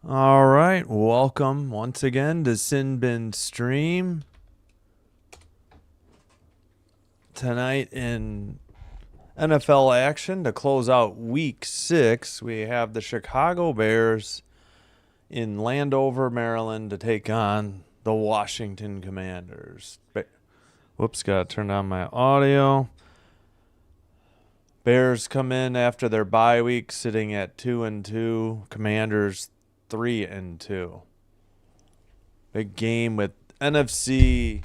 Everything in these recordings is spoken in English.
All right, welcome once again to Sin Bin Stream. Tonight in NFL action to close out Week 6, we have the Chicago Bears in Landover, Maryland to take on the Washington Commanders. Whoops, gotta turn on my audio. Bears come in after their bye week sitting at 2-2. Commanders 3-2. Big game with NFC,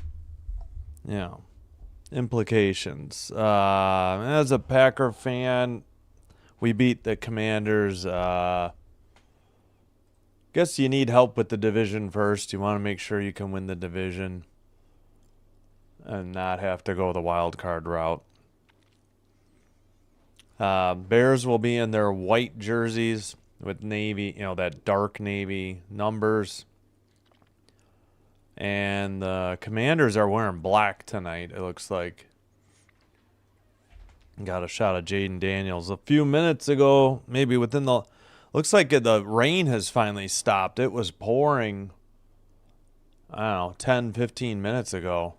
implications. As a Packer fan, we beat the Commanders. Guess you need help with the division first. You want to make sure you can win the division and not have to go the wild card route. Bears will be in their white jerseys with navy, that dark navy numbers. And the Commanders are wearing black tonight, it looks like. Got a shot of Jaden Daniels a few minutes ago, maybe within the... Looks like the rain has finally stopped. It was pouring, I don't know, 10, 15 minutes ago.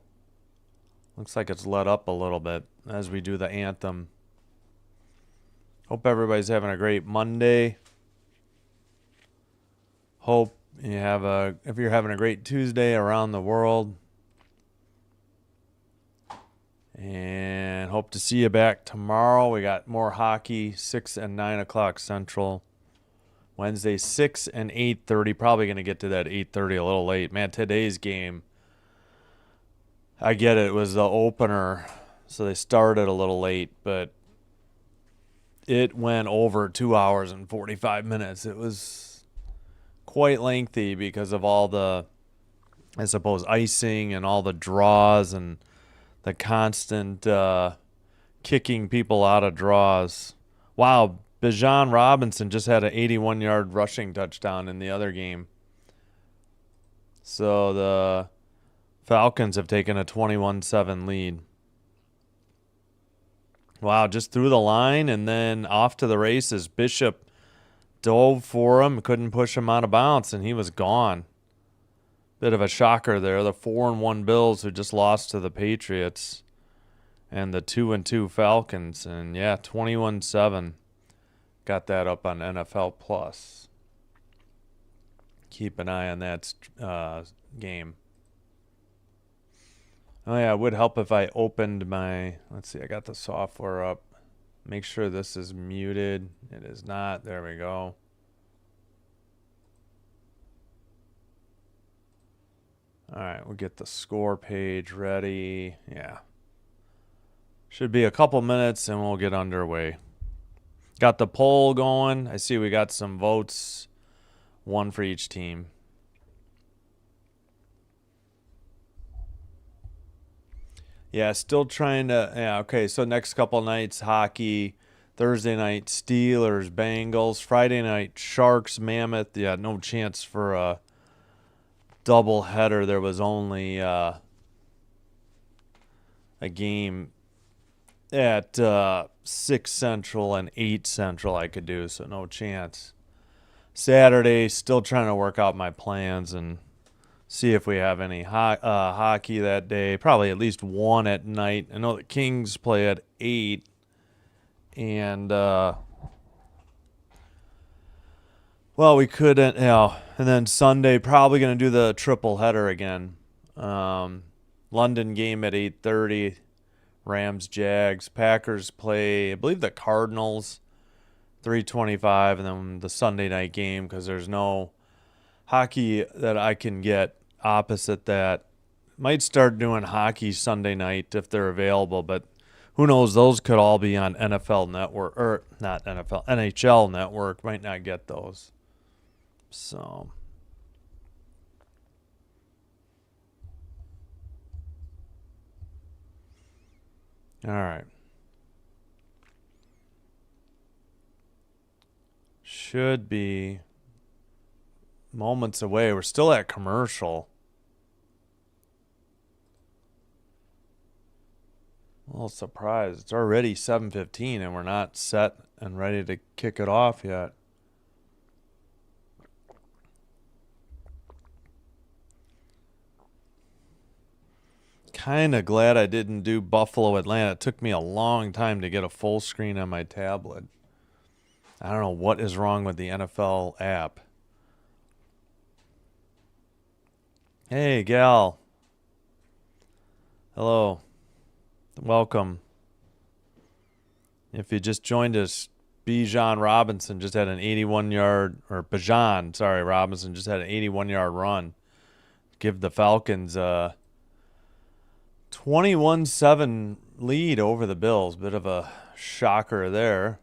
Looks like it's let up a little bit as we do the anthem. Hope everybody's having a great Monday. Hope if you're having a great Tuesday around the world. And hope to see you back tomorrow. We got more hockey, 6 and 9 o'clock Central. Wednesday, 6 and 8:30. Probably going to get to that 8:30 a little late. Man, today's game, I get it. It was the opener, so they started a little late, but it went over 2 hours and 45 minutes. It was quite lengthy because of all the, I suppose, icing and all the draws and the constant kicking people out of draws. Wow, Bijan Robinson just had an 81-yard rushing touchdown in the other game. So the Falcons have taken a 21-7 lead. Wow, just through the line and then off to the races. Bishop dove for him, couldn't push him out of bounds, and he was gone. Bit of a shocker there. The 4-1 Bills who just lost to the Patriots and the 2-2 Falcons. And yeah, 21-7. Got that up on NFL Plus. Keep an eye on that game. Oh yeah, it would help if I opened my, let's see, I got the software up. Make sure this is muted. It is not. There we go. All right, we'll get the score page ready. Yeah. Should be a couple minutes and we'll get underway. Got the poll going. I see we got some votes. One for each team. Yeah, still trying to... Yeah, okay, so next couple nights, hockey. Thursday night, Steelers, Bengals. Friday night, Sharks, Mammoth. Yeah, no chance for a double header. There was only a game at 6 Central and 8 Central I could do, so no chance. Saturday, still trying to work out my plans and see if we have any hockey that day. Probably at least one at night. I know the Kings play at 8. And, well, we couldn't, and then Sunday, probably going to do the triple header again. London game at 8:30. Rams, Jags. Packers play, I believe, the Cardinals, 3:25, and then the Sunday night game because there's no hockey that I can get opposite that. Might start doing hockey Sunday night if they're available, but who knows? Those could all be on NFL Network, or not NFL, NHL Network. Might not get those. So... all right. Should be moments away. We're still at commercial. A little surprised. It's already 7:15 and we're not set and ready to kick it off yet. kind of glad I didn't do Buffalo Atlanta. It took me a long time to get a full screen on my tablet. I don't know what is wrong with the NFL app. Hey, gal. Hello. Welcome. If you just joined us, Bijan Robinson just had an 81-yard, or Bijan, sorry, Robinson just had an 81-yard run. Give the Falcons a 21-7 lead over the Bills. Bit of a shocker there.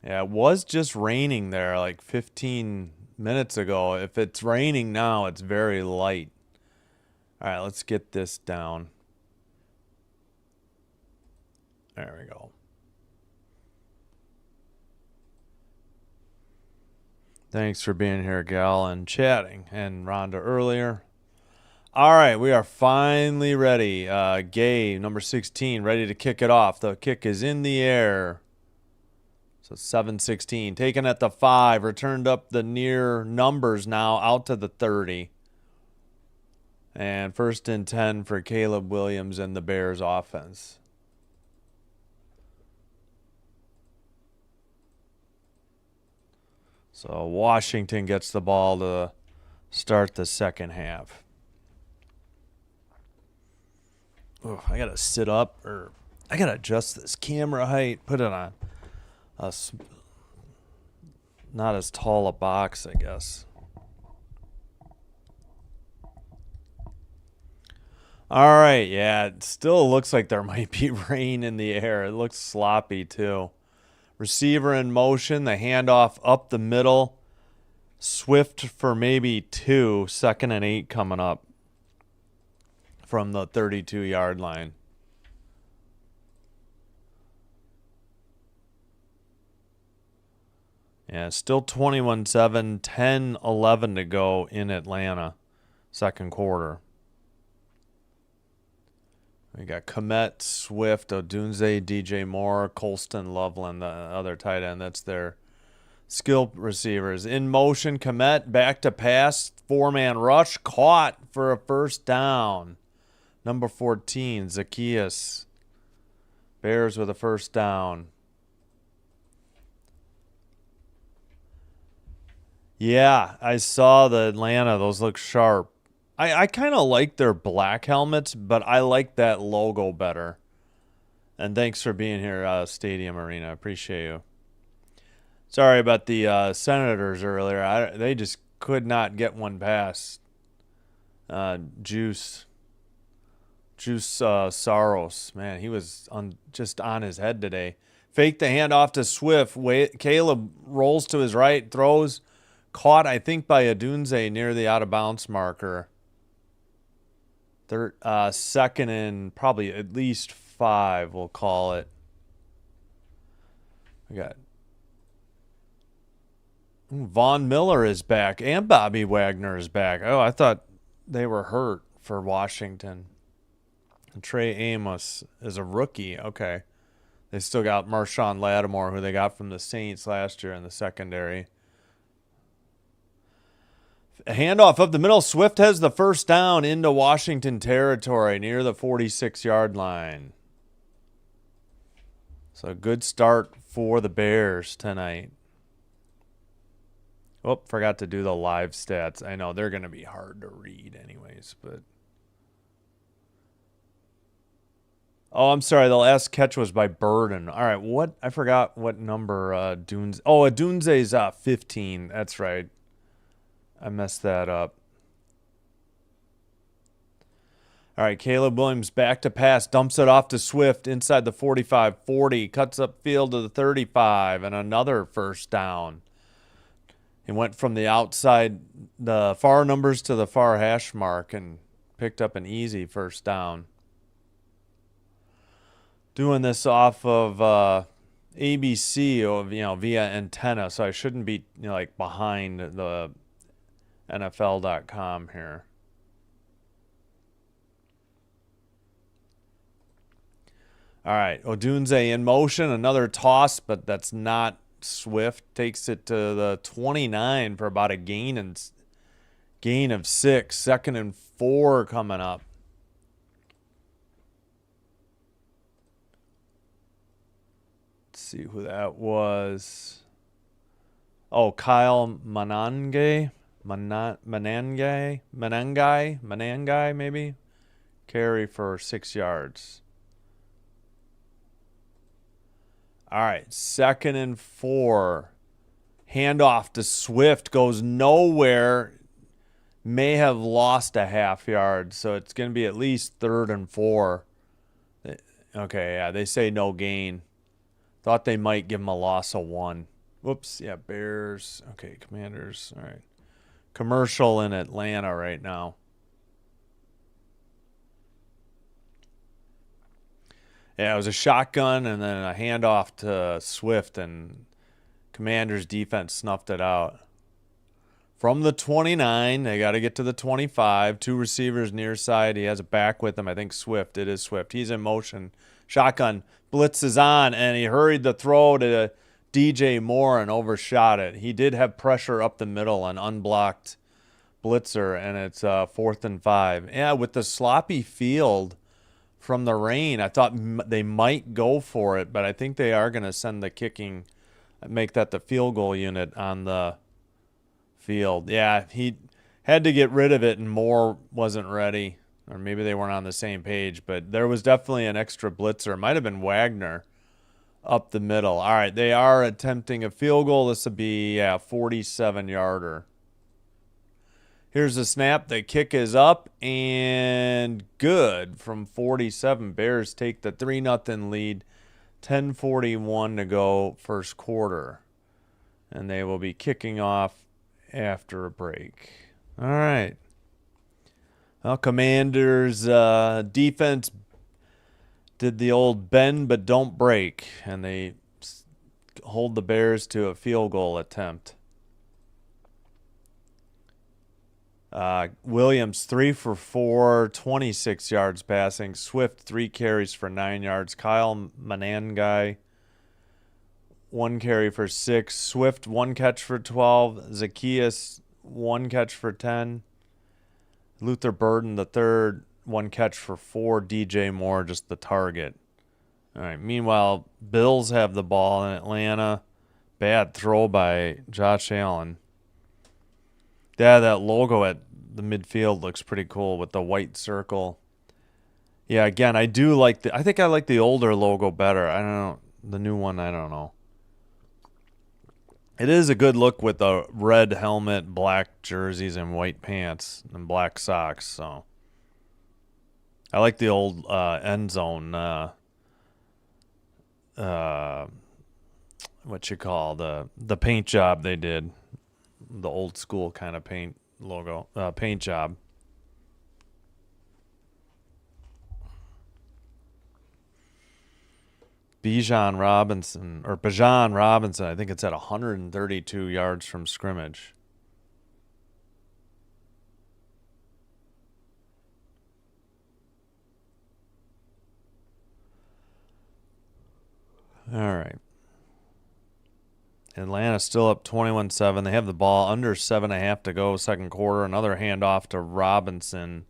Yeah, it was just raining there like 15 minutes ago. If it's raining now, it's very light. All right, let's get this down. There we go. Thanks for being here, gal, and chatting. And Rhonda earlier. All right, we are finally ready. Gay, number 16, ready to kick it off. The kick is in the air. So 7-16, taken at the 5, returned up the near numbers now, out to the 30. And 1st and 10 for Caleb Williams and the Bears offense. So Washington gets the ball to start the second half. Oh, I got to sit up, or I got to adjust this camera height, put it on not as tall a box, I guess. All right, yeah, it still looks like there might be rain in the air. It looks sloppy, too. Receiver in motion, the handoff up the middle. Swift for maybe 2, 2nd and 8 coming up from the 32-yard line. Yeah, still 21-7, 10-11 to go in Atlanta, second quarter. We got Komet, Swift, Odunze, DJ Moore, Colston, Loveland, the other tight end. That's their skill receivers. In motion, Komet, back to pass, 4-man rush, caught for a first down. Number 14, Zacchaeus. Bears with a first down. Yeah, I saw the Atlanta. Those look sharp. I kind of like their black helmets, but I like that logo better. And thanks for being here, Stadium Arena. Appreciate you. Sorry about the Senators earlier. They just could not get one past Juice Saros. Man, he was just on his head today. Fake the handoff to Swift. Caleb rolls to his right, throws. Caught, I think, by Odunze near the out-of-bounds marker. 2nd and probably at least 5, we'll call it. We got Von Miller is back, and Bobby Wagner is back. Oh, I thought they were hurt for Washington. And Trey Amos is a rookie. Okay. They still got Marshawn Lattimore, who they got from the Saints last year in the secondary. A handoff up the middle. Swift has the first down into Washington territory near the 46-yard line. So a good start for the Bears tonight. Oh, forgot to do the live stats. I know they're going to be hard to read anyways, but... Oh, I'm sorry. The last catch was by Burden. All right, what? I forgot what number Dunze... Oh, Dunze's 15. That's right. I messed that up. All right, Caleb Williams back to pass, dumps it off to Swift inside the 45-40, cuts up field to the 35, and another first down. He went from the outside, the far numbers to the far hash mark, and picked up an easy first down. Doing this off of ABC, via antenna, so I shouldn't be like behind the NFL.com here. All right, Odunze in motion, another toss, but that's not Swift takes it to the 29 for about a gain of 6. 2nd and 4 coming up. Let's see who that was. Oh, Kyle Manangai, maybe. Carry for 6 yards. All right, 2nd and 4. Handoff to Swift, goes nowhere. May have lost a half yard, so it's going to be at least 3rd and 4. Okay, yeah, they say no gain. Thought they might give him a loss of 1. Whoops, yeah, Bears. Okay, Commanders. All right. Commercial in Atlanta right now. Yeah, it was a shotgun and then a handoff to Swift, and Commanders defense snuffed it out. From the 29, they got to get to the 25. 2 receivers near side. He has a back with him. I think Swift. It is Swift. He's in motion. Shotgun. Blitz is on, and he hurried the throw to DJ Moore and overshot it. He did have pressure up the middle, an unblocked blitzer, and it's 4th and 5. Yeah, with the sloppy field from the rain, I thought they might go for it, but I think they are going to send the kicking, make that the field goal unit on the field. Yeah, he had to get rid of it, and Moore wasn't ready, or maybe they weren't on the same page, but there was definitely an extra blitzer. It might have been Wagner up the middle. All right, they are attempting a field goal. This would be 47-yarder. Here's the snap. The kick is up and good from 47. Bears take the 3-0 lead. 10:41 to go first quarter. And they will be kicking off after a break. All right. Well, Commanders defense did the old bend but don't break, and they hold the Bears to a field goal attempt. Williams 3 for 4, 26 yards passing. Swift 3 carries for 9 yards. Kyle Manangai 1 carry for 6. Swift 1 catch for 12. Zacchaeus 1 catch for 10. Luther Burden the third 1 catch for 4. DJ Moore just the target. All right. Meanwhile, Bills have the ball in Atlanta. Bad throw by Josh Allen. Yeah, that logo at the midfield looks pretty cool with the white circle. Yeah, again, I do like I think I like the older logo better. I don't know. The new one, I don't know. It is a good look with the red helmet, black jerseys, and white pants and black socks. So I like the old end zone. What you call the paint job they did. The old school kind of paint logo, paint job. Bijan Robinson, I think it's at 132 yards from scrimmage. All right. Atlanta still up 21-7. They have the ball under 7.5 to go second quarter. Another handoff to Robinson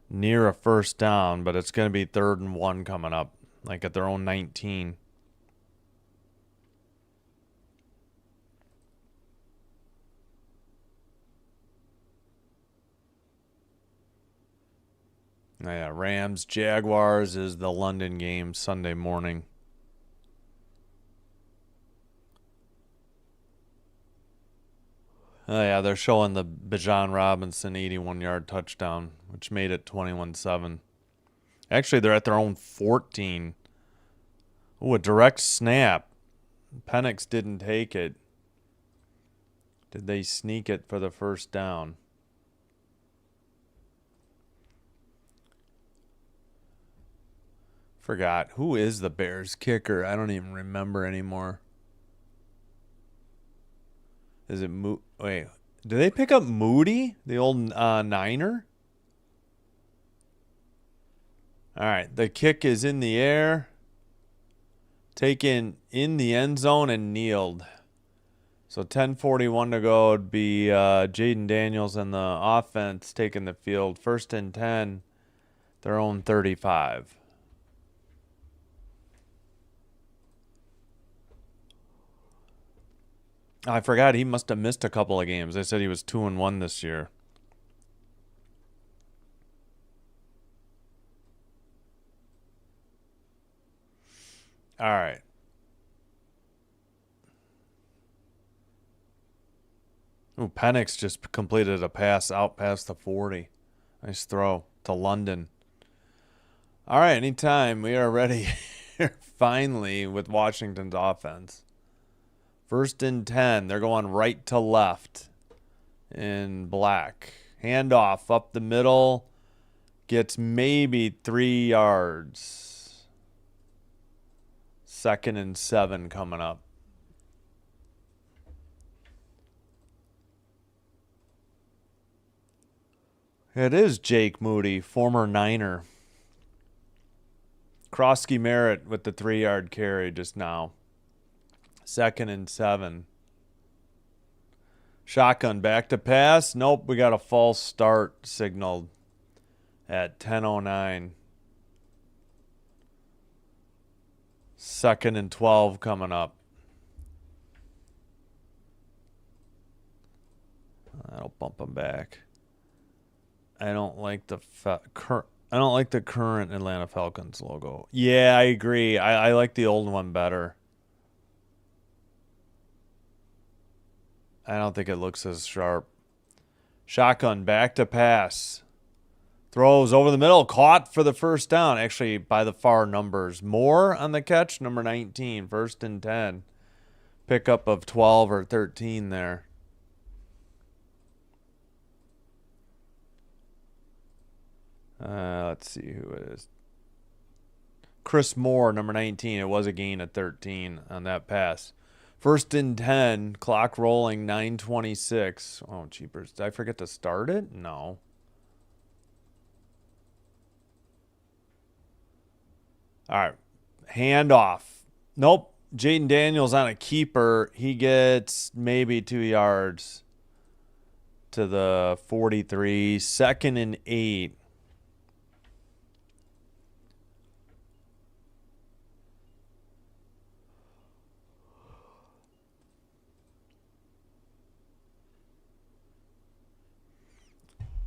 near a first down, but it's going to be 3rd and 1 coming up, like at their own 19. Yeah, Rams, Jaguars is the London game Sunday morning. Oh, yeah, they're showing the Bijan Robinson 81-yard touchdown, which made it 21-7. Actually, they're at their own 14. Ooh, a direct snap. Penix didn't take it. Did they sneak it for the first down? Forgot. Who is the Bears kicker? I don't even remember anymore. Is it wait, do they pick up Moody, the old Niner? All right, the kick is in the air. Taken in the end zone and kneeled. So 10:41 to go would be Jaden Daniels and the offense taking the field. 1st and 10, their own 35. I forgot he must have missed a couple of games. They said he was 2-1 this year. All right. Ooh, Penix just completed a pass out past the 40. Nice throw to London. All right, anytime. We are ready finally with Washington's offense. 1st and 10. They're going right to left in black. Handoff up the middle. Gets maybe 3 yards. 2nd and 7 coming up. It is Jake Moody, former Niner. Croskey-Merritt with the 3-yard carry just now. 2nd and 7. Shotgun back to pass. Nope, we got a false start signaled at 10:09. 2nd and 12 coming up. That'll bump them back. I don't like the current Atlanta Falcons logo. Yeah, I agree. I like the old one better. I don't think it looks as sharp. Shotgun back to pass. Throws over the middle. Caught for the 1st down. Actually, by the far numbers. Moore on the catch. Number 19. 1st and 10. Pickup of 12 or 13 there. Let's see who it is. Chris Moore, number 19. It was a gain of 13 on that pass. 1st and 10. Clock rolling. 9:26. Oh, jeepers. Did I forget to start it? No. All right. Handoff. Nope. Jaden Daniels on a keeper. He gets maybe 2 yards to the 43. 2nd and 8.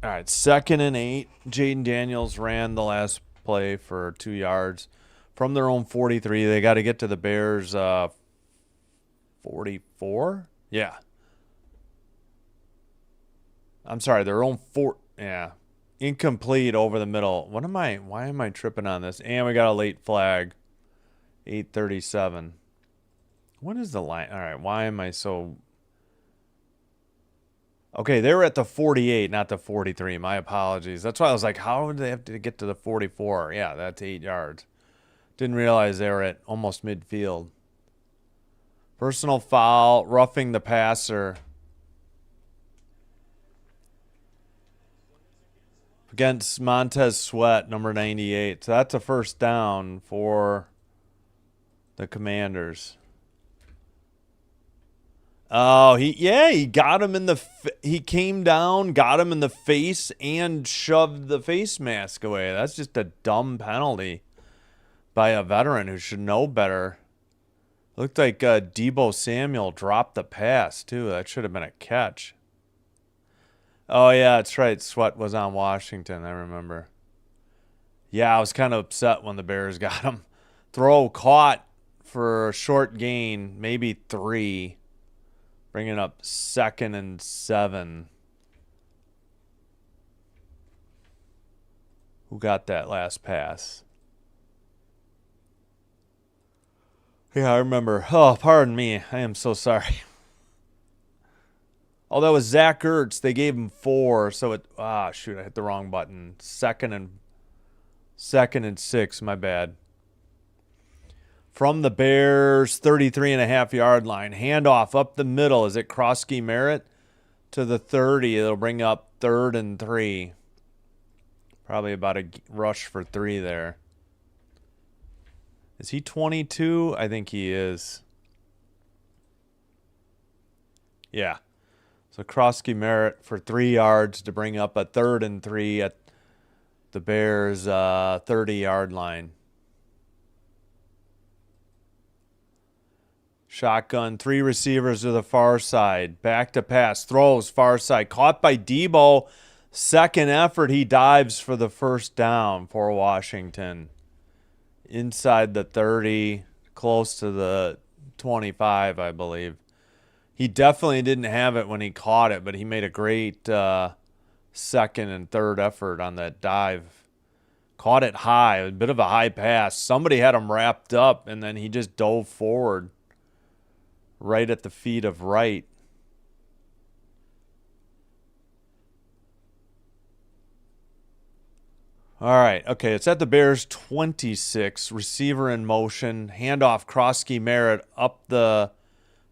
All right, 2nd and 8. Jaden Daniels ran the last play for 2 yards from their own 43. They got to get to the Bears 44. Yeah. I'm sorry, their own 4. Yeah. Incomplete over the middle. Why am I tripping on this? And we got a late flag. 8:37. What is the line? All right, why am I so... Okay, they were at the 48, not the 43. My apologies. That's why I was like, how did they have to get to the 44? Yeah, that's 8 yards. Didn't realize they were at almost midfield. Personal foul, roughing the passer. Against Montez Sweat, number 98. So that's a 1st down for the Commanders. Oh, he got him in the he came down, got him in the face, and shoved the face mask away. That's just a dumb penalty by a veteran who should know better. Looked like Deebo Samuel dropped the pass, too. That should have been a catch. Oh, yeah, that's right. Sweat was on Washington, I remember. Yeah, I was kind of upset when the Bears got him. Throw caught for a short gain, maybe 3. Bringing up 2nd and 7. Who got that last pass? Yeah, I remember. Oh, pardon me. I am so sorry. Oh, that was Zach Ertz. They gave him 4. So it... shoot, I hit the wrong button. 2nd and 6. My bad. From the Bears, 33.5-yard line. Handoff up the middle. Is it Croskey-Merritt to the 30? It'll bring up 3rd and 3. Probably about a rush for 3 there. Is he 22? I think he is. Yeah. So Croskey-Merritt for 3 yards to bring up a 3rd and 3 at the Bears' 30-yard line. Shotgun, 3 receivers to the far side. Back to pass, throws, far side. Caught by Debo. Second effort, he dives for the first down for Washington. Inside the 30, close to the 25, I believe. He definitely didn't have it when he caught it, but he made a great second and third effort on that dive. Caught it high, a bit of a high pass. Somebody had him wrapped up, and then he just dove forward right at the feet of Wright. All right, okay, it's at the Bears 26. Receiver in motion. Handoff Croskey-Merritt up the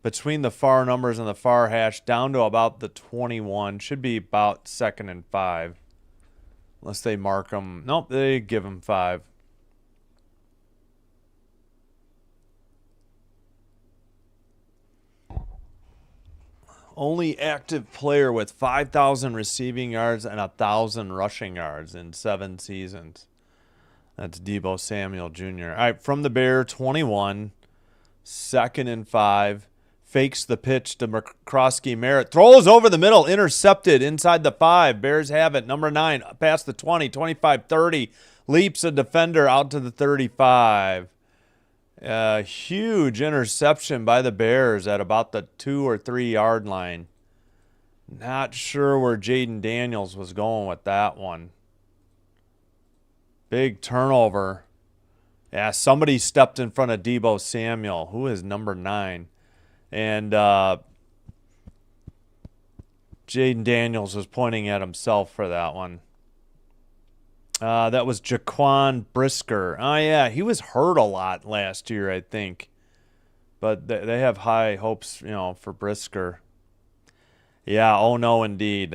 between the far numbers and the far hash down to about the 21. Should be about 2nd and 5. Unless they mark him. Nope, they give him 5. Only active player with 5,000 receiving yards and 1,000 rushing yards in 7 seasons. That's Debo Samuel Jr. All right, from the Bear, 21. 2nd and 5. Fakes the pitch to Croskey-Merritt. Throws over the middle. Intercepted inside the 5. Bears have it. Number 9, past the 20, 25, 30. Leaps a defender out to the 35. Huge interception by the Bears at about the 2 or 3 yard line. Not sure where Jaden Daniels was going with that one. Big turnover. Yeah, somebody stepped in front of Debo Samuel, who is number 9. And Jaden Daniels was pointing at himself for that one. That was Jaquan Brisker. Oh, yeah, he was hurt a lot last year, I think. But they have high hopes, for Brisker. Yeah, oh no, indeed.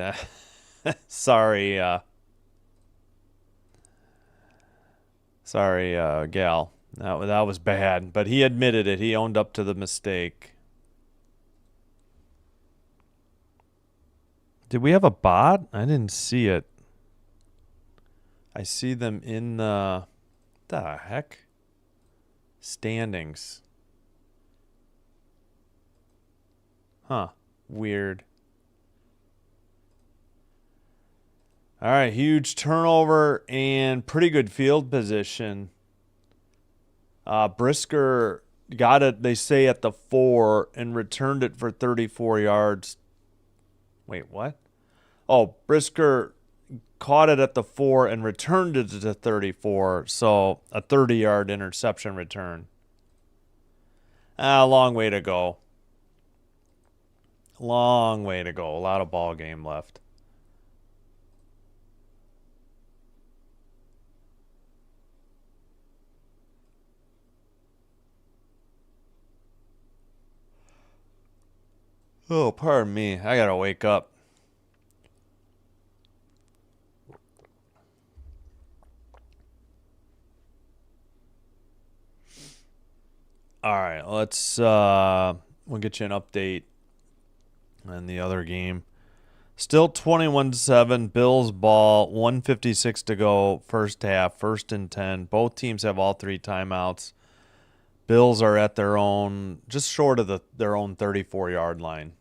Sorry. Sorry, gal. That was bad. But he admitted it. He owned up to the mistake. Did we have a bot? I didn't see it. I see them in the heck? Standings. Huh. Weird. All right, huge turnover and pretty good field position. Brisker got it, they say, at the 4 and returned it for 34 yards. Wait, what? Oh, Brisker caught it at the 4 and returned it to 34, so a 30-yard interception return. A long way to go. Long way to go. A lot of ball game left. Oh, pardon me. I gotta wake up. All right, let's we'll get you an update on the other game. Still 21-7, Bills ball, 1:56 to go, first half, 1st and 10. Both teams have all 3 timeouts. Bills are at their own, just short of their own 34-yard line.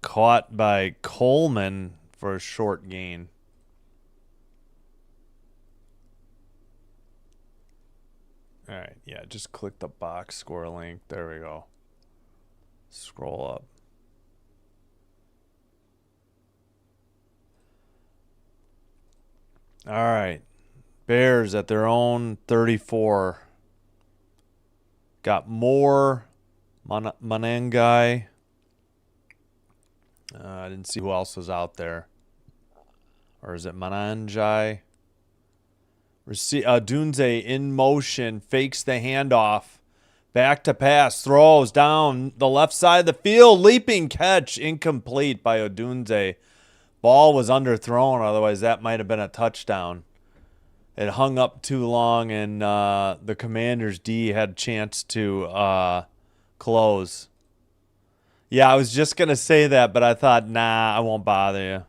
Caught by Coleman for a short gain. All right, yeah, just click the box score link. There we go. Scroll up. All right. Bears at their own 34. Got more Manangai. I didn't see who else was out there. Or is it Mananjai? Dunze in motion, fakes the handoff. Back to pass, throws down the left side of the field. Leaping catch, incomplete by Odunze. Ball was underthrown, otherwise that might have been a touchdown. It hung up too long, and the Commanders' D had a chance to close. Yeah, I was just going to say that, but I thought, nah, I won't bother you.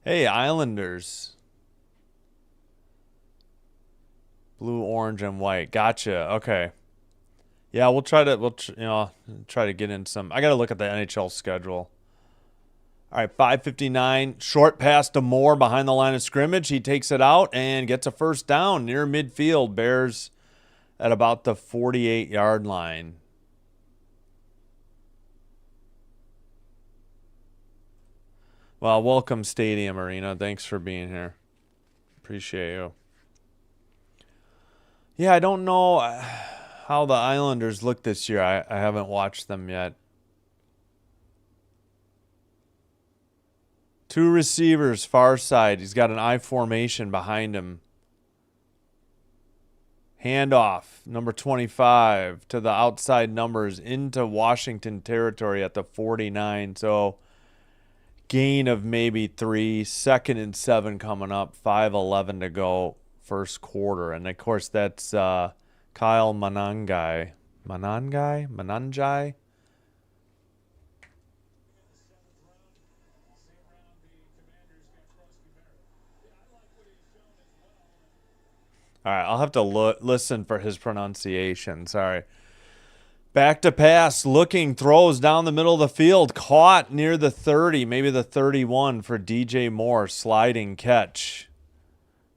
Hey, Islanders. Blue, orange, and white. Gotcha. Okay. Yeah, we'll try to try to get in some. I got to look at the NHL schedule. All right, 5:59. Short pass to Moore behind the line of scrimmage. He takes it out and gets a first down near midfield. Bears at about the 48-yard line. Well, welcome, Stadium Arena. Thanks for being here. Appreciate you. Yeah, I don't know how the Islanders look this year. I haven't watched them yet. Two receivers, far side. He's got an I formation behind him. Handoff, number 25 to the outside numbers into Washington territory at the 49. So gain of maybe 3. 2nd and 7 coming up. 5:11 to go, first quarter. And of course, that's Kyle Manangai. Mananjai? All right, I'll have to listen for his pronunciation. Sorry. Back to pass, looking, throws down the middle of the field, caught near the 30, maybe the 31 for DJ Moore, sliding catch.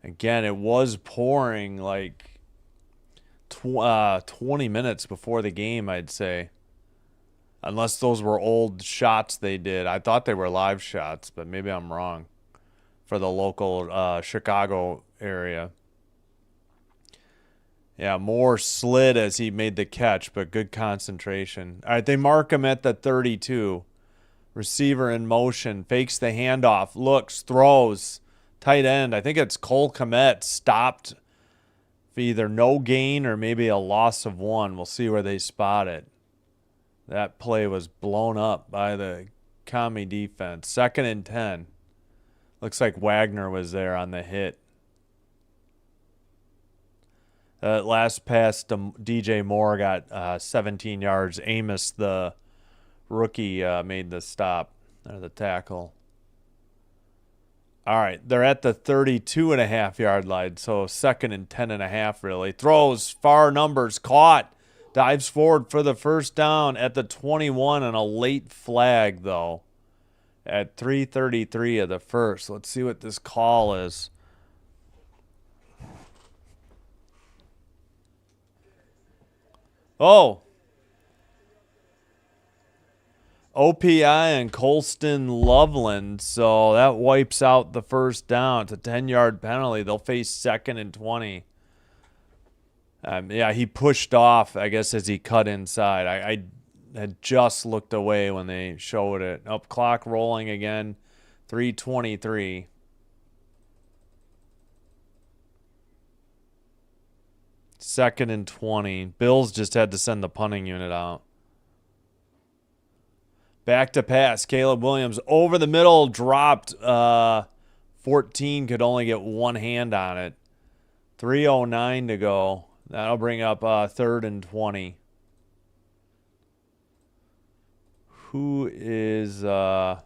Again, it was pouring like 20 minutes before the game, I'd say. Unless those were old shots they did. I thought they were live shots, but maybe I'm wrong for the local Chicago area. Yeah, Moore slid as he made the catch, but good concentration. All right, they mark him at the 32. Receiver in motion, fakes the handoff, looks, throws. Tight end, I think it's Croskey-Merritt, stopped for either no gain or maybe a loss of 1. We'll see where they spot it. That play was blown up by the Commie defense. 2nd and 10. Looks like Wagner was there on the hit. Last pass to DJ Moore got 17 yards. Amos, the rookie, made the stop or the tackle. All right, they're at the 32.5-yard line, so 2nd and 10.5 really. Throws, far numbers, caught. Dives forward for the first down at the 21 and a late flag, though, at 3:33 of the first. Let's see what this call is. Oh. OPI and Colston Loveland, so that wipes out the first down. It's a 10-yard penalty. They'll face 2nd and 20. Yeah, he pushed off, I guess, as he cut inside. I had just looked away when they showed it. Up, clock rolling again. 3:23. Second and 20. Bills just had to send the punting unit out. Back to pass. Caleb Williams over the middle, dropped. 14 could only get one hand on it. 3:09 to go. That'll bring up 3rd and 20. Who is... Oh,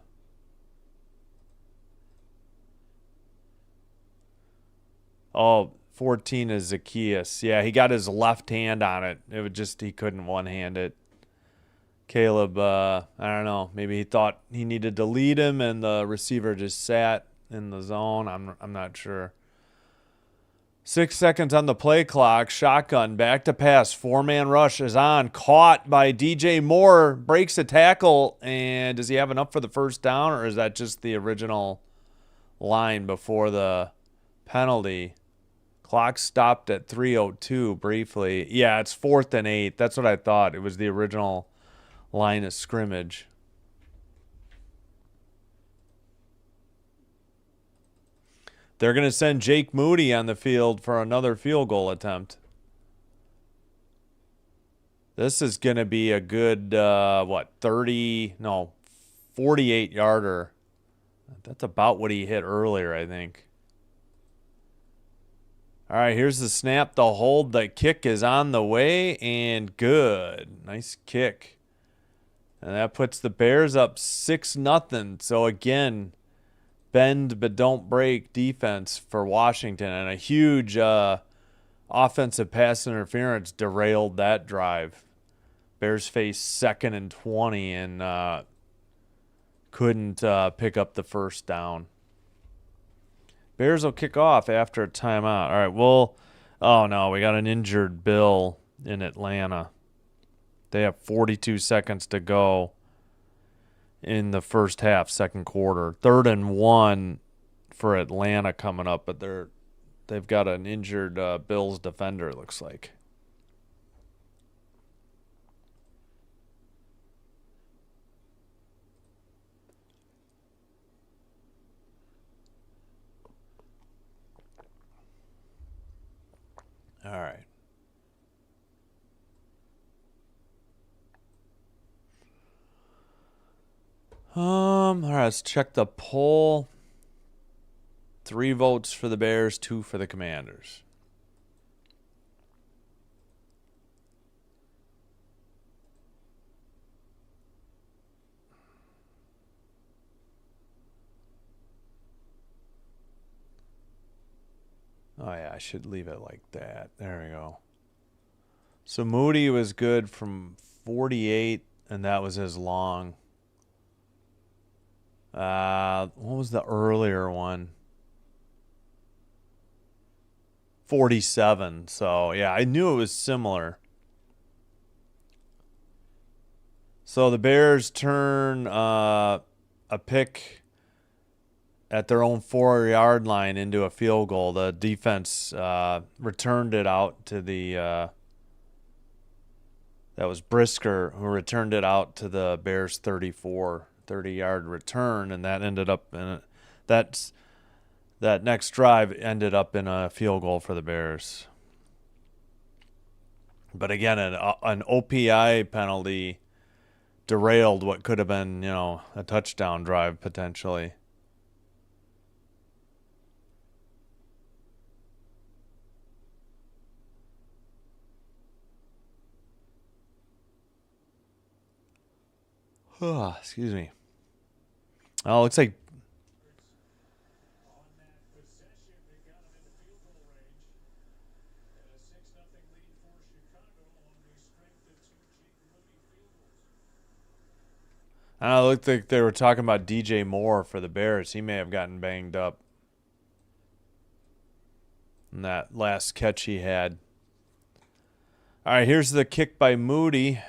14 is Zacchaeus. Yeah, he got his left hand on it. It would just, he couldn't one-hand it. Caleb, I don't know. Maybe he thought he needed to lead him and the receiver just sat in the zone. I'm not sure. 6 seconds on the play clock. Shotgun, back to pass. 4-man rush is on. Caught by DJ Moore. Breaks a tackle. And does he have enough for the first down, or is that just the original line before the penalty? Clock stopped at 3:02 briefly. Yeah, it's 4th and 8. That's what I thought. It was the original line of scrimmage. They're going to send Jake Moody on the field for another field goal attempt. This is going to be a good, 48-yarder. That's about what he hit earlier, I think. All right, here's the snap, the hold, the kick is on the way, and good. Nice kick. And that puts the Bears up 6-0. So again, bend but don't break defense for Washington. And a huge offensive pass interference derailed that drive. Bears faced 2nd and 20 and couldn't pick up the first down. Bears will kick off after a timeout. All right, oh no, we got an injured Bill in Atlanta. They have 42 seconds to go in the first half, second quarter. 3rd and 1 for Atlanta coming up, but they've got an injured Bills defender, it looks like. All right. All right, let's check the poll. 3 votes for the Bears, 2 for the Commanders. Oh, yeah, I should leave it like that. There we go. So Moody was good from 48, and that was his long. What was the earlier one? 47. So, yeah, I knew it was similar. So the Bears turn a pick at their own 4-yard line into a field goal. The defense returned it out to the that was Brisker who returned it out to the Bears 30-yard return, and that ended up in that next drive ended up in a field goal for the Bears. But again, an OPI penalty derailed what could have been, a touchdown drive potentially. Excuse me. Oh, it looks like it looked like they were talking about DJ Moore for the Bears. He may have gotten banged up in that last catch he had. All right, here's the kick by Moody.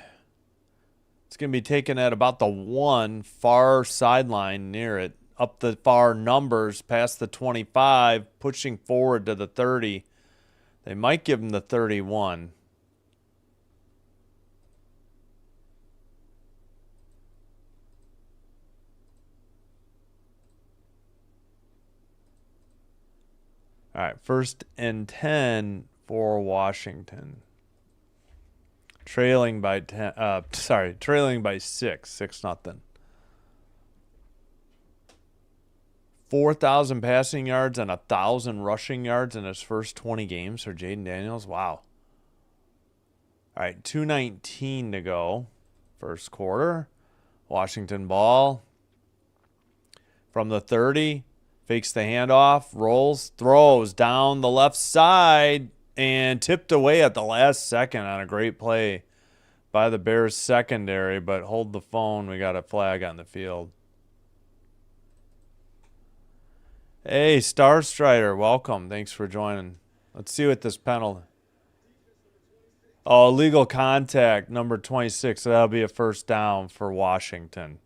It's going to be taken at about the 1, far sideline near it, up the far numbers, past the 25, pushing forward to the 30. They might give him the 31. All right, 1st and 10 for Washington. Trailing by 6, 6-0. 4,000 passing yards and 1,000 rushing yards in his first 20 games for Jaden Daniels. Wow. All right, 2:19 to go, first quarter. Washington ball from the 30. Fakes the handoff, rolls, throws down the left side, and tipped away at the last second on a great play by the Bears secondary. But hold the phone, we got a flag on the field. Hey, Star Strider, welcome. Thanks for joining. Let's see what this penalty. Oh, illegal contact, number 26. So that'll be a first down for Washington.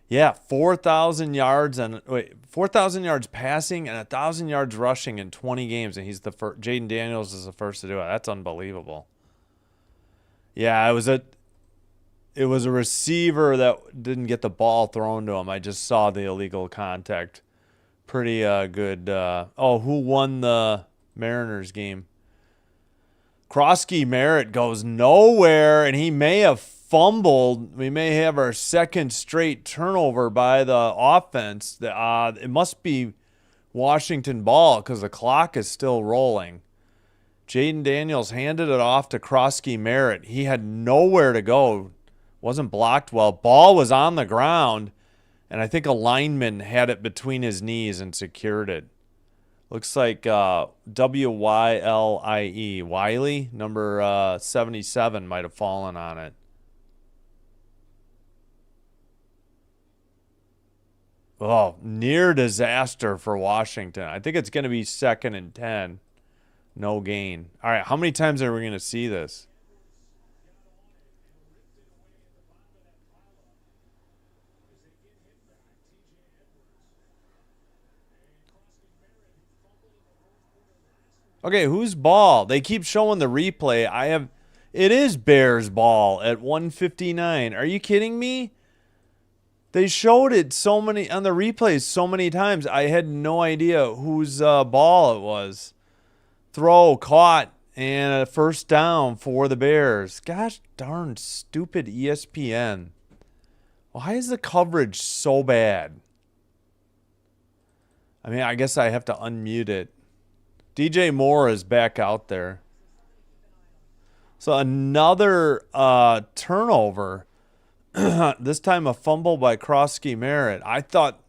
Yeah, 4,000 yards and 4,000 yards passing and 1,000 yards rushing in 20 games, and he's the first. Jaden Daniels is the first to do it. That's unbelievable. Yeah, it was a receiver that didn't get the ball thrown to him. I just saw the illegal contact. Pretty good. Who won the Mariners game? Croskey-Merritt goes nowhere, and he may have fumbled. We may have our second straight turnover by the offense. It must be Washington ball because the clock is still rolling. Jaden Daniels handed it off to Croskey-Merritt. He had nowhere to go. Wasn't blocked well. Ball was on the ground, and I think a lineman had it between his knees and secured it. Looks like W-Y-L-I-E. Wiley, number 77, might have fallen on it. Oh, near disaster for Washington. I think it's going to be 2nd and 10. No gain. All right, how many times are we going to see this? Okay, whose ball? They keep showing the replay. It is Bears ball at 1:59. Are you kidding me? They showed it so many on the replays so many times. I had no idea whose ball it was. Throw caught and a first down for the Bears. Gosh darn stupid ESPN. Why is the coverage so bad? I mean, I guess I have to unmute it. DJ Moore is back out there. So another turnover. This time a fumble by Croskey-Merritt. I thought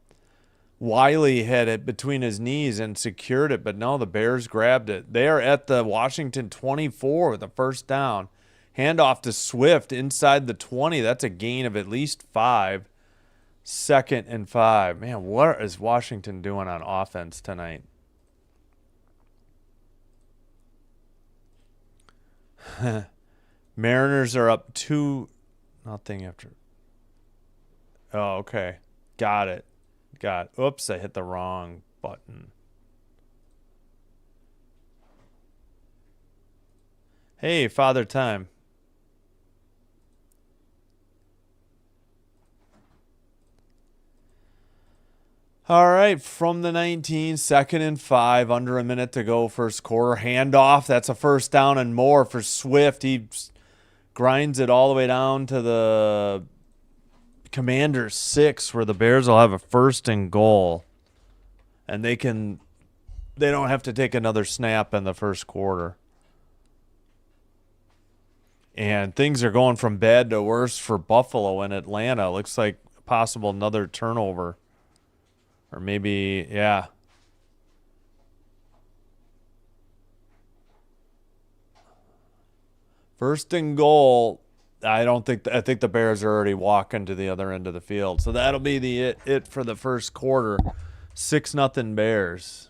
Wiley had it between his knees and secured it, but no, the Bears grabbed it. They are at the Washington 24 with a first down. Handoff to Swift inside the 20. That's a gain of at least 5. 2nd and 5. Man, what is Washington doing on offense tonight? Mariners are up 2-0 after. Oh, okay. Got it. Oops, I hit the wrong button. Hey, Father Time. All right, from the 19, 2nd and 5, under a minute to go, first quarter. Handoff, that's a first down and more for Swift. He grinds it all the way down to the Commanders 6, where the Bears will have a 1st and goal. And they don't have to take another snap in the first quarter. And things are going from bad to worse for Buffalo and Atlanta. Looks like possible another turnover. Or maybe, yeah. First and goal. I think the Bears are already walking to the other end of the field. So that'll be it for the first quarter. 6-0 Bears.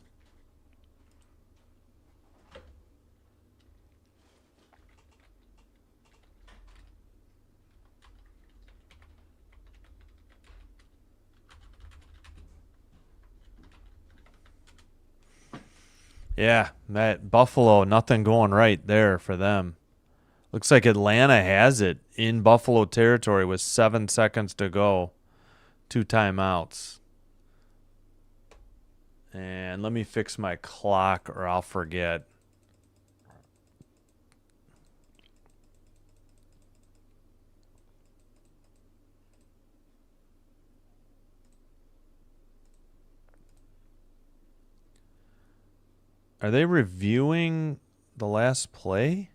Yeah, that Buffalo, nothing going right there for them. Looks like Atlanta has it in Buffalo territory with 7 seconds to go. 2 timeouts. And let me fix my clock or I'll forget. Are they reviewing the last play?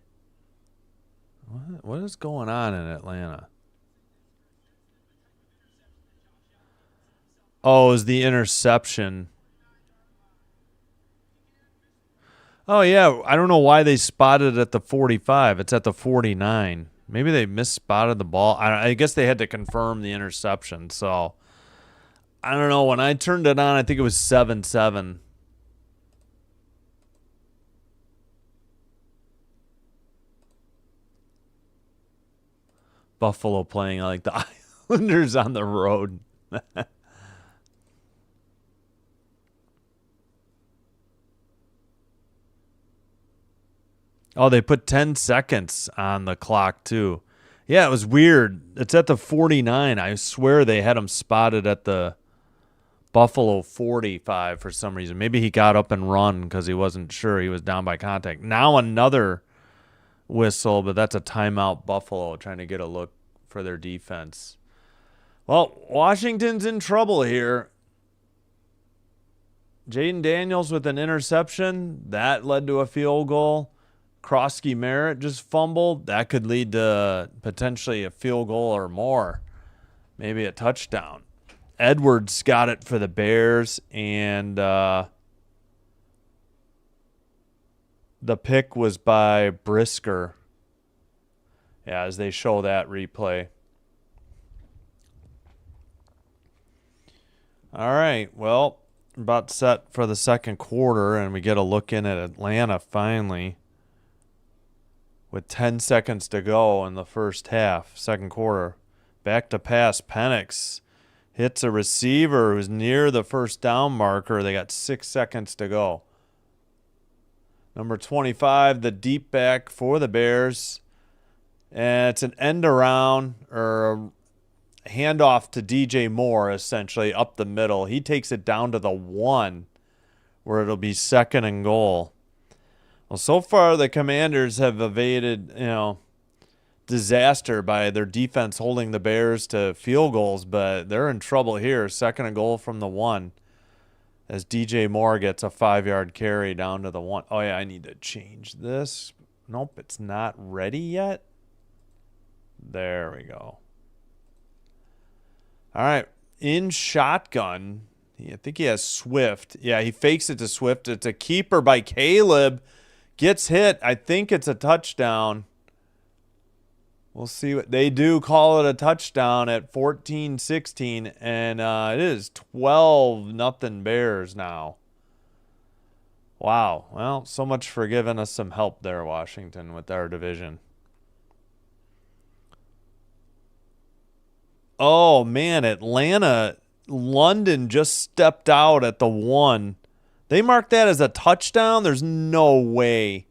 What is going on in Atlanta? Oh, is the interception. Oh, yeah. I don't know why they spotted it at the 45. It's at the 49. Maybe they misspotted the ball. I guess they had to confirm the interception. So, I don't know. When I turned it on, I think it was 7-7. Buffalo playing like the Islanders on the road. Oh, they put 10 seconds on the clock, too. Yeah, it was weird. It's at the 49. I swear they had him spotted at the Buffalo 45 for some reason. Maybe he got up and run because he wasn't sure he was down by contact. Now another whistle, but that's a timeout. Buffalo trying to get a look for their defense. Well, Washington's in trouble here. Jaden Daniels with an interception. That led to a field goal. Croskey-Merritt just fumbled. That could lead to potentially a field goal or more. Maybe a touchdown. Edwards got it for the Bears, and the pick was by Brisker. Yeah, as they show that replay. All right, well, about set for the second quarter, and we get a look in at Atlanta finally with 10 seconds to go in the first half, second quarter. Back to pass. Penix hits a receiver who's near the first down marker. They got 6 seconds to go. Number 25, the deep back for the Bears. And it's an end around or a handoff to DJ Moore, essentially, up the middle. He takes it down to the 1, where it'll be second and goal. Well, so far the Commanders have evaded, disaster by their defense holding the Bears to field goals, but they're in trouble here. Second and goal from the 1 as DJ Moore gets a 5-yard carry down to the 1. Oh, yeah, I need to change this. Nope, it's not ready yet. There we go. All right, in shotgun, I think he has Swift. Yeah, he fakes it to Swift. It's a keeper by Caleb. Gets hit. I think it's a touchdown. We'll see what they do. Call it a touchdown at 14-16, and it is 12-0 Bears now. Wow. Well, so much for giving us some help there, Washington, with our division. Oh, man, Atlanta, London just stepped out at the 1. They marked that as a touchdown? There's no way.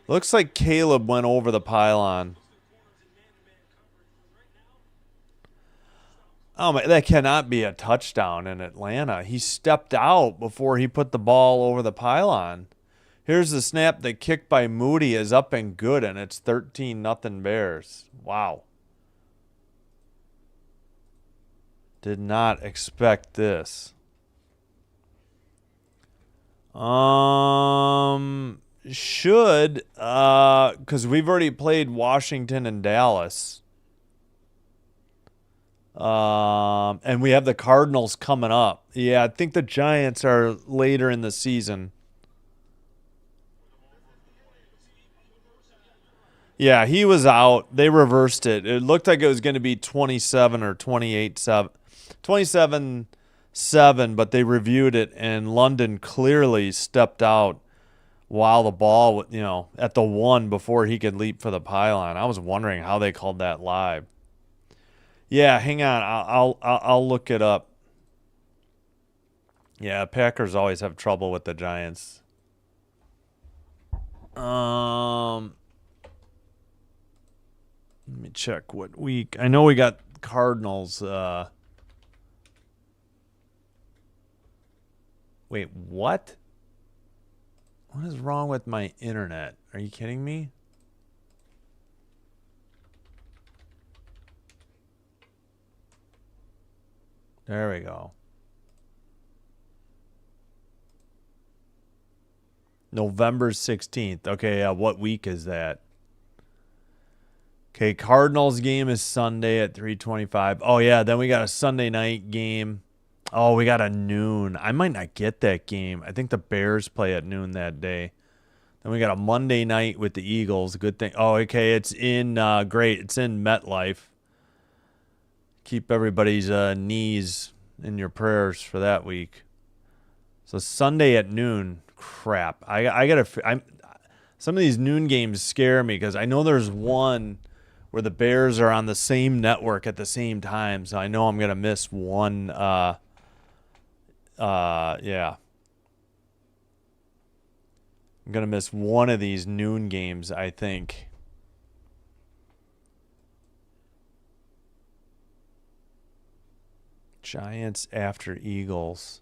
Looks like Caleb went over the pylon. Oh, man, that cannot be a touchdown in Atlanta. He stepped out before he put the ball over the pylon. Here's the snap. The kick by Moody is up and good, and it's 13-0 Bears. Wow. Did not expect this. Should, because we've already played Washington and Dallas. And we have the Cardinals coming up. Yeah, I think the Giants are later in the season. Yeah, he was out. They reversed it. It looked like it was going to be 27 or 28-7. 27-7, but they reviewed it, and London clearly stepped out while the ball, at the 1 before he could leap for the pylon. I was wondering how they called that live. Yeah, hang on. I'll look it up. Yeah, Packers always have trouble with the Giants. Let me check what week. I know we got Cardinals. Wait, what? What is wrong with my internet? Are you kidding me? There we go. November 16th. Okay, yeah, what week is that? Okay, Cardinals game is Sunday at 3:25. Oh, yeah, then we got a Sunday night game. Oh, we got a noon. I might not get that game. I think the Bears play at noon that day. Then we got a Monday night with the Eagles. Good thing. Oh, okay, it's in, great. It's in MetLife. Keep everybody's knees in your prayers for that week. So Sunday at noon. Crap. I gotta. Some of these noon games scare me because I know there's one where the Bears are on the same network at the same time. So I know I'm gonna miss one. Yeah. I'm gonna miss one of these noon games, I think. Giants after Eagles.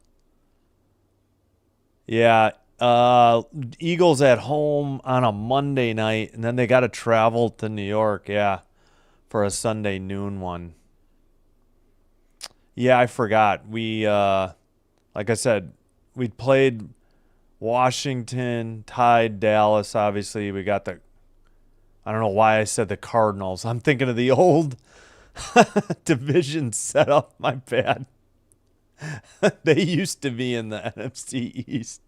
Yeah, Eagles at home on a Monday night, and then they got to travel to New York, yeah, for a Sunday noon one. Yeah, I forgot. Like I said, we played Washington, tied Dallas. Obviously, we got I don't know why I said the Cardinals. I'm thinking of the old division setup. My bad. They used to be in the NFC East.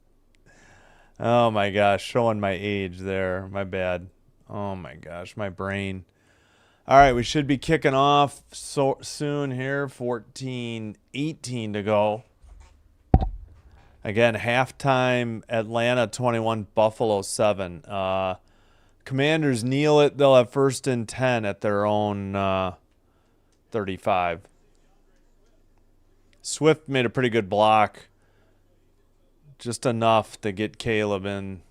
Oh my gosh, showing my age there. My bad. Oh my gosh, my brain. All right, we should be kicking off so soon here. 14-18 to go. Again, halftime, Atlanta 21, Buffalo 7. Commanders kneel it. They'll have 1st and 10 at their own 35. Swift made a pretty good block. Just enough to get Caleb in.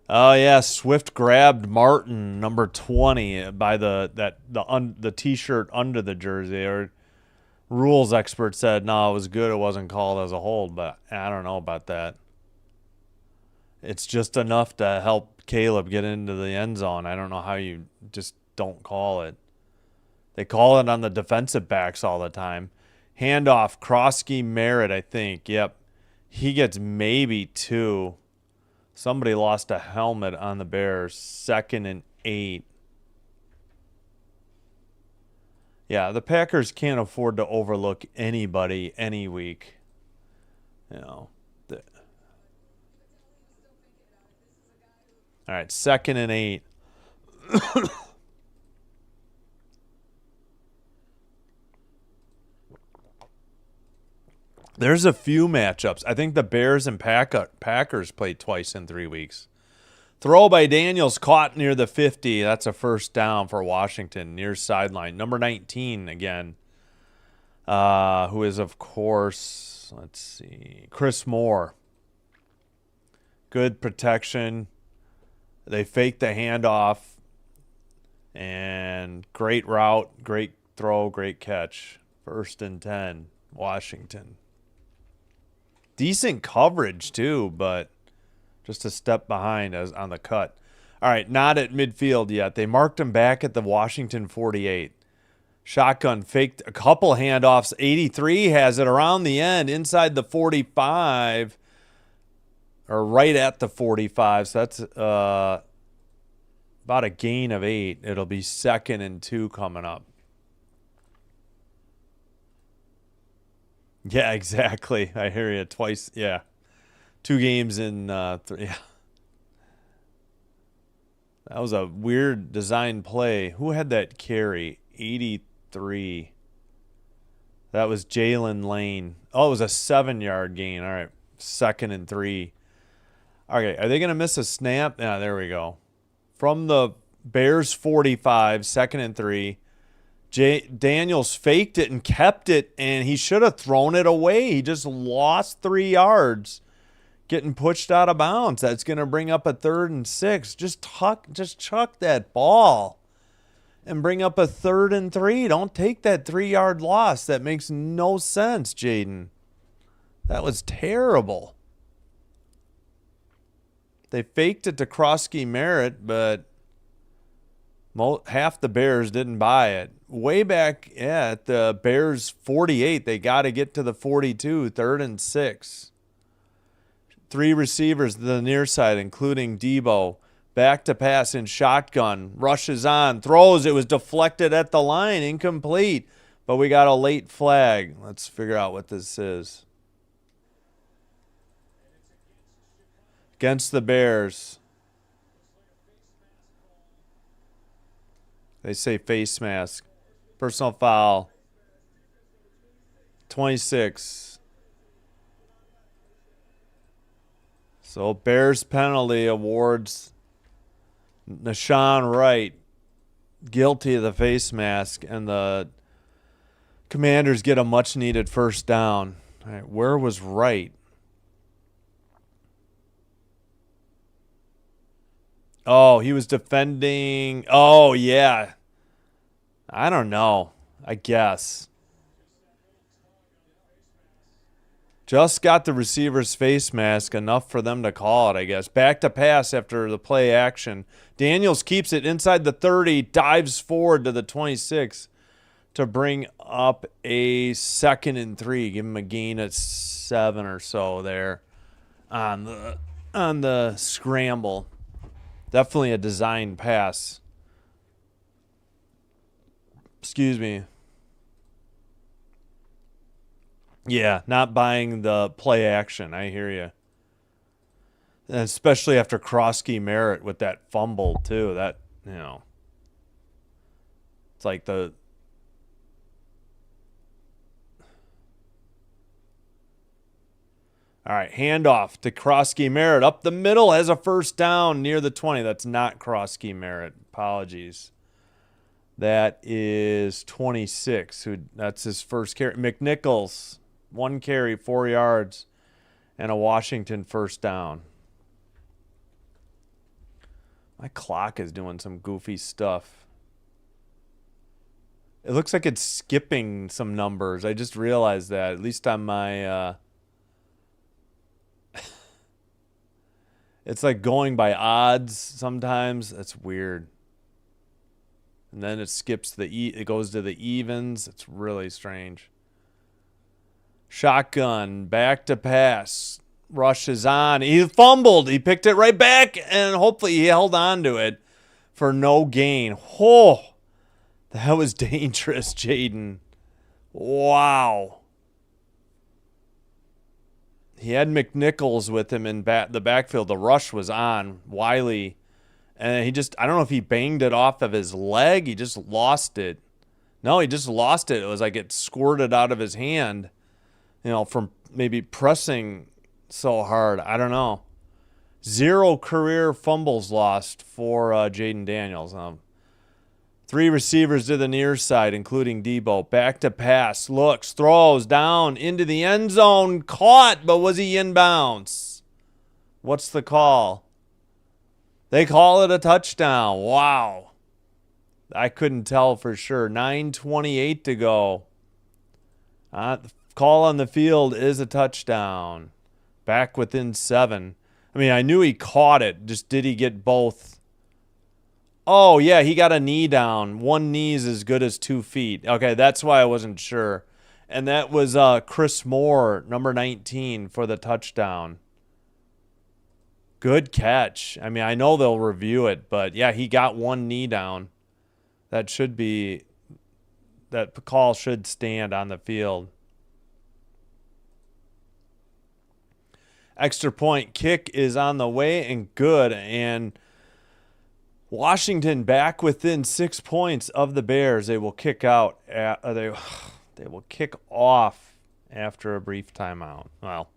Oh yeah, Swift grabbed Martin, number 20, by the t-shirt under the jersey. Or rules expert said no, it was good. It wasn't called as a hold, but I don't know about that. It's just enough to help Caleb get into the end zone. I don't know how you just don't call it. They call it on the defensive backs all the time. Handoff, Croskey-Merritt, I think. Yep. He gets maybe 2. Somebody lost a helmet on the Bears. 2nd and 8. Yeah, the Packers can't afford to overlook anybody any week. You know. All right, 2nd and 8. There's a few matchups. I think the Bears and Packers played twice in 3 weeks. Throw by Daniels caught near the 50. That's a 1st down for Washington, near sideline. Number 19 again, who is, of course, let's see, Chris Moore. Good protection. They faked the handoff. And great route, great throw, great catch. 1st and 10, Washington. Decent coverage, too, but just a step behind as on the cut. All right, not at midfield yet. They marked him back at the Washington 48. Shotgun faked a couple handoffs. 83 has it around the end, inside the 45, or right at the 45. So that's about a gain of 8. It'll be 2nd and 2 coming up. Yeah, exactly. I hear you twice. Yeah. 2 games in 3. Yeah. That was a weird design play. Who had that carry? 83. That was Jalen Lane. Oh, it was a 7-yard gain. All right. 2nd and 3. Okay. Are they going to miss a snap? Yeah, there we go. From the Bears 45, 2nd and 3. Daniels faked it and kept it, and he should have thrown it away. He just lost 3 yards getting pushed out of bounds. That's going to bring up a 3rd and 6. Just chuck that ball and bring up a 3rd and 3. Don't take that 3-yard loss. That makes no sense, Jaden. That was terrible. They faked it to Croskey-Merritt, but half the Bears didn't buy it. Way back at the Bears 48, they got to get to the 42, 3rd and 6. 3 receivers to the near side, including Debo. Back to pass in shotgun. Rushes on. Throws. It was deflected at the line. Incomplete. But we got a late flag. Let's figure out what this is. Against the Bears. They say face mask. Personal foul. 26. So Bears penalty awards Nashawn Wright guilty of the face mask, and the Commanders get a much-needed 1st down. All right, where was Wright? Oh, he was defending. Oh, yeah. I don't know. I guess. Just got the receiver's face mask, enough for them to call it, I guess. Back to pass after the play action. Daniels keeps it inside the 30, dives forward to the 26 to bring up a 2nd and 3. Give him a gain at 7 or so there on the scramble. Definitely a designed pass. Excuse me. Yeah, not buying the play action. I hear you. And especially after Croskey-Merritt with that fumble, too. That, it's like the... All right, handoff to Croskey-Merritt. Up the middle, has a first down near the 20. That's not Croskey-Merritt. Apologies. That is 26. That's his first carry. McNichols, 1 carry, 4 yards, and a Washington first down. My clock is doing some goofy stuff. It looks like it's skipping some numbers. I just realized that, at least on my... It's like going by odds sometimes. That's weird. And then it skips it goes to the evens. It's really strange. Shotgun, back to pass. Rush is on. He fumbled. He picked it right back, and hopefully he held on to it for no gain. Oh, that was dangerous, Jaden. Wow. He had McNichols with him in the backfield. The rush was on. Wiley. And I don't know if he banged it off of his leg. He just lost it. No, he just lost it. It was like it squirted out of his hand, from maybe pressing so hard. I don't know. 0 career fumbles lost for Jaden Daniels. 3 receivers to the near side, including Debo. Back to pass. Looks, throws, down into the end zone. Caught, but was he inbounds? What's the call? They call it a touchdown. Wow. I couldn't tell for sure. 9:28 to go. The call on the field is a touchdown. Back within 7. I mean, I knew he caught it. Just did he get both? Oh, yeah, he got a knee down. 1 knee is as good as 2 feet. Okay, that's why I wasn't sure. And that was Chris Moore, number 19, for the touchdown. Good catch. I mean, I know they'll review it, but yeah, he got 1 knee down. That call should stand on the field. Extra point kick is on the way and good. And Washington back within 6 points of the Bears. They will kick out. They will kick off after a brief timeout. Well,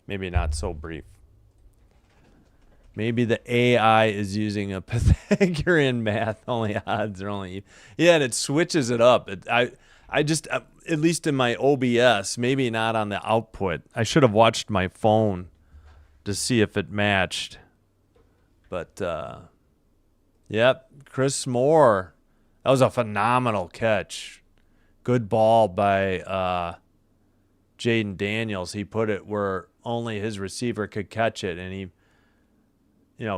maybe not so brief. Maybe the AI is using a Pythagorean math. Only odds are only. Yeah, and it switches it up. I just, at least in my OBS, maybe not on the output. I should have watched my phone to see if it matched. But, yep, Chris Moore. That was a phenomenal catch. Good ball by Jaden Daniels. He put it where only his receiver could catch it, and he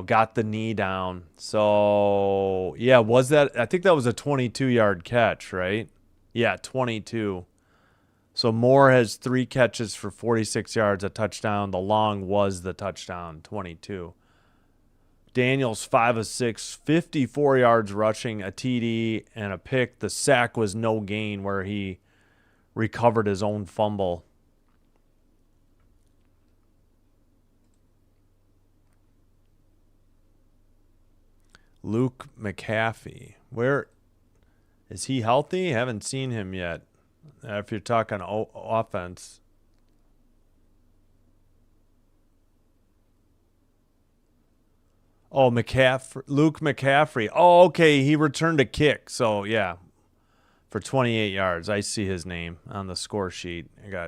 got the knee down. So, yeah, I think that was a 22-yard catch, right? Yeah, 22. So Moore has 3 catches for 46 yards, a touchdown. The long was the touchdown, 22. Daniels, 5 of 6, 54 yards rushing, a TD, and a pick. The sack was no gain where he recovered his own fumble. Luke McCaffrey. Where is he healthy? Haven't seen him yet. If you're talking offense. Oh, Luke McCaffrey. Oh, okay. He returned a kick. So, yeah, for 28 yards. I see his name on the score sheet.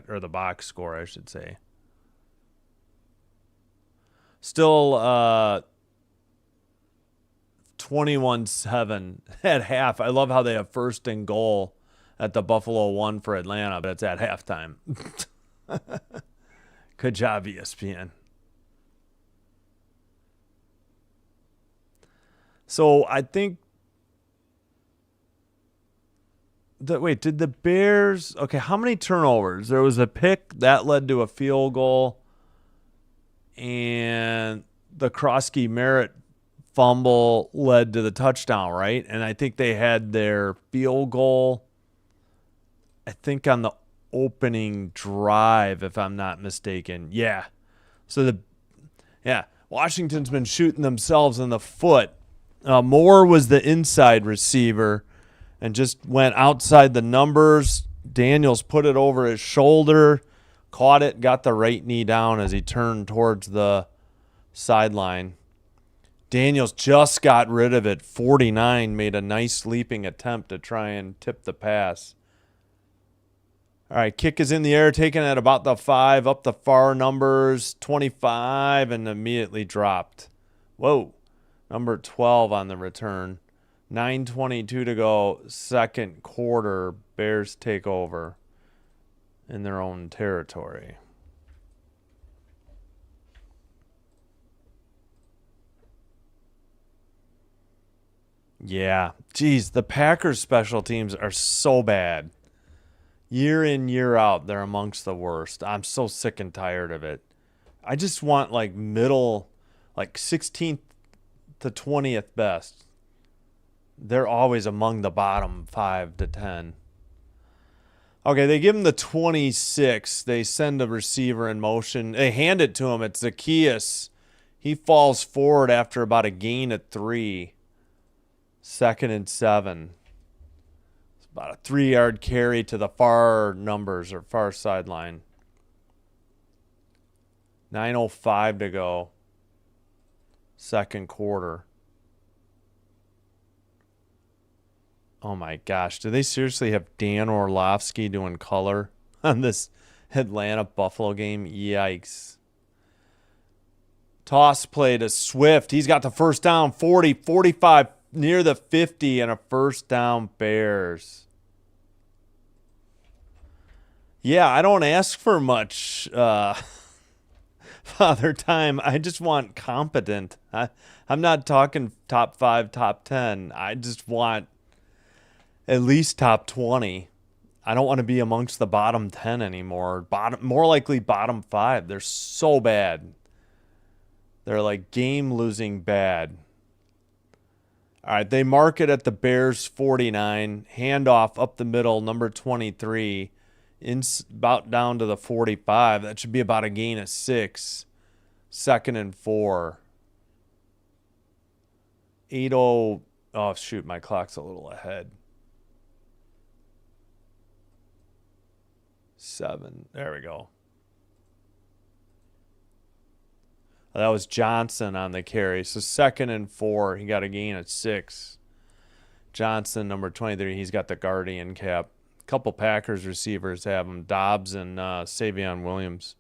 Or the box score, I should say. Still 21-7 at half. I love how they have 1st and goal at the Buffalo 1 for Atlanta, but it's at halftime. Good job, ESPN. So I think that, wait, did the Bears, okay, how many turnovers? There was a pick that led to a field goal, and the Croskey-Merritt fumble led to the touchdown, right? And I think they had their field goal, I think, on the opening drive, if I'm not mistaken. Yeah. So Washington's been shooting themselves in the foot. Moore was the inside receiver and just went outside the numbers. Daniels put it over his shoulder, caught it, got the right knee down as he turned towards the sideline. Daniels just got rid of it. 49 made a nice leaping attempt to try and tip the pass. All right, kick is in the air, taken at about the 5, up the far numbers, 25, and immediately dropped. Whoa, number 12 on the return. 9:22 to go, second quarter. Bears take over in their own territory. Yeah, geez, the Packers special teams are so bad. Year in, year out, they're amongst the worst. I'm so sick and tired of it. I just want like middle, like 16th to 20th best. They're always among the bottom 5 to 10. Okay, they give him the 26. They send a receiver in motion. They hand it to him. It's Zacchaeus. He falls forward after about a gain of 3. 2nd and 7. It's about a 3-yard carry to the far numbers or far sideline. 9:05 to go. Second quarter. Oh my gosh. Do they seriously have Dan Orlovsky doing color on this Atlanta-Buffalo game? Yikes. Toss play to Swift. He's got the first down, 40, 45, near the 50, and a first down Bears. Yeah, I don't ask for much, Father Time. I just want competent. I'm not talking top 5, top 10. I just want at least top 20. I don't want to be amongst the bottom 10 anymore. More likely bottom 5. They're so bad. They're like game-losing bad. All right, they mark it at the Bears 49. Handoff up the middle, number 23. About down to the 45. That should be about a gain of 6. 2nd and 4. 8:0. Oh, shoot, my clock's a little ahead. 7. There we go. That was Johnson on the carry. So 2nd and 4. He got a gain at 6. Johnson, number 23. He's got the Guardian cap. A couple Packers receivers have him. Dobbs and Savion Williams.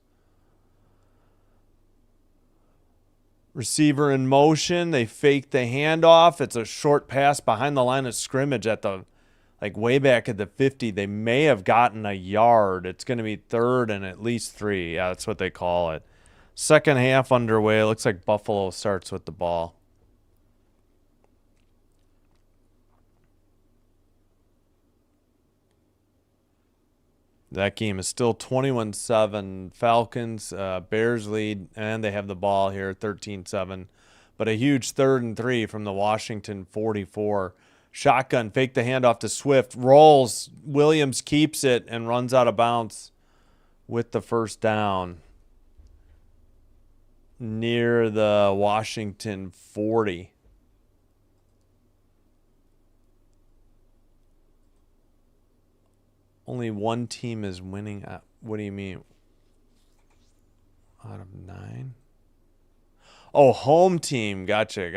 Receiver in motion. They fake the handoff. It's a short pass behind the line of scrimmage at the, like, way back at the 50. They may have gotten a yard. It's going to be 3rd and at least 3. Yeah, that's what they call it. Second half underway. Looks like Buffalo starts with the ball. That game is still 21-7. Falcons, Bears lead, and they have the ball here, 13-7. But a huge 3rd and 3 from the Washington 44. Shotgun, fake the handoff to Swift. Rolls. Williams keeps it and runs out of bounds with the first down near the Washington 40. Only one team is winning. What do you mean? Out of 9? Oh, home team. Gotcha.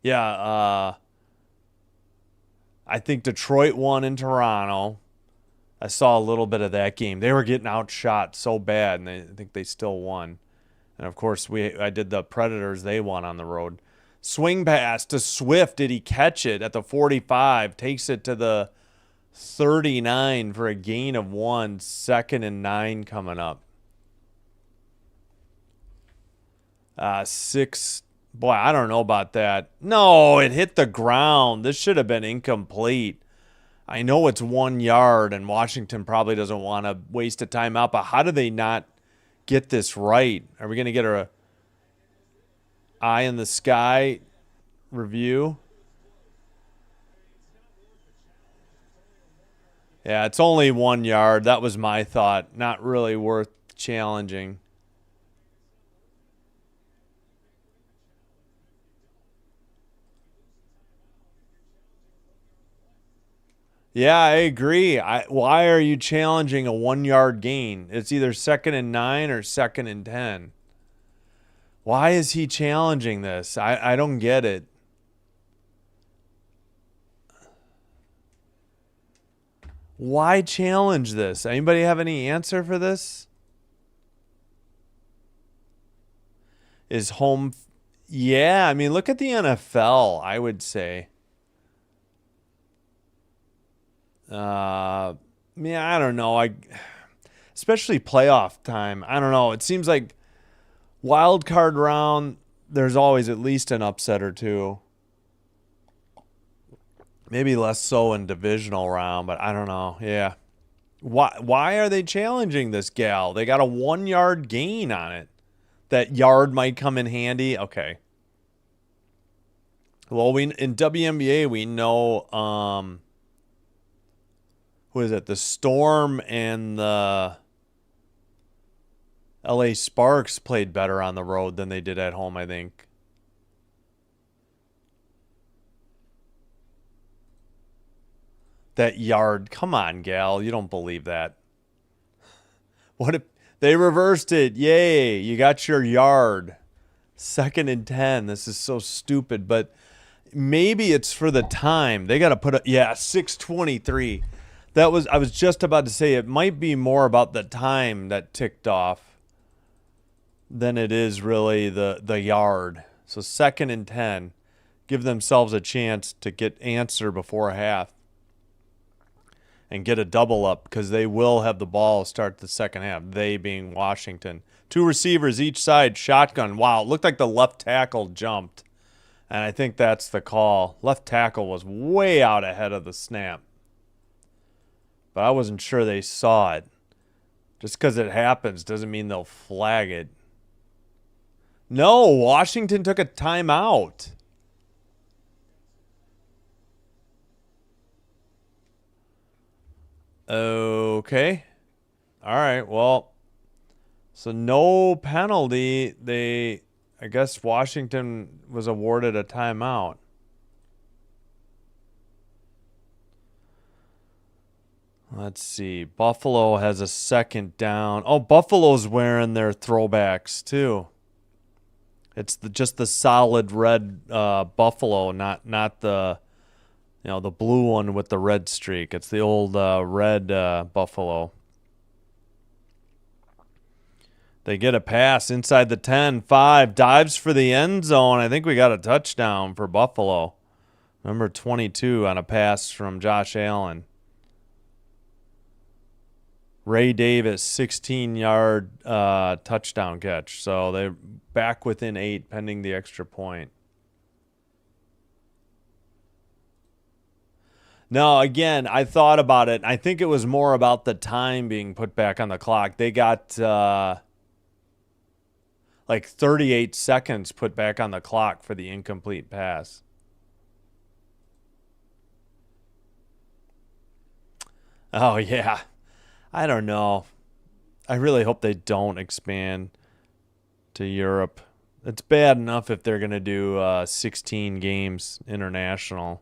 Yeah, I think Detroit won in Toronto. I saw a little bit of that game. They were getting outshot so bad, and I think they still won. And, of course, I did the Predators. They won on the road. Swing pass to Swift. Did he catch it at the 45? Takes it to the 39 for a gain of 1. 2nd and 9 coming up. Six. Boy, I don't know about that. No, it hit the ground. This should have been incomplete. I know it's 1 yard, and Washington probably doesn't want to waste a timeout, but how do they not get this right? Are we going to get a eye in the sky review? Yeah, it's only 1 yard. That was my thought. Not really worth challenging. Yeah, I agree. Why are you challenging a 1 yard gain? It's either 2nd and 9 or 2nd and 10. Why is he challenging this? I don't get it. Why challenge this? Anybody have any answer for this? Is home... Yeah, I mean, look at the NFL, I would say. I don't know. Especially playoff time. I don't know. It seems like wild card round, there's always at least an upset or two. Maybe less so in divisional round, but I don't know. Yeah. Why are they challenging this gal? They got a 1 yard gain on it. That yard might come in handy. Okay. Well, in WNBA we know who is it? The Storm and the LA Sparks played better on the road than they did at home, I think. That yard. Come on, gal. You don't believe that. What if they reversed it? Yay. You got your yard. 2nd and 10. This is so stupid, but maybe it's for the time. They got to put 6:23. I was just about to say it might be more about the time that ticked off than it is really the yard. So 2nd and 10. Give themselves a chance to get answer before half and get a double up because they will have the ball start the second half, they being Washington. 2 receivers each side, shotgun. Wow, it looked like the left tackle jumped, and I think that's the call. Left tackle was way out ahead of the snap, but I wasn't sure they saw it. Just because it happens doesn't mean they'll flag it. No, Washington took a timeout. Okay. All right. Well, so no penalty. I guess Washington was awarded a timeout. Let's see. Buffalo has a 2nd down. Oh, Buffalo's wearing their throwbacks too. It's just the solid red Buffalo, not the the blue one with the red streak. It's the old red Buffalo. They get a pass inside the 10. 5 dives for the end zone. I think we got a touchdown for Buffalo. Number 22 on a pass from Josh Allen. Ray Davis, 16-yard touchdown catch. So they're back within 8 pending the extra point. No, again, I thought about it. I think it was more about the time being put back on the clock. They got 38 seconds put back on the clock for the incomplete pass. Oh, yeah. I don't know. I really hope they don't expand to Europe. It's bad enough if they're going to do 16 games international.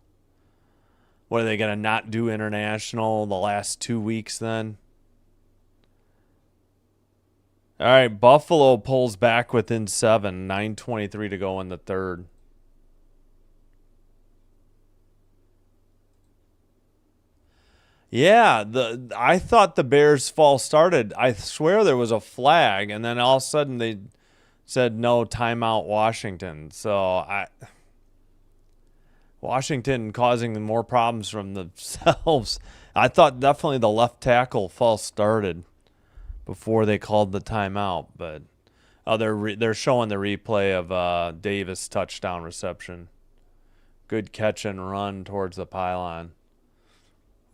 What, are they going to not do international the last 2 weeks then? All right, Buffalo pulls back within 7. 9:23 to go in the third. Yeah, I thought the Bears' fall started. I swear there was a flag, and then all of a sudden they said no, timeout Washington. So Washington causing more problems from themselves. I thought definitely the left tackle false started before they called the timeout. But Oh, they're showing the replay of Davis' touchdown reception. Good catch and run towards the pylon.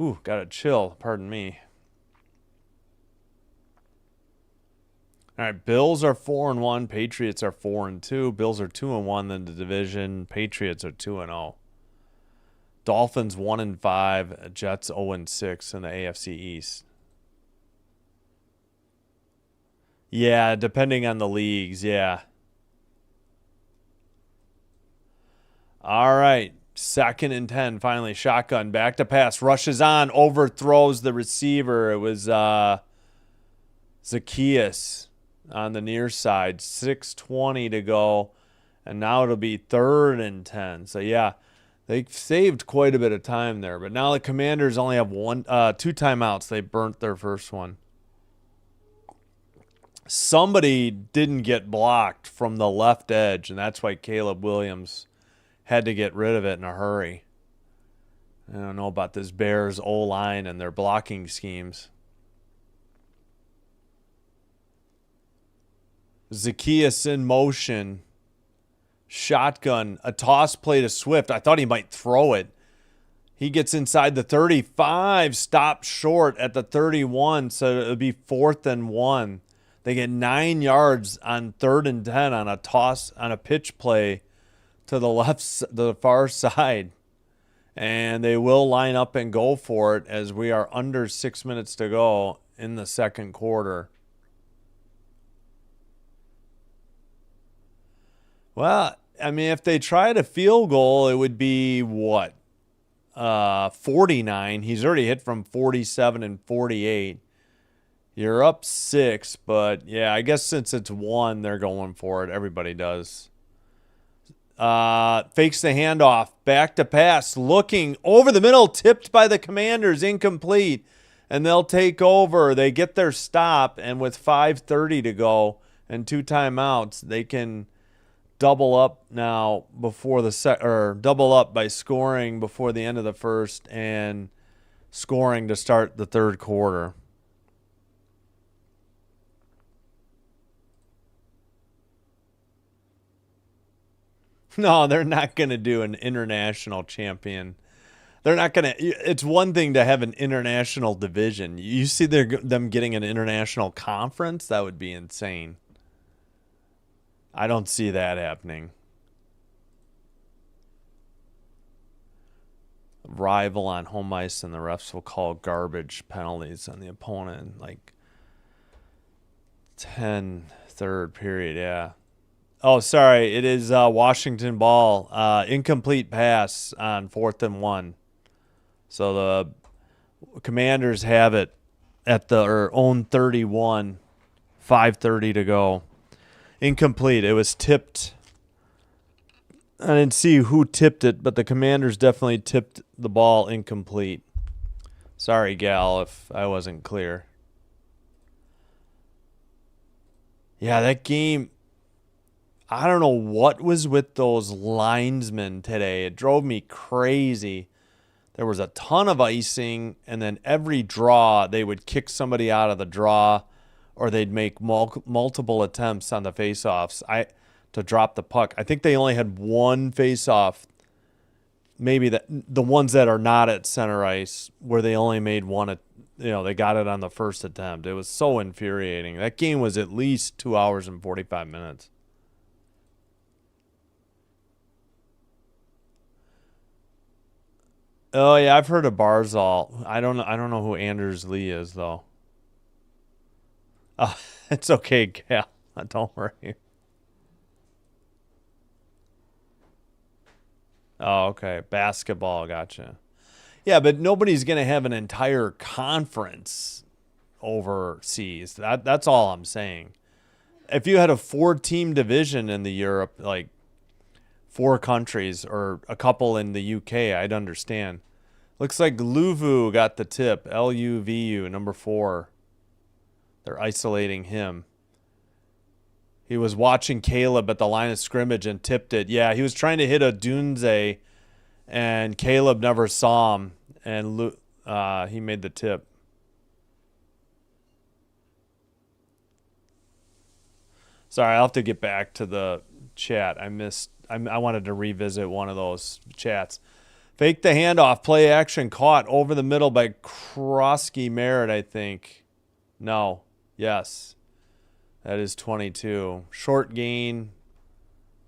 Ooh, got a chill. Pardon me. All right, Bills are 4-1. Patriots are 4-2. Bills are 2-1 in the division. Patriots are 2-0. Dolphins 1-5. Jets 0-6 in the AFC East. Yeah, depending on the leagues, yeah. All right, 2nd and 10. Finally, shotgun back to pass. Rushes on, overthrows the receiver. It was Zacchaeus on the near side. 6:20 to go, and now it'll be 3rd and 10. So yeah, they saved quite a bit of time there. But now the Commanders only have 2 timeouts. They burnt their first one. Somebody didn't get blocked from the left edge, and that's why Caleb Williams had to get rid of it in a hurry. I don't know about this Bears O-line and their blocking schemes. Zacchaeus in motion. Shotgun. A toss play to Swift. I thought he might throw it. He gets inside the 35. Stopped short at the 31. So it'll be 4th and 1. They get 9 yards on 3rd and 10 on a toss, on a pitch play to the far side. And they will line up and go for it as we are under 6 minutes to go in the second quarter. Well, I mean, if they tried a field goal, it would be what? 49. He's already hit from 47 and 48. You're up 6, but yeah, I guess since it's 1, they're going for it. Everybody does. Fakes the handoff. Back to pass. Looking over the middle. Tipped by the Commanders. Incomplete. And they'll take over. They get their stop. And with 5:30 to go and 2 timeouts, they can double up now before the double up by scoring before the end of the first and scoring to start the third quarter. No, they're not going to do an international champion. They're not going to. It's one thing to have an international division. You see them getting an international conference? That would be insane. I don't see that happening. Rival on home ice, and the refs will call garbage penalties on the opponent. Like 10, third period, yeah. Oh, sorry. It is Washington ball. Incomplete pass on 4th and 1. So the Commanders have it at their own 31. 5:30 to go. Incomplete. It was tipped. I didn't see who tipped it, but the Commanders definitely tipped the ball incomplete. Sorry, Gal, if I wasn't clear. Yeah, that game, I don't know what was with those linesmen today. It drove me crazy. There was a ton of icing, and then every draw, they would kick somebody out of the draw, or they'd make multiple attempts on the face-offs to drop the puck. I think they only had one face-off, maybe the ones that are not at center ice, where they only made one. They got it on the first attempt. It was so infuriating. That game was at least 2 hours and 45 minutes. Oh yeah, I've heard of Barzal. I don't know who Anders Lee is though. Oh, it's okay, Gal. Don't worry. Oh, okay. Basketball, gotcha. Yeah, but nobody's gonna have an entire conference overseas. That's all I'm saying. If you had a 4-team division in the Europe, like 4 countries or a couple in the UK, I'd understand. Looks like Luvu got the tip. Luvu, number 4. They're isolating him. He was watching Caleb at the line of scrimmage and tipped it. Yeah, he was trying to hit a Dunze, and Caleb never saw him, and he made the tip. Sorry, I'll have to get back to the chat. I wanted to revisit one of those chats. Fake the handoff. Play action caught over the middle by Croskey-Merritt, I think. No. Yes. That is 22. Short gain.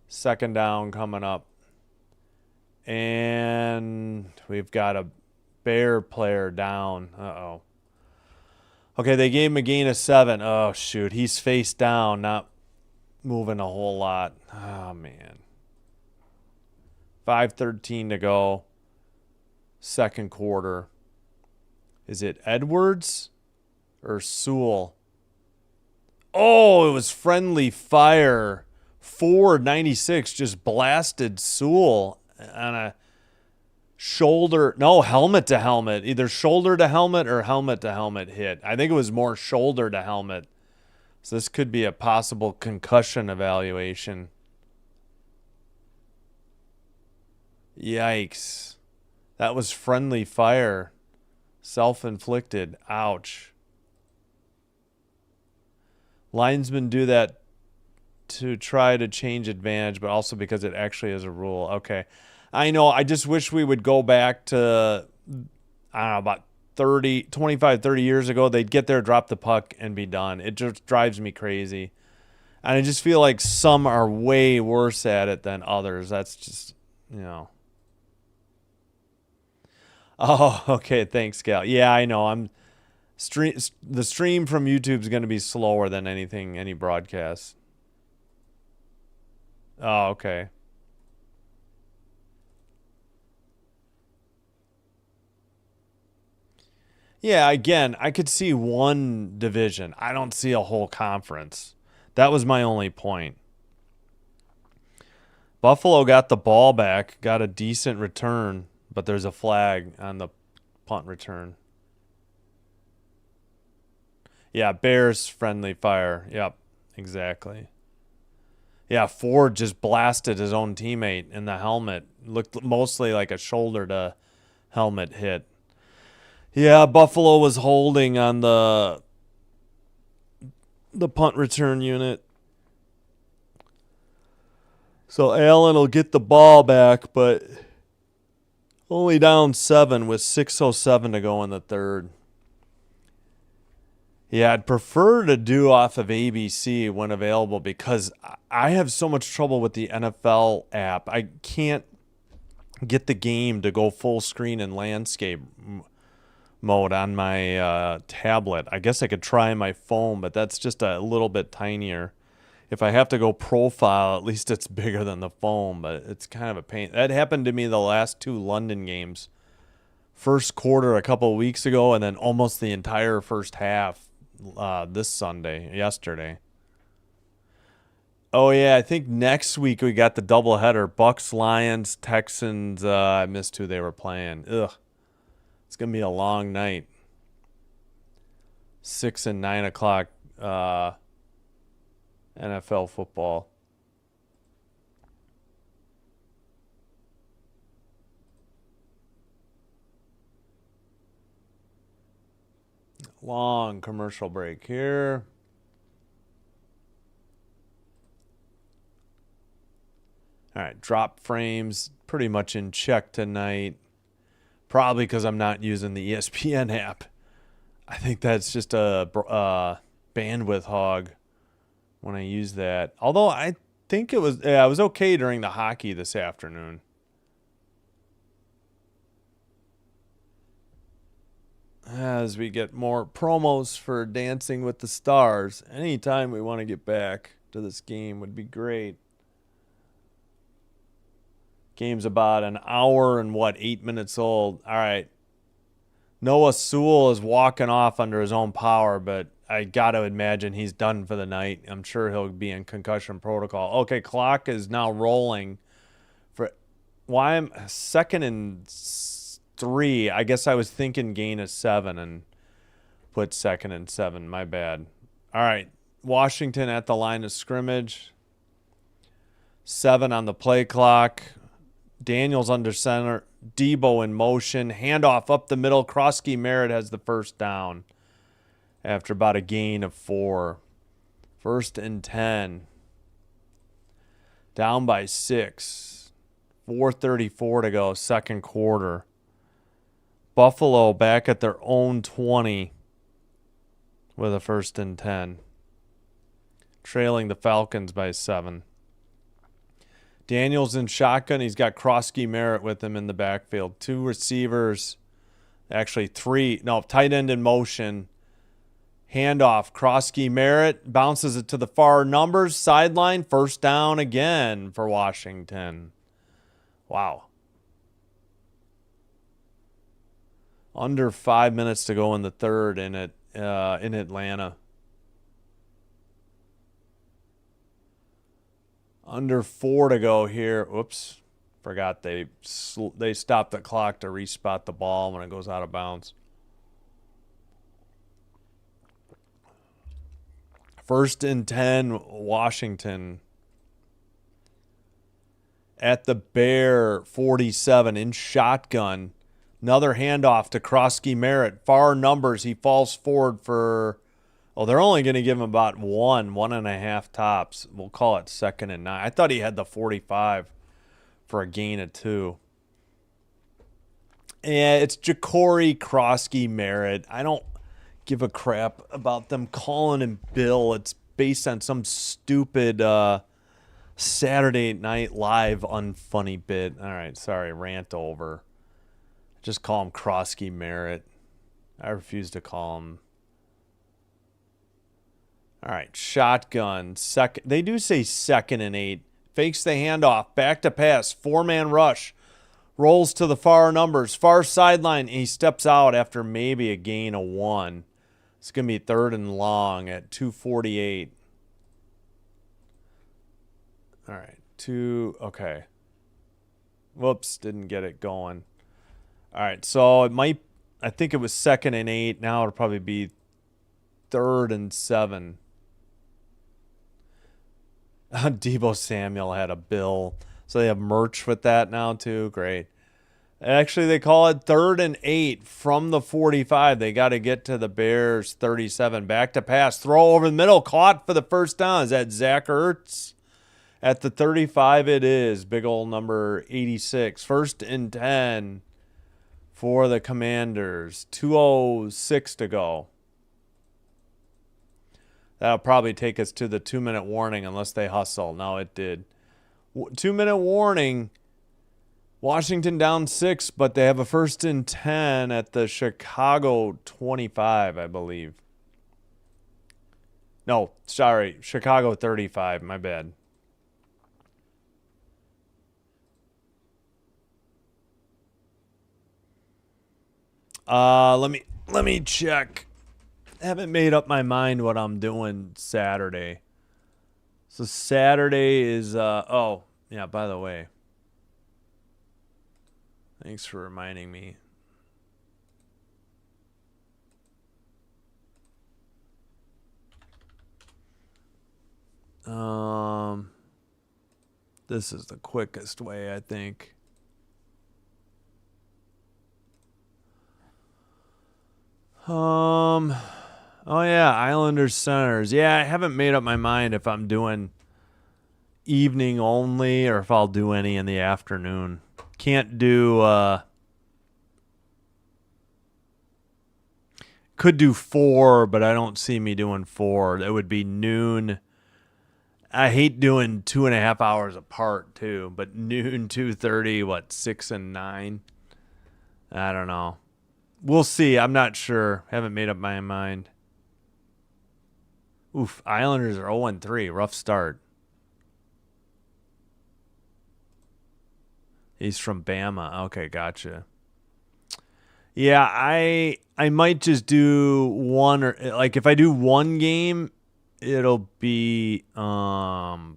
Second down coming up. And we've got a Bear player down. Uh-oh. Okay, they gave him a gain of 7. Oh, shoot. He's face down, not moving a whole lot. Oh, man. 5:13 to go. Second quarter. Is it Edwards or Sewell? Oh, it was friendly fire. 496 just blasted Sewell on a shoulder. No, helmet to helmet. Either shoulder to helmet or helmet to helmet hit. I think it was more shoulder to helmet. So this could be a possible concussion evaluation. Yikes. That was friendly fire. Self-inflicted. Ouch. Linesmen do that to try to change advantage, but also because it actually is a rule. Okay. I know. I just wish we would go back to, I don't know, about 25, 30 years ago. They'd get there, drop the puck, and be done. It just drives me crazy. And I just feel like some are way worse at it than others. That's just, you know. Oh, okay. Thanks, Gal. Yeah, I know. The stream from YouTube is going to be slower than any broadcast. Oh, okay. Yeah, again, I could see one division. I don't see a whole conference. That was my only point. Buffalo got the ball back, got a decent return, but there's a flag on the punt return. Yeah, Bears friendly fire. Yep, exactly. Yeah, Ford just blasted his own teammate in the helmet. Looked mostly like a shoulder to helmet hit. Yeah, Buffalo was holding on the punt return unit. So Allen will get the ball back, but only down 7 with 6:07 to go in the third. Yeah, I'd prefer to do off of ABC when available because I have so much trouble with the NFL app. I can't get the game to go full screen in landscape mode on my tablet. I guess I could try my phone, but that's just a little bit tinier. If I have to go profile, at least it's bigger than the phone, but it's kind of a pain. That happened to me the last 2 London games. First quarter a couple of weeks ago, and then almost the entire first half yesterday. Oh, yeah, I think next week we got the doubleheader. Bucks, Lions, Texans. I missed who they were playing. Ugh. It's going to be a long night. 6 and 9 o'clock NFL football. Long commercial break here. All right, drop frames pretty much in check tonight. Probably because I'm not using the ESPN app. I think that's just a bandwidth hog when I use that. Although I think it was okay during the hockey this afternoon. As we get more promos for Dancing with the Stars, anytime we want to get back to this game would be great. Game's about an hour and 8 minutes old. All right. Noah Sewell is walking off under his own power, but I got to imagine he's done for the night. I'm sure he'll be in concussion protocol. Okay, clock is now rolling. Why I'm 2nd and 3. I guess I was thinking gain of 7 and put 2nd and 7. My bad. All right. Washington at the line of scrimmage. 7 on the play clock. Daniels under center. Debo in motion. Handoff up the middle. Croskey-Merritt has the first down after about a gain of 4. 1st and 10. Down by 6. 4:34 to go, second quarter. Buffalo back at their own 20 with a 1st and 10. Trailing the Falcons by 7. Daniels in shotgun. He's got Croskey-Merritt with him in the backfield. 2 receivers. Actually 3. No, tight end in motion. Handoff. Croskey-Merritt bounces it to the far numbers. Sideline. First down again for Washington. Wow. Under 5 minutes to go in the third in Atlanta. Under 4 to go here. Oops. Forgot they stopped the clock to respot the ball when it goes out of bounds. 1st and 10, Washington. At the Bear 47 in shotgun. Another handoff to Croskey-Merritt. Far numbers. He falls forward for... Oh, they're only going to give him about 1.5 tops. We'll call it 2nd and 9. I thought he had the 45 for a gain of 2. Yeah, it's Ja'Cory Croskey-Merritt. I don't give a crap about them calling him Bill. It's based on some stupid Saturday Night Live unfunny bit. All right, sorry, rant over. Just call him Croskey-Merritt. I refuse to call him. All right, shotgun. They do say 2nd and 8. Fakes the handoff. Back to pass. 4-man rush. Rolls to the far numbers. Far sideline. He steps out after maybe a gain of 1. It's going to be 3rd and long at 2:48. All right. Okay. Whoops. Didn't get it going. All right. So I think it was 2nd and 8. Now it'll probably be 3rd and 7. Deebo Samuel had a bill. So they have merch with that now too. Great. Actually, they call it 3rd and 8 from the 45. They got to get to the Bears 37. Back to pass. Throw over the middle. Caught for the first down. Is that Zach Ertz? At the 35 it is. Big old number 86. 1st and 10 for the Commanders. 2:06 to go. That'll probably take us to the 2-minute warning unless they hustle. No, it did. 2-minute warning. Washington down 6, but they have a 1st and 10 at the Chicago 25, I believe. No, sorry, Chicago 35. My bad. Let me check. Haven't made up my mind what I'm doing Saturday. So Saturday is oh, yeah, by the way. Thanks for reminding me. This is the quickest way, I think. Oh yeah, Islanders Senators. Yeah, I haven't made up my mind if I'm doing evening only or if I'll do any in the afternoon. Can't do could do 4, but I don't see me doing 4. That would be noon. I hate doing 2.5 hours apart too, but noon, 2:30, 6 and 9. I don't know. We'll see. I'm not sure. Haven't made up my mind. Oof, Islanders are 0-3. Rough start. He's from Bama. Okay, gotcha. Yeah, I might just do one, or like if I do one game, it'll be where'd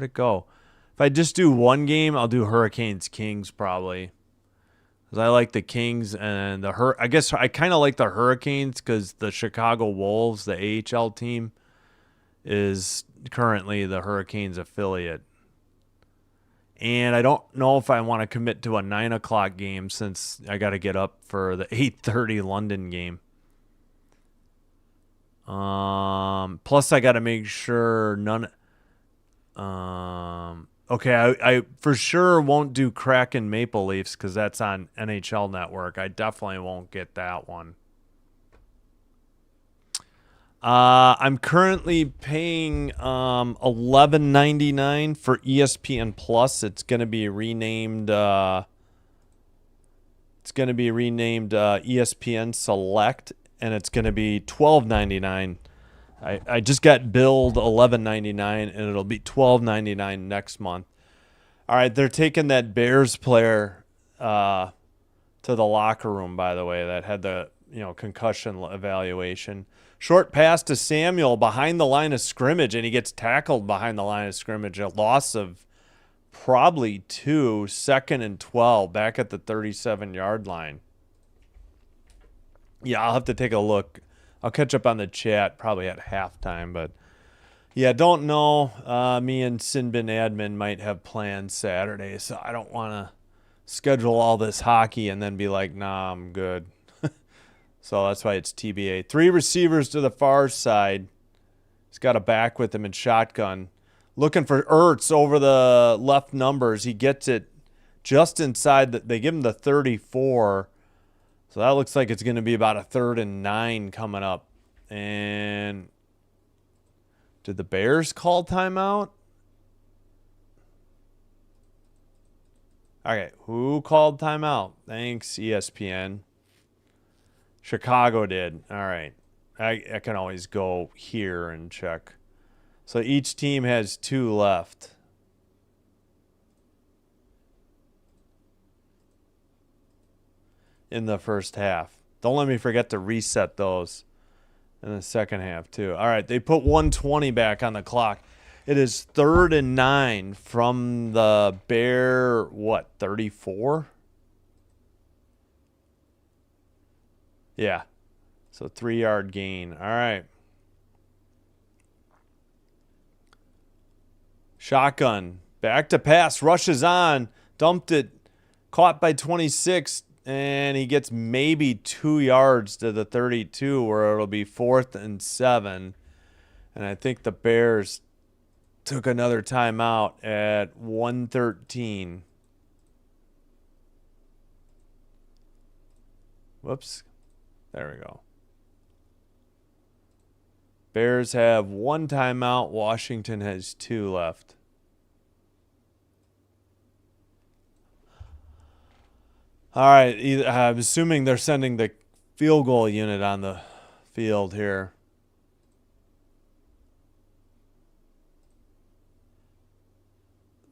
it go? If I just do one game, I'll do Hurricanes Kings probably. Because I like the Kings and I guess I kind of like the Hurricanes because the Chicago Wolves, the AHL team, is currently the Hurricanes affiliate. And I don't know if I want to commit to a 9 o'clock game since I got to get up for the 8:30 London game. Plus, I got to make sure Okay, I for sure won't do Kraken Maple Leafs because that's on NHL Network. I definitely won't get that one. I'm currently paying $11.99 for ESPN Plus. It's gonna be renamed. ESPN Select, and it's gonna be $12.99. I just got billed $11.99, and it'll be $12.99 next month. All right, they're taking that Bears player to the locker room. By the way, that had the concussion evaluation. Short pass to Samuel behind the line of scrimmage, and he gets tackled behind the line of scrimmage. A loss of probably 2, 2nd and 12, back at the 37-yard line. Yeah, I'll have to take a look. I'll catch up on the chat probably at halftime, but yeah, don't know. Me and Sinbin Admin might have plans Saturday, so I don't want to schedule all this hockey and then be like, nah, I'm good. So that's why it's TBA. 3 receivers to the far side. He's got a back with him in shotgun. Looking for Ertz over the left numbers. He gets it just inside. They give him the 34. So that looks like it's going to be about a 3rd and 9 coming up. And did the Bears call timeout? Okay, who called timeout? Thanks, ESPN. Chicago did. All right. I can always go here and check. So each team has 2 left. In the first half. Don't let me forget to reset those in the second half, too. All right, they put 1:20 back on the clock. It is 3rd and 9 from the Bear, 34? Yeah. So 3-yard gain. All right. Shotgun. Back to pass. Rushes on. Dumped it. Caught by 26. And he gets maybe 2 yards to the 32 where it'll be 4th and 7. And I think the Bears took another timeout at 1:13. Whoops. There we go. Bears have 1 timeout. Washington has 2 left. All right. I'm assuming they're sending the field goal unit on the field here.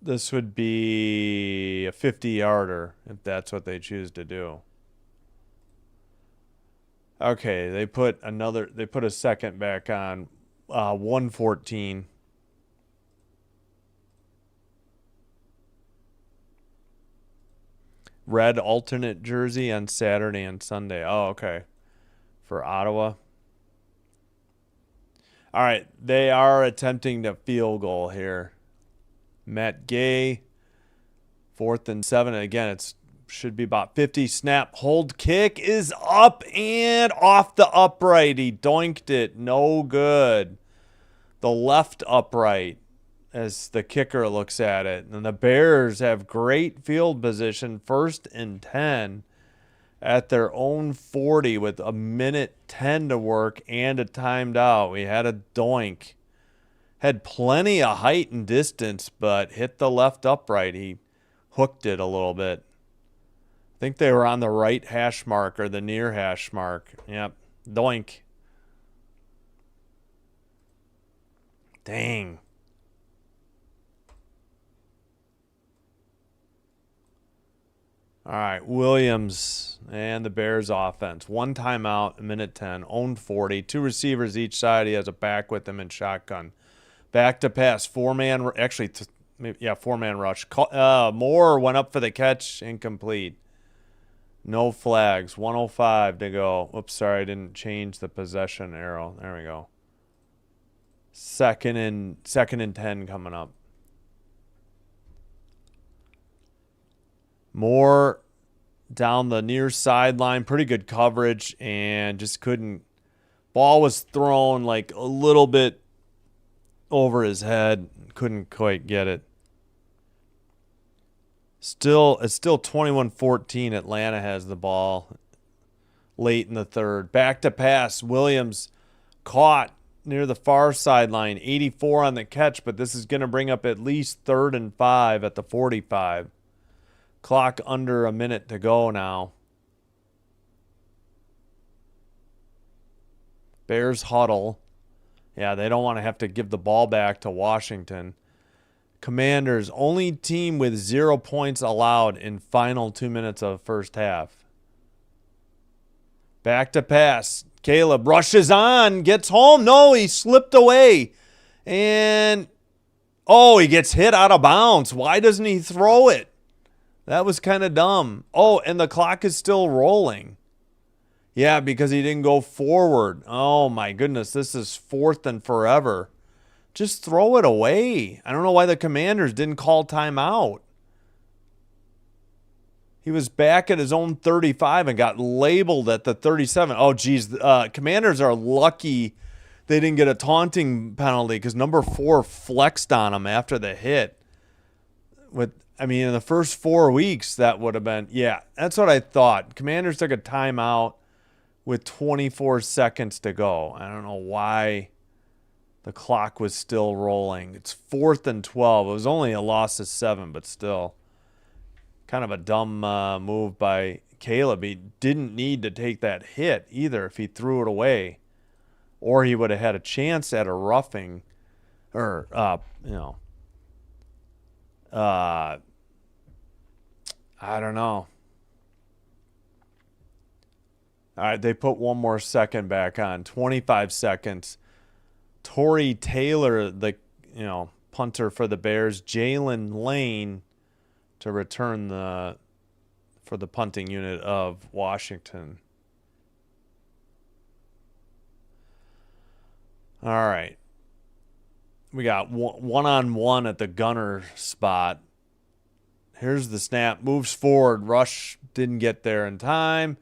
This would be a 50-yarder if that's what they choose to do. Okay, they put a second back on 1:14. Red alternate jersey on Saturday and Sunday. Oh, okay. For Ottawa. All right, they are attempting to field goal here. Matt Gay, 4th and 7. Again, it's should be about 50. Snap, hold, kick is up and off the upright. He doinked it. No good. The left upright as the kicker looks at it. And the Bears have great field position, 1st and 10 at their own 40 with 1:10 to work and a timed out. We had a doink. Had plenty of height and distance, but hit the left upright. He hooked it a little bit. I think they were on the right hash mark or the near hash mark. Yep. Doink. Dang. All right. Williams and the Bears offense. 1 timeout, 1:10. Owned 40. 2 receivers each side. He has a back with him in shotgun. Back to pass. 4-man. Actually, 4-man rush. Moore went up for the catch. Incomplete. No flags. 1:05 to go. Oops, sorry, I didn't change the possession arrow. There we go. Second and 10 coming up. Moore down the near sideline. Pretty good coverage and just couldn't. Ball was thrown like a little bit over his head. couldn't quite get it. It's still 21-14. Atlanta has the ball late in the third. Back to pass. Williams caught near the far sideline. 84 on the catch, but this is going to bring up at least 3rd and 5 at the 45. Clock under a minute to go now. Bears huddle. Yeah, they don't want to have to give the ball back to Washington. Commanders, only team with 0 points allowed in final 2 minutes of first half. Back to pass. Caleb rushes on, gets home. No, he slipped away. And, oh, he gets hit out of bounds. Why doesn't he throw it? That was kind of dumb. Oh, and the clock is still rolling. Yeah, because he didn't go forward. Oh, my goodness. This is 4th and forever. Just throw it away. I don't know why the Commanders didn't call timeout. He was back at his own 35 and got labeled at the 37. Oh, geez. Commanders are lucky they didn't get a taunting penalty because number 4 flexed on him after the hit. In the first 4 weeks, that would have been, yeah, that's what I thought. Commanders took a timeout with 24 seconds to go. I don't know why the clock was still rolling. It's 4th and 12. It was only a loss of 7, but still. Kind of a dumb move by Caleb. He didn't need to take that hit either if he threw it away. Or he would have had a chance at a roughing. Or, I don't know. All right, they put one more second back on. 25 seconds. Torrey Taylor, the punter for the Bears. Jalen Lane to return for the punting unit of Washington. All right. We got one-on-one at the gunner spot. Here's the snap. Moves forward. Rush didn't get there in time.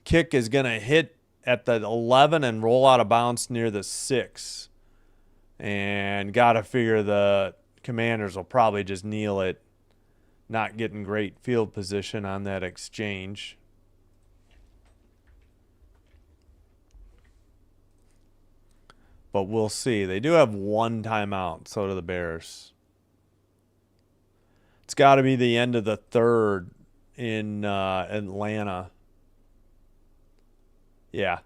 Kick is going to hit at the 11 and roll out of bounds near the 6. And got to figure the Commanders will probably just kneel it. Not getting great field position on that exchange. But we'll see. They do have one timeout, so do the Bears. It's got to be the end of the third in Atlanta. Yeah.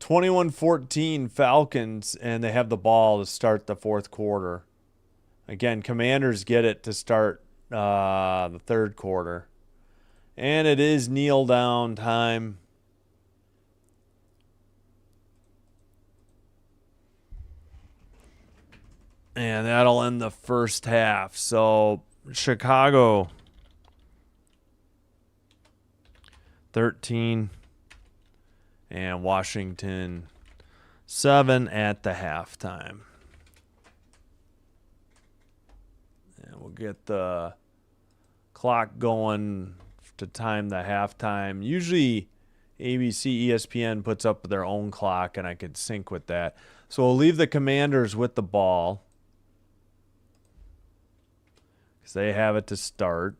21-14 Falcons, and they have the ball to start the fourth quarter. Again, Commanders get it to start the third quarter. And it is kneel down time. And that'll end the first half. So Chicago 13 and Washington 7 at the halftime. And we'll get the clock going to time the halftime. Usually ABC, ESPN puts up their own clock, and I could sync with that. So we'll leave the Commanders with the ball, because they have it to start.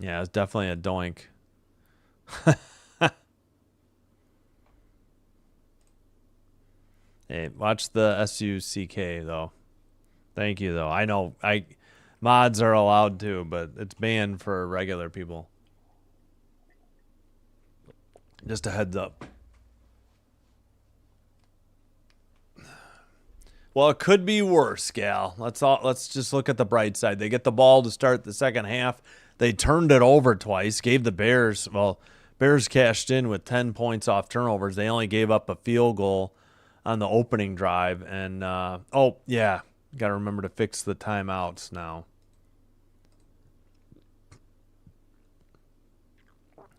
Yeah, it's definitely a doink. Hey, watch the SUCK, though. Thank you, though. I know mods are allowed to, but it's banned for regular people. Just a heads up. Well, it could be worse, Gal. Let's just look at the bright side. They get the ball to start the second half. They turned it over twice, gave the Bears, Bears cashed in with 10 points off turnovers. They only gave up a field goal on the opening drive. And, got to remember to fix the timeouts now.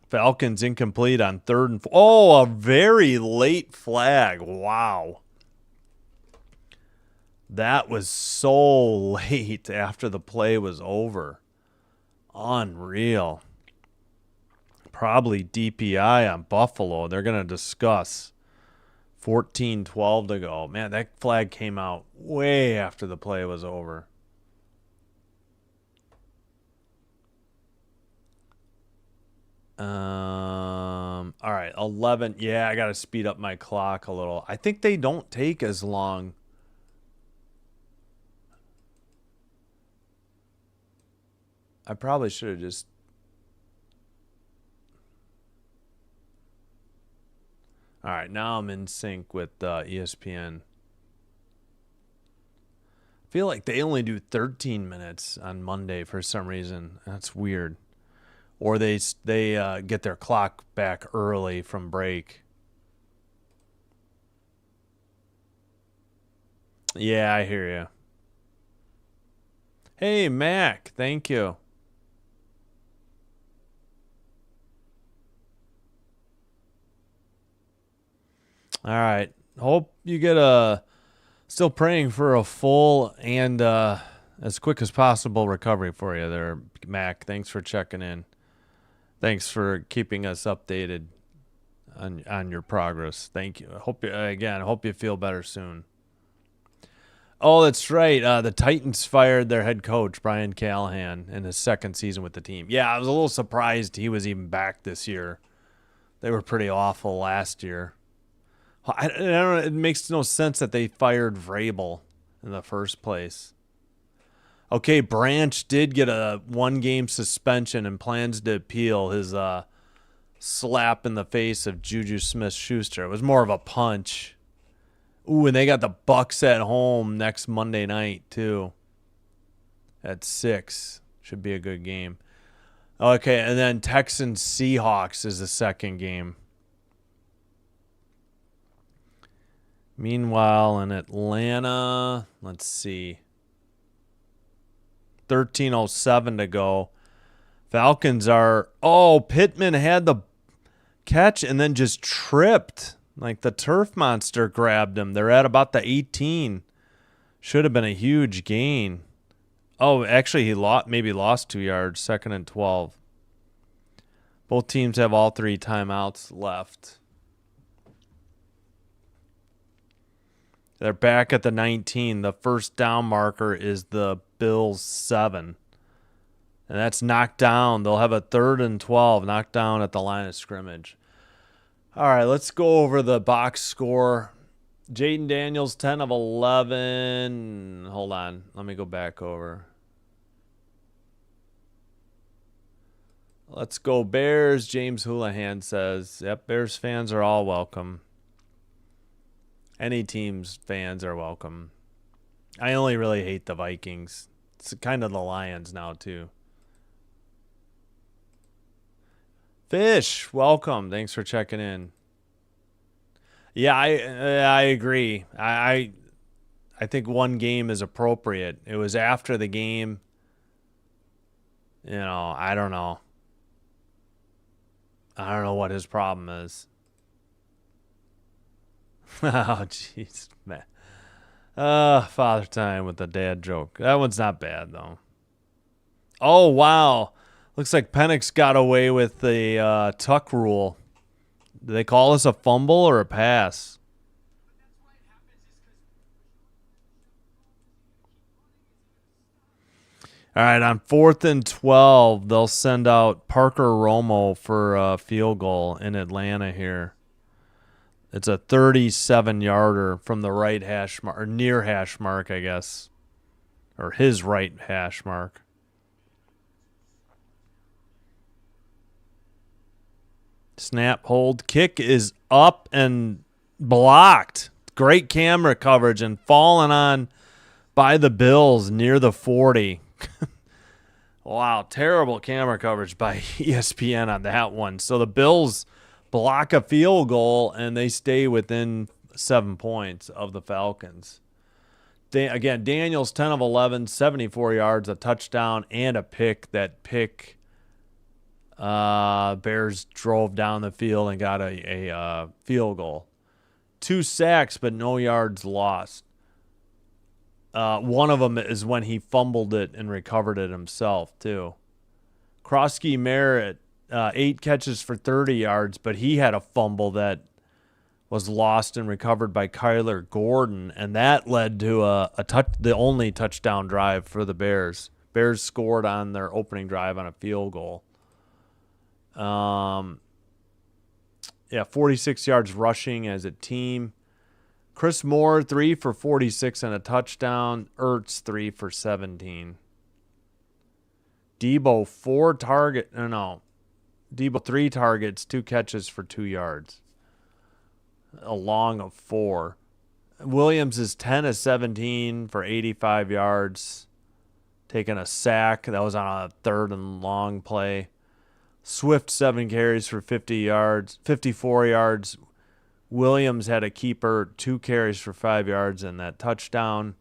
Falcons incomplete on 3rd and 4. Oh, a very late flag. Wow. That was so late after the play was over. Unreal. Probably DPI on Buffalo. They're going to discuss. 14-12 to go. Man, that flag came out way after the play was over. All right, 11. Yeah, I got to speed up my clock a little. I think they don't take as long. I probably should have just... All right, now I'm in sync with ESPN. I feel like they only do 13 minutes on Monday for some reason. That's weird. Or they get their clock back early from break. Yeah, I hear you. Hey, Mac, thank you. All right. Hope you get still praying for a full and as quick as possible recovery for you there, Mac. Thanks for checking in. Thanks for keeping us updated on your progress. Thank you. I hope you feel better soon. Oh, that's right. The Titans fired their head coach, Brian Callahan, in his second season with the team. Yeah, I was a little surprised he was even back this year. They were pretty awful last year. I don't know. It makes no sense that they fired Vrabel in the first place. Okay, Branch did get a 1-game suspension and plans to appeal his slap in the face of Juju Smith-Schuster. It was more of a punch. Ooh, and they got the Bucks at home next Monday night, too. At 6. Should be a good game. Okay, and then Texans-Seahawks is the second game. Meanwhile, in Atlanta, let's see. 13:07 to go. Falcons are... Oh, Pittman had the catch and then just tripped. Like the turf monster grabbed him. They're at about the 18. Should have been a huge gain. Oh, actually, he maybe lost 2 yards. 2nd and 12. Both teams have all 3 timeouts left. They're back at the 19. The first down marker is the Bills' 7. And that's knocked down. They'll have a 3rd and 12 knocked down at the line of scrimmage. All right, let's go over the box score. Jaden Daniels, 10 of 11. Hold on. Let me go back over. Let's go Bears. James Houlihan says, yep, Bears fans are all welcome. Any team's fans are welcome. I only really hate the Vikings. It's kind of the Lions now, too. Fish, welcome. Thanks for checking in. Yeah, I agree. I think 1 game is appropriate. It was after the game. I don't know. I don't know what his problem is. Oh, jeez, man. Father time with the dad joke. That one's not bad, though. Oh, wow. Looks like Penix got away with the tuck rule. Do they call this a fumble or a pass? All right, on 4th and 12, they'll send out Parker Romo for a field goal in Atlanta here. It's a 37-yarder from the right hash mark, or near hash mark, I guess. Or his right hash mark. Snap, hold, kick is up and blocked. Great camera coverage and falling on by the Bills near the 40. Wow, terrible camera coverage by ESPN on that one. So the Bills block a field goal, and they stay within 7 points of the Falcons. Again, Daniels, 10 of 11, 74 yards, a touchdown, and a pick. That pick, Bears drove down the field and got a field goal. 2 sacks, but no yards lost. One of them is when he fumbled it and recovered it himself, too. Croskey-Merritt, 8 catches for 30 yards, but he had a fumble that was lost and recovered by Kyler Gordon, and that led to the only touchdown drive for the Bears. Bears scored on their opening drive on a field goal. 46 yards rushing as a team. Chris Moore, 3 for 46 and a touchdown. Ertz, 3 for 17. Debo, 3 targets, 2 catches for 2 yards. A long of 4. Williams is 10 of 17 for 85 yards. Taking a sack. That was on a 3rd and long play. Swift, 7 carries for 54 yards. Williams had a keeper, 2 carries for 5 yards and that touchdown.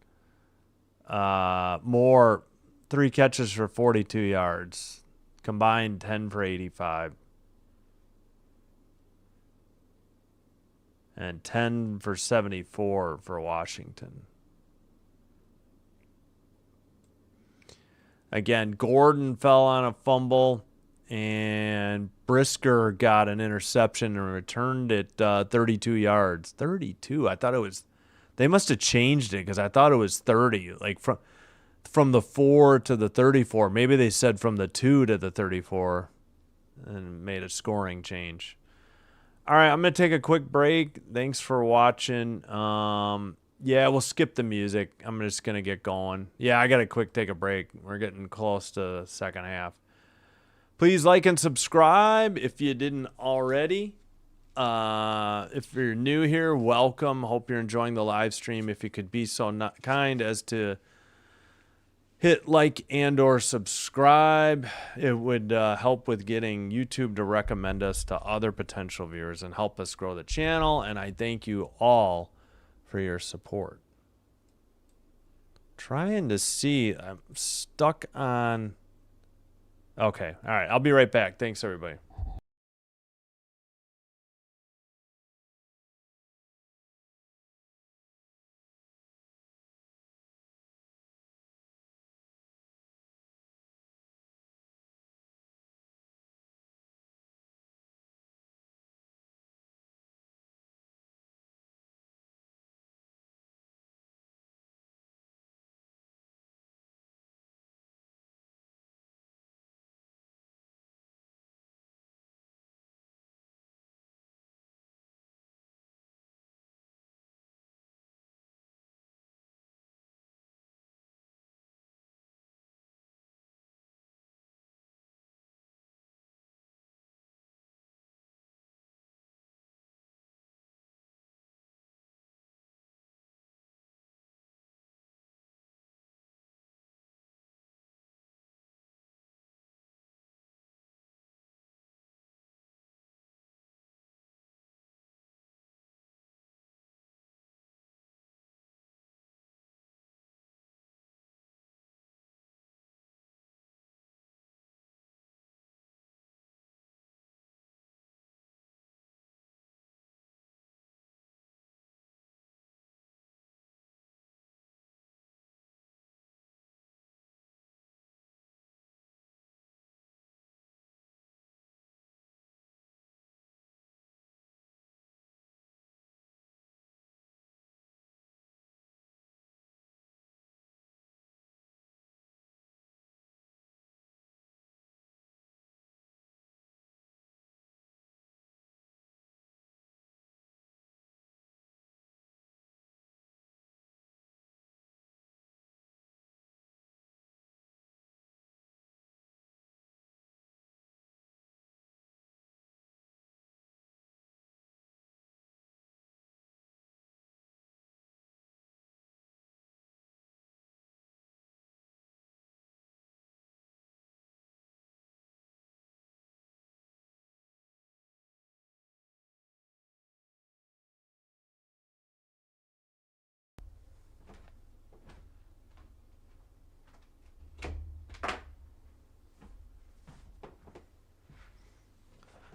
Moore, 3 catches for 42 yards. Combined 10 for 85. And 10 for 74 for Washington. Again, Gordon fell on a fumble, and Brisker got an interception and returned it 32 yards. 32? I thought it was... They must have changed it because I thought it was 30. Like from the 4 to the 34. Maybe they said from the 2 to the 34 and made a scoring change. All right, I'm going to take a quick break. Thanks for watching. Yeah, we'll skip the music. I'm just going to get going. Yeah, I got to take a break. We're getting close to the second half. Please like and subscribe if you didn't already. If you're new here, welcome. Hope you're enjoying the live stream. If you could be so kind as to hit like and or subscribe. It would help with getting YouTube to recommend us to other potential viewers and help us grow the channel. And I thank you all for your support. Trying to see. I'm stuck on... Okay. All right. I'll be right back. Thanks, everybody.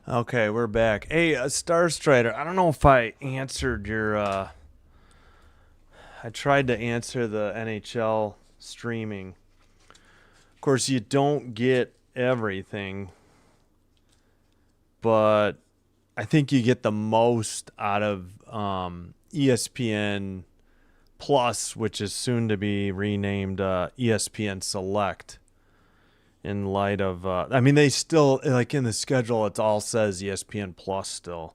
Okay, we're back. Hey, Star Strider, I don't know if I answered your I tried to answer the NHL streaming. Of course, you don't get everything, but I think you get the most out of ESPN Plus, which is soon to be renamed ESPN Select. In light of, I mean, they still, like in the schedule, it all says ESPN Plus still.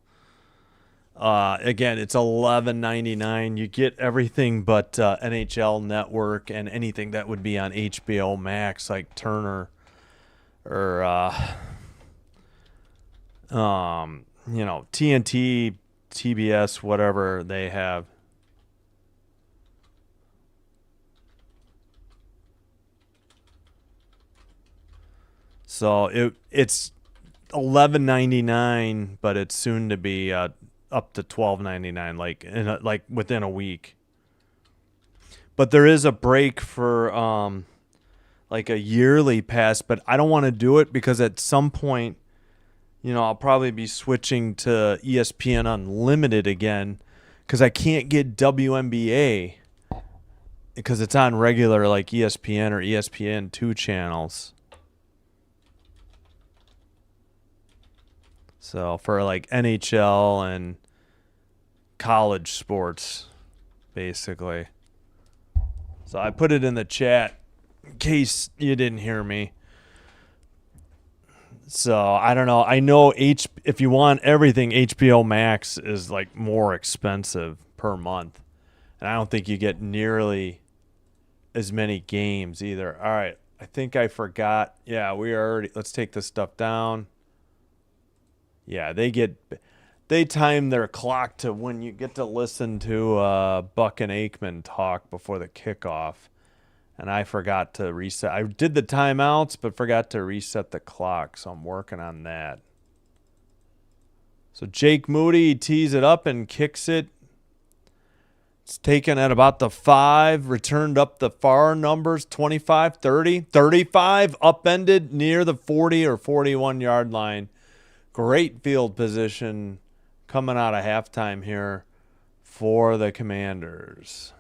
Again, it's $11.99. You get everything but NHL Network and anything that would be on HBO Max, like Turner or TNT, TBS, whatever they have. So it's $11.99, but it's soon to be up to $12.99, like within a week. But there is a break for like a yearly pass, but I don't want to do it because at some point, I'll probably be switching to ESPN Unlimited again because I can't get WNBA because it's on regular like ESPN or ESPN2 channels. So for like NHL and college sports, basically. So I put it in the chat in case you didn't hear me. So I don't know. I know if you want everything, HBO Max is like more expensive per month. And I don't think you get nearly as many games either. All right. I think I forgot. Yeah, let's take this stuff down. Yeah, they time their clock to when you get to listen to Buck and Aikman talk before the kickoff. And I forgot to reset. I did the timeouts, but forgot to reset the clock. So I'm working on that. So Jake Moody tees it up and kicks it. It's taken at about the 5, returned up the far numbers, 25, 30, 35, upended near the 40 or 41-yard line. Great field position coming out of halftime here for the Commanders.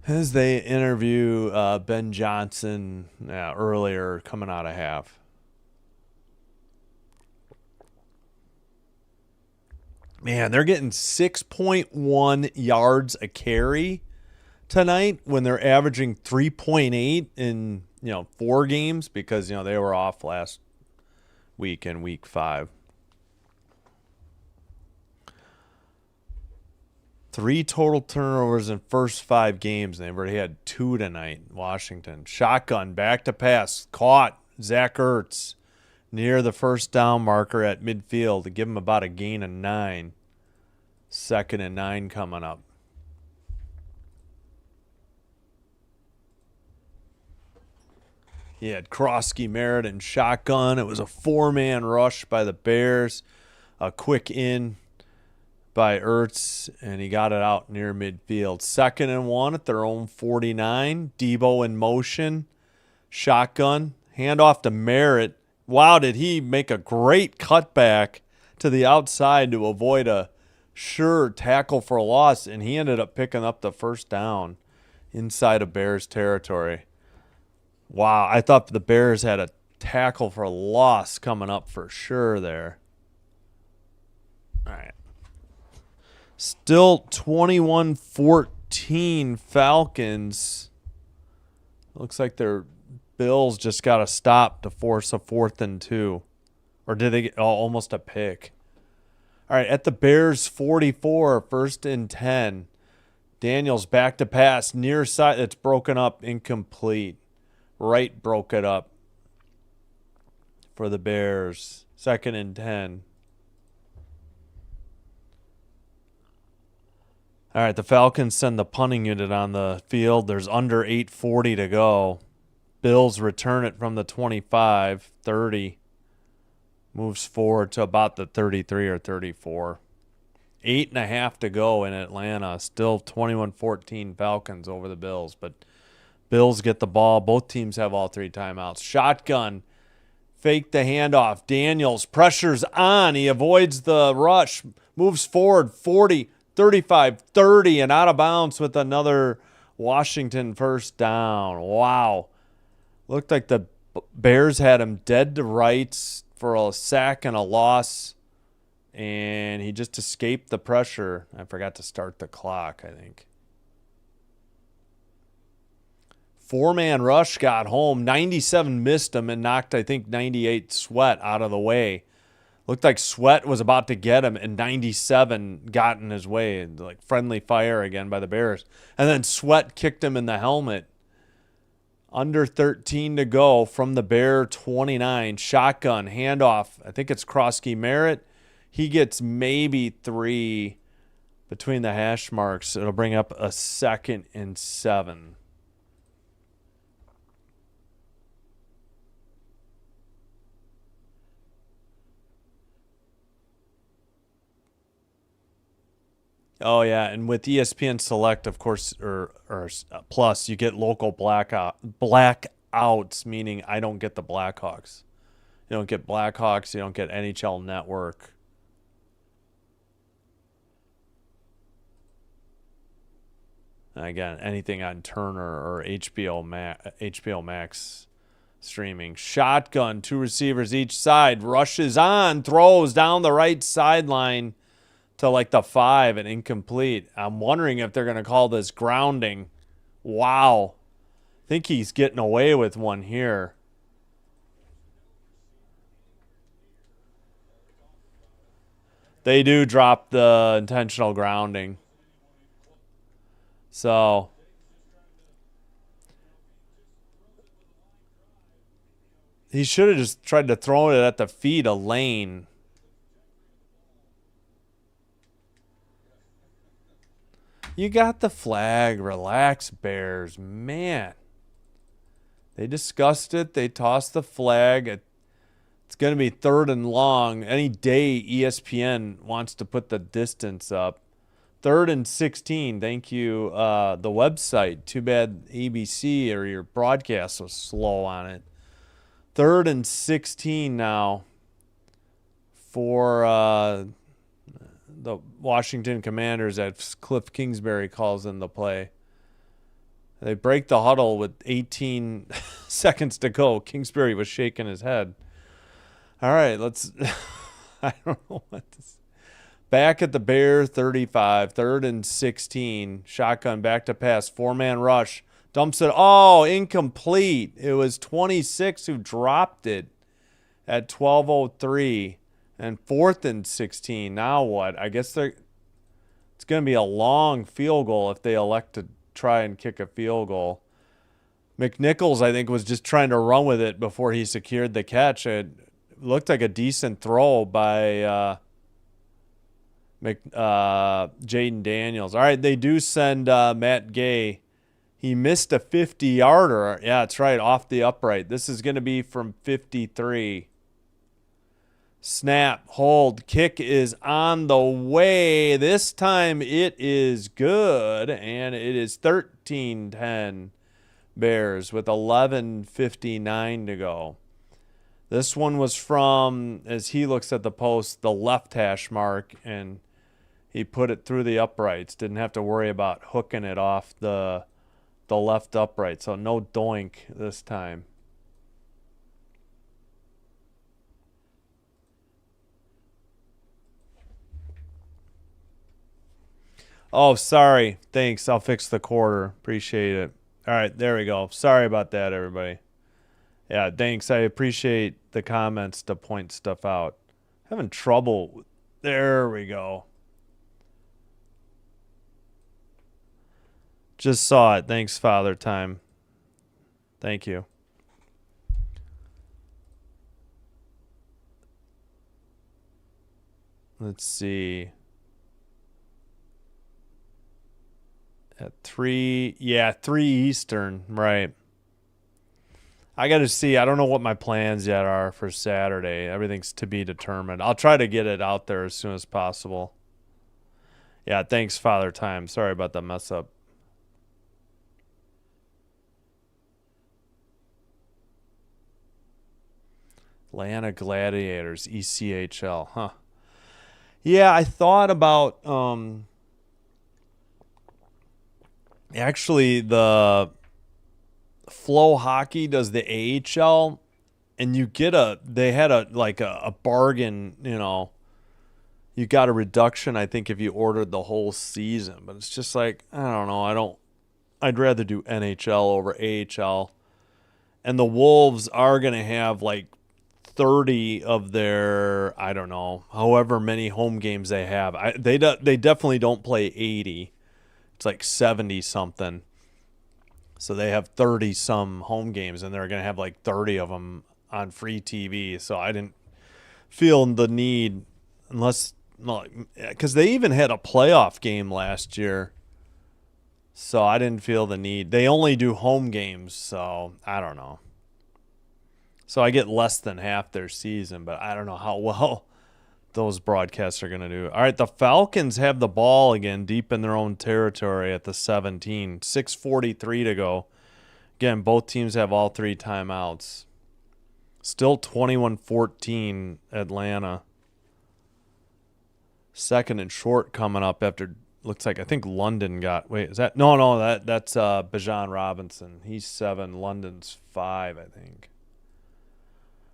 As they interview Ben Johnson earlier coming out of half. Man, they're getting 6.1 yards a carry tonight when they're averaging 3.8 in 4 games because they were off last week in week 5. 3 total turnovers in first 5 games, and they've already had 2 tonight. Washington shotgun back to pass, caught Zach Ertz near the first down marker at midfield to give him about a gain of 9. 2nd and 9 coming up. He had Croskey-Merritt and shotgun. It was a 4-man rush by the Bears. A quick in by Ertz, and he got it out near midfield. 2nd and 1 at their own 49. Debo in motion. Shotgun. Handoff to Merritt. Wow, did he make a great cutback to the outside to avoid a sure tackle for a loss, and he ended up picking up the first down inside of Bears territory. Wow, I thought the Bears had a tackle for a loss coming up for sure there. All right. Still 21-14 Falcons. Looks like their Bills just got a stop to force a 4th and 2. Or did they get almost a pick? All right, at the Bears 44, 1st and 10. Daniels back to pass, near side. It's broken up, incomplete. Wright broke it up for the Bears. 2nd and 10. All right, the Falcons send the punting unit on the field. There's under 8:40 to go. Bills return it from the 25, 30. Moves forward to about the 33 or 34. 8.5 to go in Atlanta. Still 21-14 Falcons over the Bills, but Bills get the ball. Both teams have all 3 timeouts. Shotgun Fake the handoff. Daniels, pressure's on. He avoids the rush. Moves forward 40, 35, 30, and out of bounds with another Washington first down. Wow. Looked like the Bears had him dead to rights for a sack and a loss, and he just escaped the pressure. I forgot to start the clock, I think. Four-man rush got home. 97 missed him and knocked, I think, 98 Sweat out of the way. Looked like Sweat was about to get him, and 97 got in his way. Like friendly fire again by the Bears. And then Sweat kicked him in the helmet. Under 13 to go from the Bear 29. Shotgun, handoff. I think it's Croskey-Merritt. He gets maybe 3 between the hash marks. It'll bring up a 2nd and 7. Oh yeah, and with ESPN Select, of course, or Plus, you get local blackouts, meaning I don't get the Blackhawks. You don't get Blackhawks. You don't get NHL Network. And again, anything on Turner or HBO Max streaming. Shotgun, 2 receivers each side. Rushes on, throws down the right sideline to like the 5 and incomplete. I'm wondering if they're going to call this grounding. Wow. I think he's getting away with one here. They do drop the intentional grounding. So he should have just tried to throw it at the feet of Lane. You got the flag. Relax, Bears. Man. They discussed it. They tossed the flag. It's going to be 3rd and long. Any day ESPN wants to put the distance up. 3rd and 16. Thank you, the website. Too bad ABC or your broadcast was slow on it. 3rd and 16 now for the Washington Commanders, as Cliff Kingsbury calls in the play. They break the huddle with 18 seconds to go. Kingsbury was shaking his head. All right, let's I don't know what this. Back at the Bear 35, 3rd and 16. Shotgun back to pass, 4-man rush. Dumps it. Oh, incomplete. It was 26 who dropped it at 12:03. And 4th and 16. Now what? I guess it's going to be a long field goal if they elect to try and kick a field goal. McNichols, I think, was just trying to run with it before he secured the catch. It looked like a decent throw by Jaden Daniels. All right, they do send Matt Gay. He missed a 50-yarder. Yeah, that's right, off the upright. This is going to be from 53. Snap, hold, kick is on the way. This time it is good, and it is 13-10 Bears with 11:59 to go. This one was from, as he looks at the post, the left hash mark, and he put it through the uprights. Didn't have to worry about hooking it off the left upright, so no doink this time. Oh, sorry. Thanks. I'll fix the quarter. Appreciate it. All right, there we go. Sorry about that, everybody. Yeah, thanks. I appreciate the comments to point stuff out. Having trouble. There we go. Just saw it. Thanks, Father Time. Thank you. Let's see. At 3, yeah, 3 Eastern, right. I got to see. I don't know what my plans yet are for Saturday. Everything's to be determined. I'll try to get it out there as soon as possible. Yeah, thanks, Father Time. Sorry about the mess up. Atlanta Gladiators, ECHL, huh? Yeah, I thought about actually the Flow Hockey does the AHL, and you get they had a bargain, you got a reduction, I think, if you ordered the whole season. But it's just like, I don't know, I'd rather do NHL over AHL. And the Wolves are going to have like 30 of their, I don't know, however many home games they have. They definitely don't play 80. It's like 70 something. So they have 30 some home games, and they're going to have like 30 of them on free TV. So I didn't feel the need, unless, because they even had a playoff game last year. So I didn't feel the need. They only do home games, so I don't know. So I get less than half their season, but I don't know how well those broadcasts are going to do. All right, the Falcons have the ball again deep in their own territory at the 17. 6:43 to go. Again, both teams have all 3 timeouts. Still 21-14 Atlanta. Second and short coming up after, looks like, I think London got, wait, is that, no, that's Bijan Robinson. He's 7, London's 5, I think.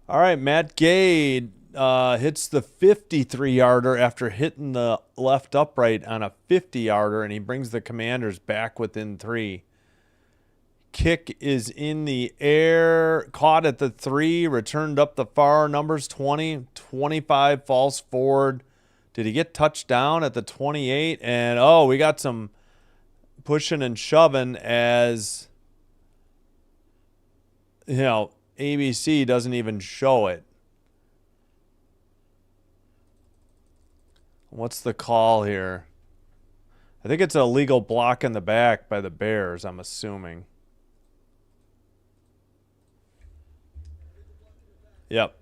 All right, Matt Gay hits the 53-yarder after hitting the left upright on a 50-yarder, and he brings the Commanders back within 3. Kick is in the air, caught at the 3, returned up the far, numbers 20, 25, falls forward. Did he get touched down at the 28? And, we got some pushing and shoving as, ABC doesn't even show it. What's the call here? I think it's a legal block in the back by the Bears, I'm assuming. Yep.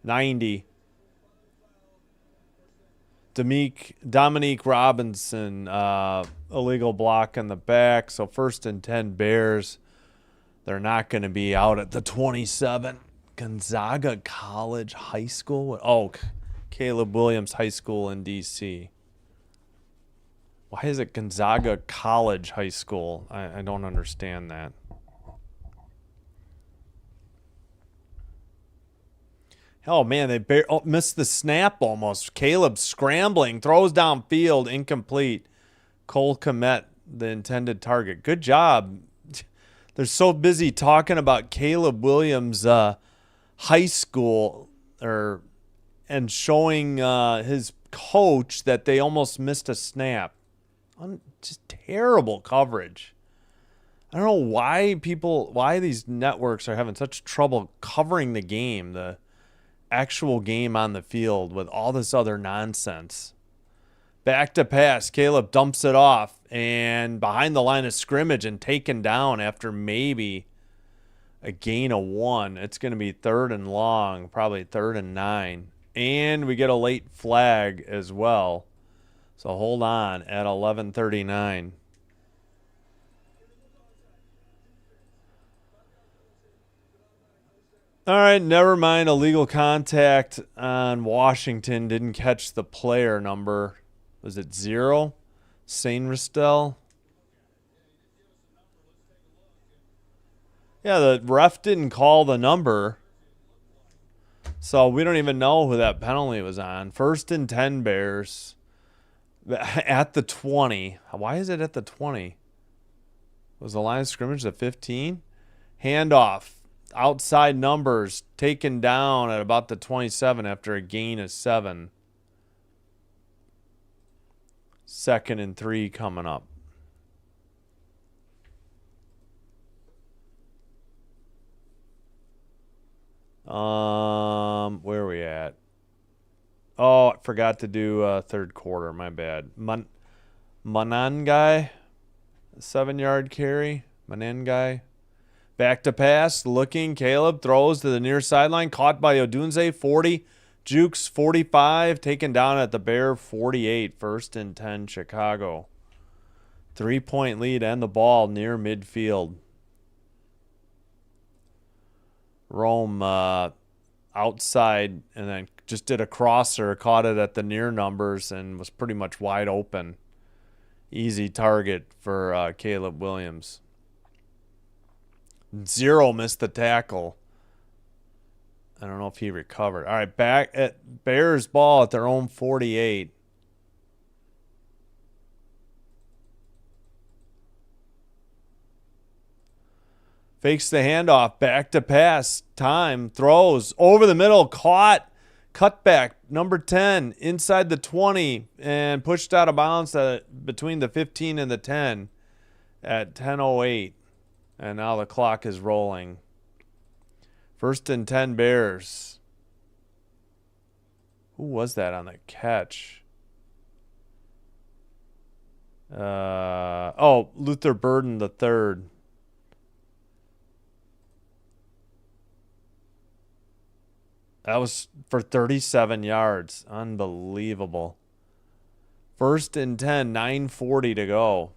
90. Dominique Robinson, illegal block in the back. So 1st and 10 Bears. They're not going to be out at the 27. Gonzaga College High School. Oh, Caleb Williams High School in D.C. Why is it Gonzaga College High School? I don't understand that. Oh, man, they missed the snap almost. Caleb scrambling, throws downfield, incomplete. Croskey-Merritt, the intended target. Good job. They're so busy talking about Caleb Williams' high school and showing his coach that they almost missed a snap. Just terrible coverage. I don't know why these networks are having such trouble covering the game, the actual game on the field, with all this other nonsense. Back to pass. Caleb dumps it off and behind the line of scrimmage and taken down after maybe a gain of 1. It's going to be 3rd and long, probably 3rd and 9. And we get a late flag as well. So hold on at 11:39. All right, never mind. Illegal contact on Washington. Didn't catch the player number. Was it 0? Sainristel? Yeah, the ref didn't call the number. So we don't even know who that penalty was on. 1st and 10 Bears. At the 20. Why is it at the 20? Was the line of scrimmage the 15? Handoff. Outside numbers. Taken down at about the 27 after a gain of 7. 2nd and 3 coming up. Where are we at? Oh, I forgot to do 3rd quarter. My bad. Manangai, 7-yard carry. Manangai. Back to pass. Looking. Caleb throws to the near sideline. Caught by Odunze. 40. Jukes 45, taken down at the Bear 48, 1st and 10 Chicago. 3-point lead and the ball near midfield. Rome outside and then just did a crosser, caught it at the near numbers, and was pretty much wide open. Easy target for Caleb Williams. 0 missed the tackle. I don't know if he recovered. All right, back at Bears ball at their own 48. Fakes the handoff, back to pass, time, throws, over the middle, caught, cutback, number 10, inside the 20, and pushed out of bounds between the 15 and the 10 at 10:08. And now the clock is rolling. 1st and 10 Bears. Who was that on the catch? Luther Burden the third. That was for 37 yards. Unbelievable. 1st and 10, 9:40 to go.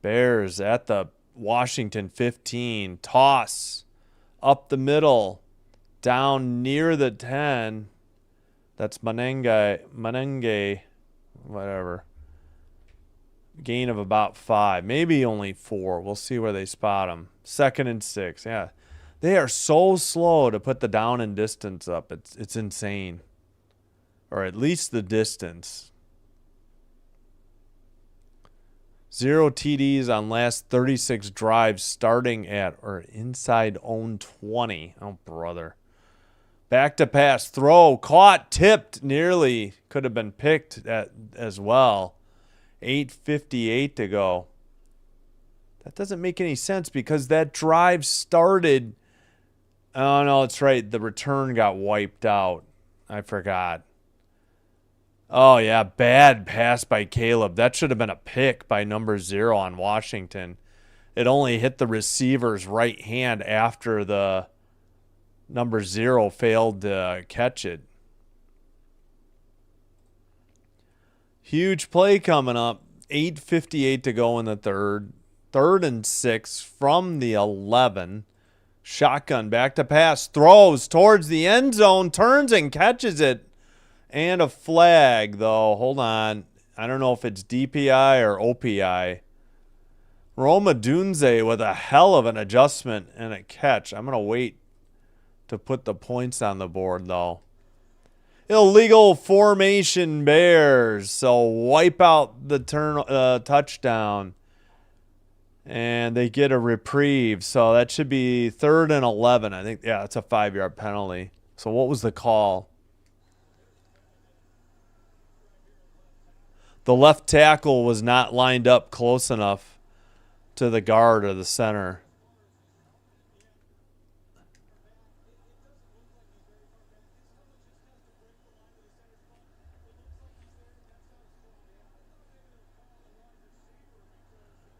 Bears at the Washington 15. Toss up the middle. Down near the 10. That's Manenge, whatever. Gain of about 5. Maybe only 4. We'll see where they spot him. 2nd and 6. Yeah. They are so slow to put the down and distance up. It's insane. Or at least the distance. 0 TDs on last 36 drives starting at or inside own 20. Oh, brother. Back to pass. Throw. Caught. Tipped. Nearly. Could have been picked as well. 8:58 to go. That doesn't make any sense because that drive started. Oh, no, that's right. The return got wiped out. I forgot. Oh, yeah, bad pass by Caleb. That should have been a pick by number 0 on Washington. It only hit the receiver's right hand after the number 0 failed to catch it. Huge play coming up. 8:58 to go in the third. 3rd and 6 from the 11. Shotgun, back to pass, throws towards the end zone, turns and catches it. And a flag, though. Hold on. I don't know if it's DPI or OPI. Roma Dunze with a hell of an adjustment and a catch. I'm going to wait to put the points on the board, though. Illegal formation Bears. So wipe out the touchdown. And they get a reprieve. So that should be 3rd and 11. I think, yeah, it's a 5-yard penalty. So what was the call? The left tackle was not lined up close enough to the guard or the center.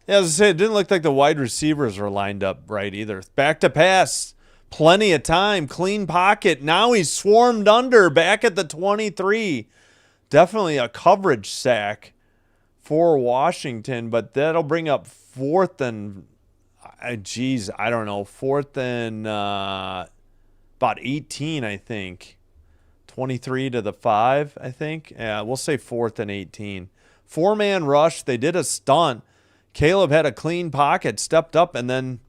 Yeah, as I say, it didn't look like the wide receivers were lined up right either. Back to pass. Plenty of time. Clean pocket. Now he's swarmed under. Back at the 23. Definitely a coverage sack for Washington, but that'll bring up 4th and, I don't know, 4th and about 18, I think. 23 to the 5, I think. Yeah, we'll say 4th and 18. 4-man rush. They did a stunt. Caleb had a clean pocket, stepped up, and then,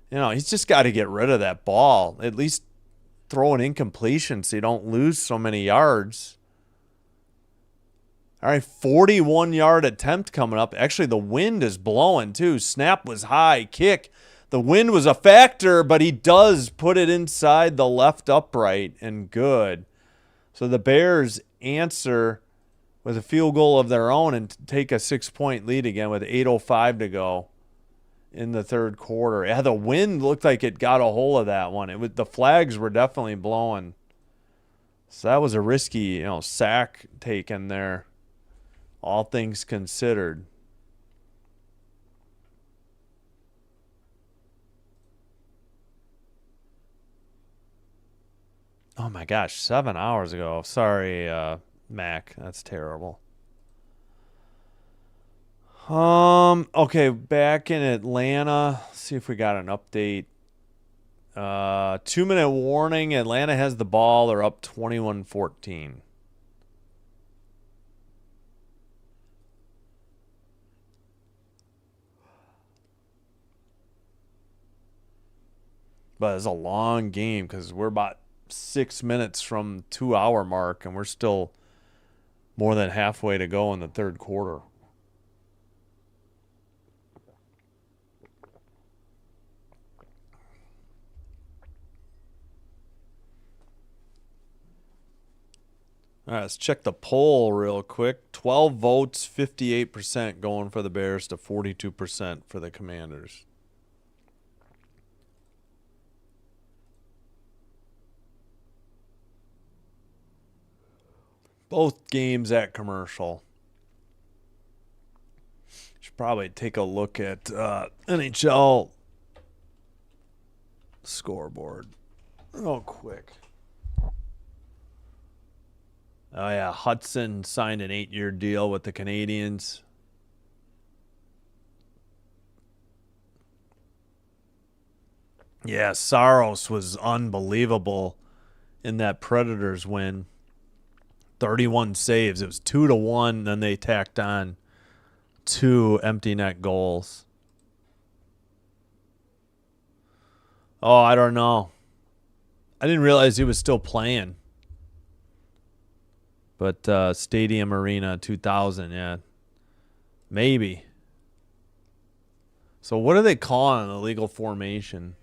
he's just got to get rid of that ball. At least throw an incompletion so you don't lose so many yards. All right, 41-yard attempt coming up. Actually, the wind is blowing, too. Snap was high. Kick. The wind was a factor, but he does put it inside the left upright, and good. So the Bears answer with a field goal of their own and take a 6-point lead again with 8:05 to go in the third quarter. Yeah, the wind looked like it got a hold of that one. The flags were definitely blowing. So that was a risky, sack taken there, all things considered. Oh my gosh, 7 hours ago. Sorry, Mac. That's terrible. Okay, back in Atlanta. Let's see if we got an update. 2-minute warning. Atlanta has the ball. They're up 21-14. But it's a long game because we're about 6 minutes from 2-hour mark, and we're still more than halfway to go in the third quarter. All right, let's check the poll real quick. 12 votes, 58% going for the Bears to 42% for the Commanders. Both games at commercial. Should probably take a look at NHL scoreboard real quick. Oh, yeah. Hudson signed an 8-year deal with the Canadiens. Yeah, Saros was unbelievable in that Predators win. 31 saves. It was 2-1. Then they tacked on 2 empty net goals. Oh, I don't know. I didn't realize he was still playing. But Stadium Arena 2000, yeah. Maybe. So what are they calling a legal formation?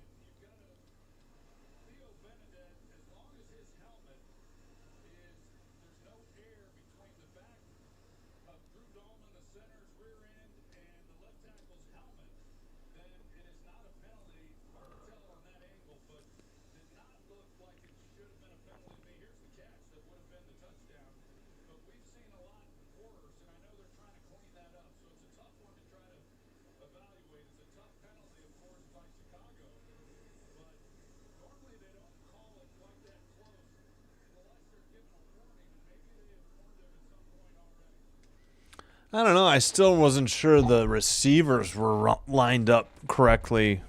I don't know. I still wasn't sure the receivers were lined up correctly.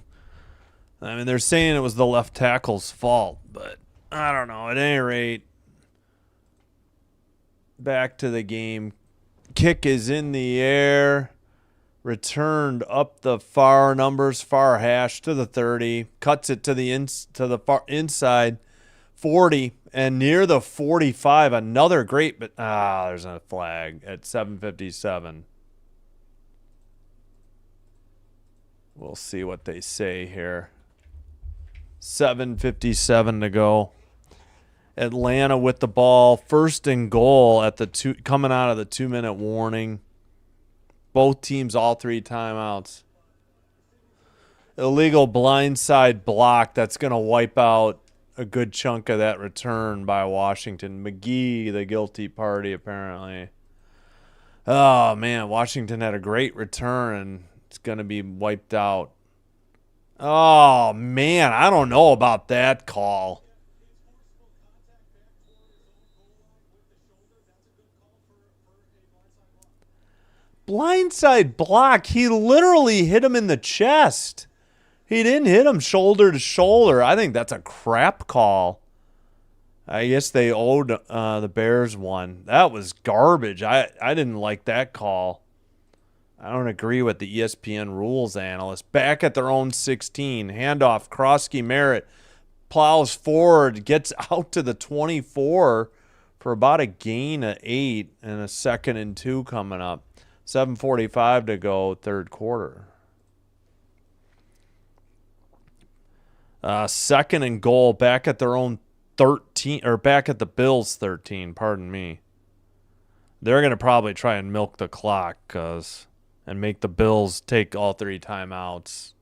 I mean, they're saying it was the left tackle's fault, but I don't know. At any rate, back to the game. Kick is in the air. Returned up the far hash to the 30. Cuts it to the far inside 40 and near the 45. Another great, but there's a flag at 7:57. We'll see what they say here. 7:57 to go. Atlanta with the ball, 1st and goal at the coming out of the 2-minute warning. Both teams, all 3 timeouts. Illegal blindside block. That's going to wipe out a good chunk of that return by Washington. McGee, the guilty party, apparently. Oh, man. Washington had a great return, and it's going to be wiped out. Oh, man. I don't know about that call. Blindside block. He literally hit him in the chest. He didn't hit him shoulder to shoulder. I think that's a crap call. I guess they owed the Bears one. That was garbage. I didn't like that call. I don't agree with the ESPN rules analyst. Back at their own 16. Handoff. Croskey-Merritt plows forward. Gets out to the 24 for about a gain of 8 and a 2nd and 2 coming up. 7:45 to go, third quarter. 2nd and goal, back at their own 13, or back at the Bills 13, pardon me. They're going to probably try and milk the clock and make the Bills take all 3 timeouts.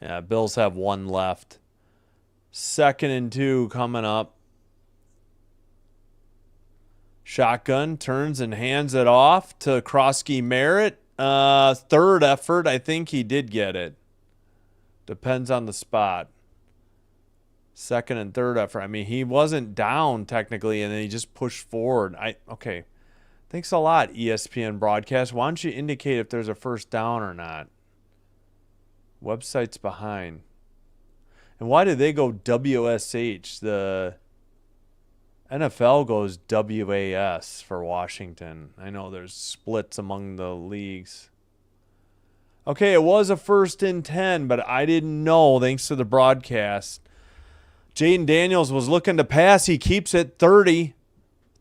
Yeah, Bills have 1 left. 2nd and 2 coming up. Shotgun, turns and hands it off to Croskey-Merritt. 3rd effort, I think he did get it. Depends on the spot. 2nd and 3rd effort. I mean, he wasn't down technically, and then he just pushed forward. Okay. Thanks a lot, ESPN broadcast. Why don't you indicate if there's a first down or not? Website's behind. And why did they go WSH? The NFL goes WAS for Washington. I know there's splits among the leagues. Okay, it was a 1st and 10, but I didn't know, thanks to the broadcast. Jaden Daniels was looking to pass. He keeps it 30,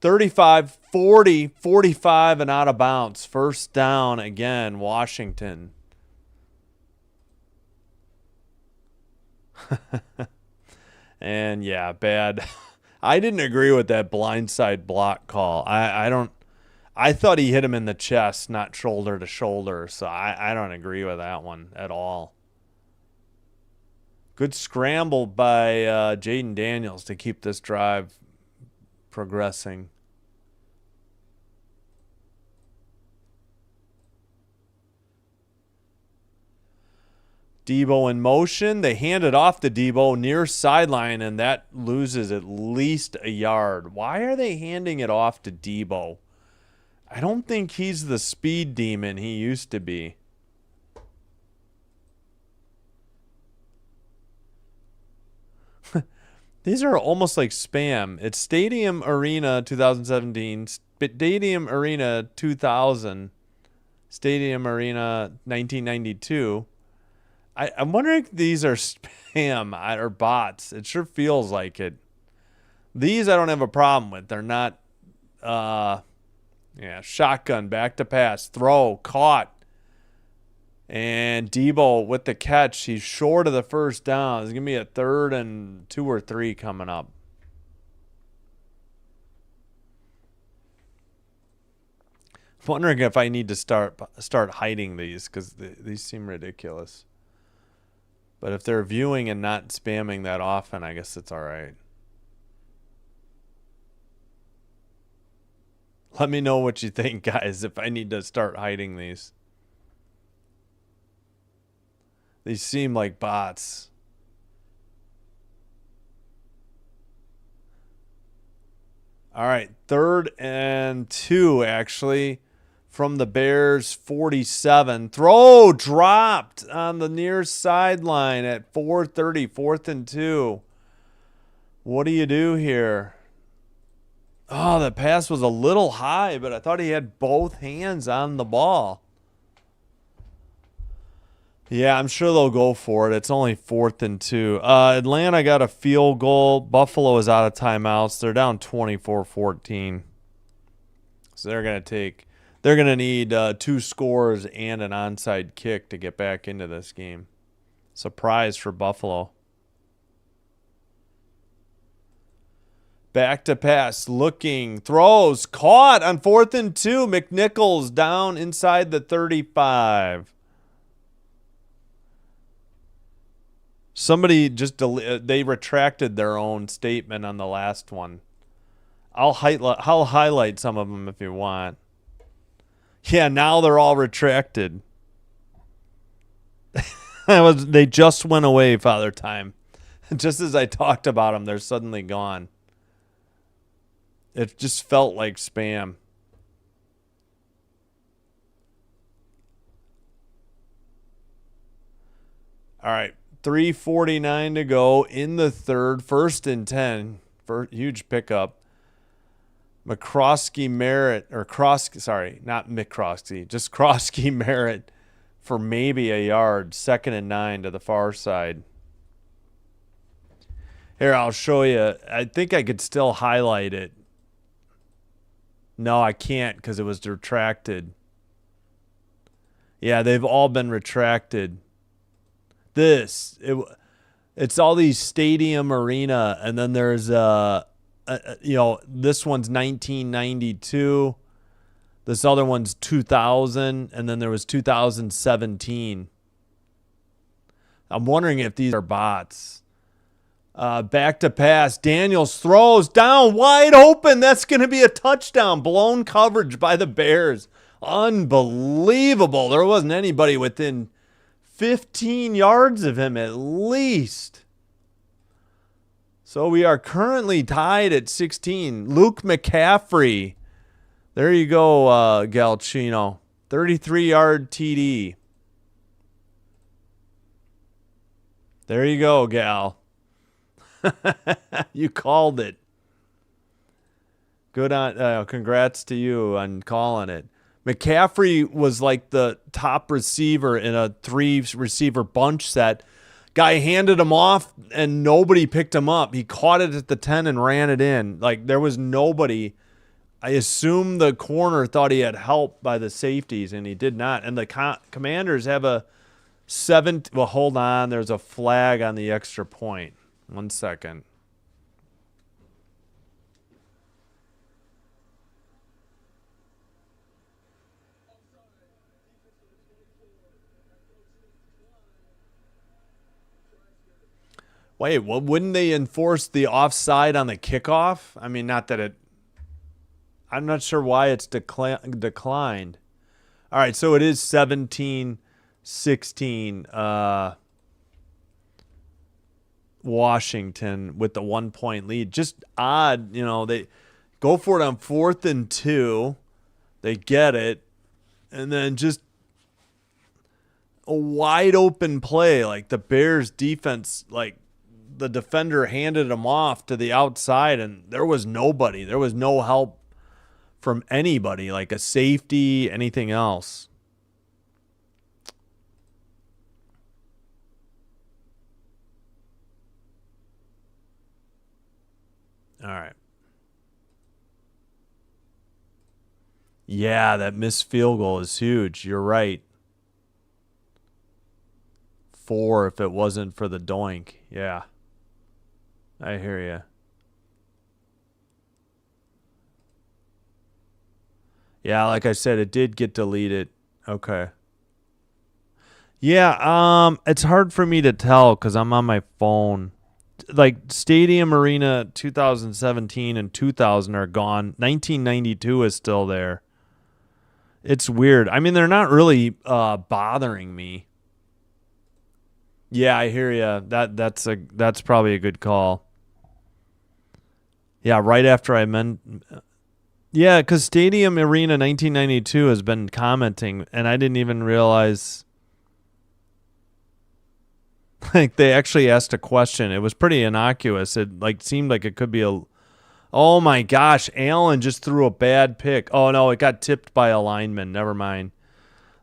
35, 40, 45, and out of bounds. 1st down again, Washington. And yeah, bad. I didn't agree with that blindside block call. I thought he hit him in the chest, not shoulder to shoulder. So I don't agree with that one at all. Good scramble by Jaden Daniels to keep this drive progressing. Debo in motion. They hand it off to Debo near sideline, and that loses at least a yard. Why are they handing it off to Debo? I don't think he's the speed demon he used to be. These are almost like spam. It's Stadium Arena 2017, Stadium Arena 2000, Stadium Arena 1992. I'm wondering if these are spam or bots. It sure feels like it. These I don't have a problem with. They're not, shotgun, back to pass, throw, caught. And Debo with the catch. He's short of the 1st down. There's going to be a 3rd and 2 or 3 coming up. I'm wondering if I need to start hiding these because these seem ridiculous. But if they're viewing and not spamming that often, I guess it's all right. Let me know what you think, guys, if I need to start hiding these. These seem like bots. All right, 3rd and 2, actually. From the Bears, 47. Throw dropped on the near sideline at 4:30, 4th and 2. What do you do here? Oh, the pass was a little high, but I thought he had both hands on the ball. Yeah, I'm sure they'll go for it. It's only 4th and 2. Atlanta got a field goal. Buffalo is out of timeouts. They're down 24-14. So they're going to need 2 scores and an onside kick to get back into this game. Surprise for Buffalo. Back to pass, looking, throws, caught on 4th and 2. McNichols down inside the 35. Somebody just they retracted their own statement on the last one. I'll highlight some of them if you want. Yeah, now they're all retracted. They just went away, Father Time. Just as I talked about them, they're suddenly gone. It just felt like spam. All right, 3:49 to go in the 3rd, 1st and 10. Huge pickup. Croskey-Merritt, not McCroskey, just Croskey-Merritt for maybe a yard. 2nd and 9 to the far side. Here, I'll show you. I think I could still highlight it. No, I can't because it was retracted. Yeah, they've all been retracted. It's all these Stadium Arena, and then there's this one's 1992. This other one's 2000, and then there was 2017. I'm wondering if these are bots. Back to pass. Daniels throws down wide open. That's going to be a touchdown. Blown coverage by the Bears. Unbelievable. There wasn't anybody within 15 yards of him at least. So we are currently tied at 16. Luke McCaffrey. There you go, Galchino. 33-yard TD. There you go, Gal. You called it. Good on, congrats to you on calling it. McCaffrey was like the top receiver in a 3-receiver bunch set. Guy handed him off and nobody picked him up. He caught it at the 10 and ran it in. Like there was nobody. I assume the corner thought he had help by the safeties and he did not. And the Commanders have a 7. Well, hold on. There's a flag on the extra point. 1 second. Wait, well, wouldn't they enforce the offside on the kickoff? I mean, not that it... I'm not sure why it's declined. All right, so it is 17-16 Washington with the 1-point lead. Just odd, you know, they go for it on 4th and 2. They get it. And then just a wide open play. Like the Bears defense, like the defender handed him off to the outside and there was nobody. There was no help from anybody, like a safety, anything else. All right. Yeah, that missed field goal is huge. You're right. 4 if it wasn't for the doink. Yeah. I hear you. Yeah, like I said, it did get deleted. Okay. Yeah, it's hard for me to tell because I'm on my phone. Like Stadium Arena 2017 and 2000 are gone. 1992 is still there. It's weird. I mean, they're not really bothering me. Yeah, I hear you. That's probably a good call. Yeah, right after I meant. Yeah, because Stadium Arena 1992 has been commenting, and I didn't even realize. Like they actually asked a question. It was pretty innocuous. It like seemed like it could be a. Oh my gosh, Allen just threw a bad pick. Oh no, it got tipped by a lineman. Never mind.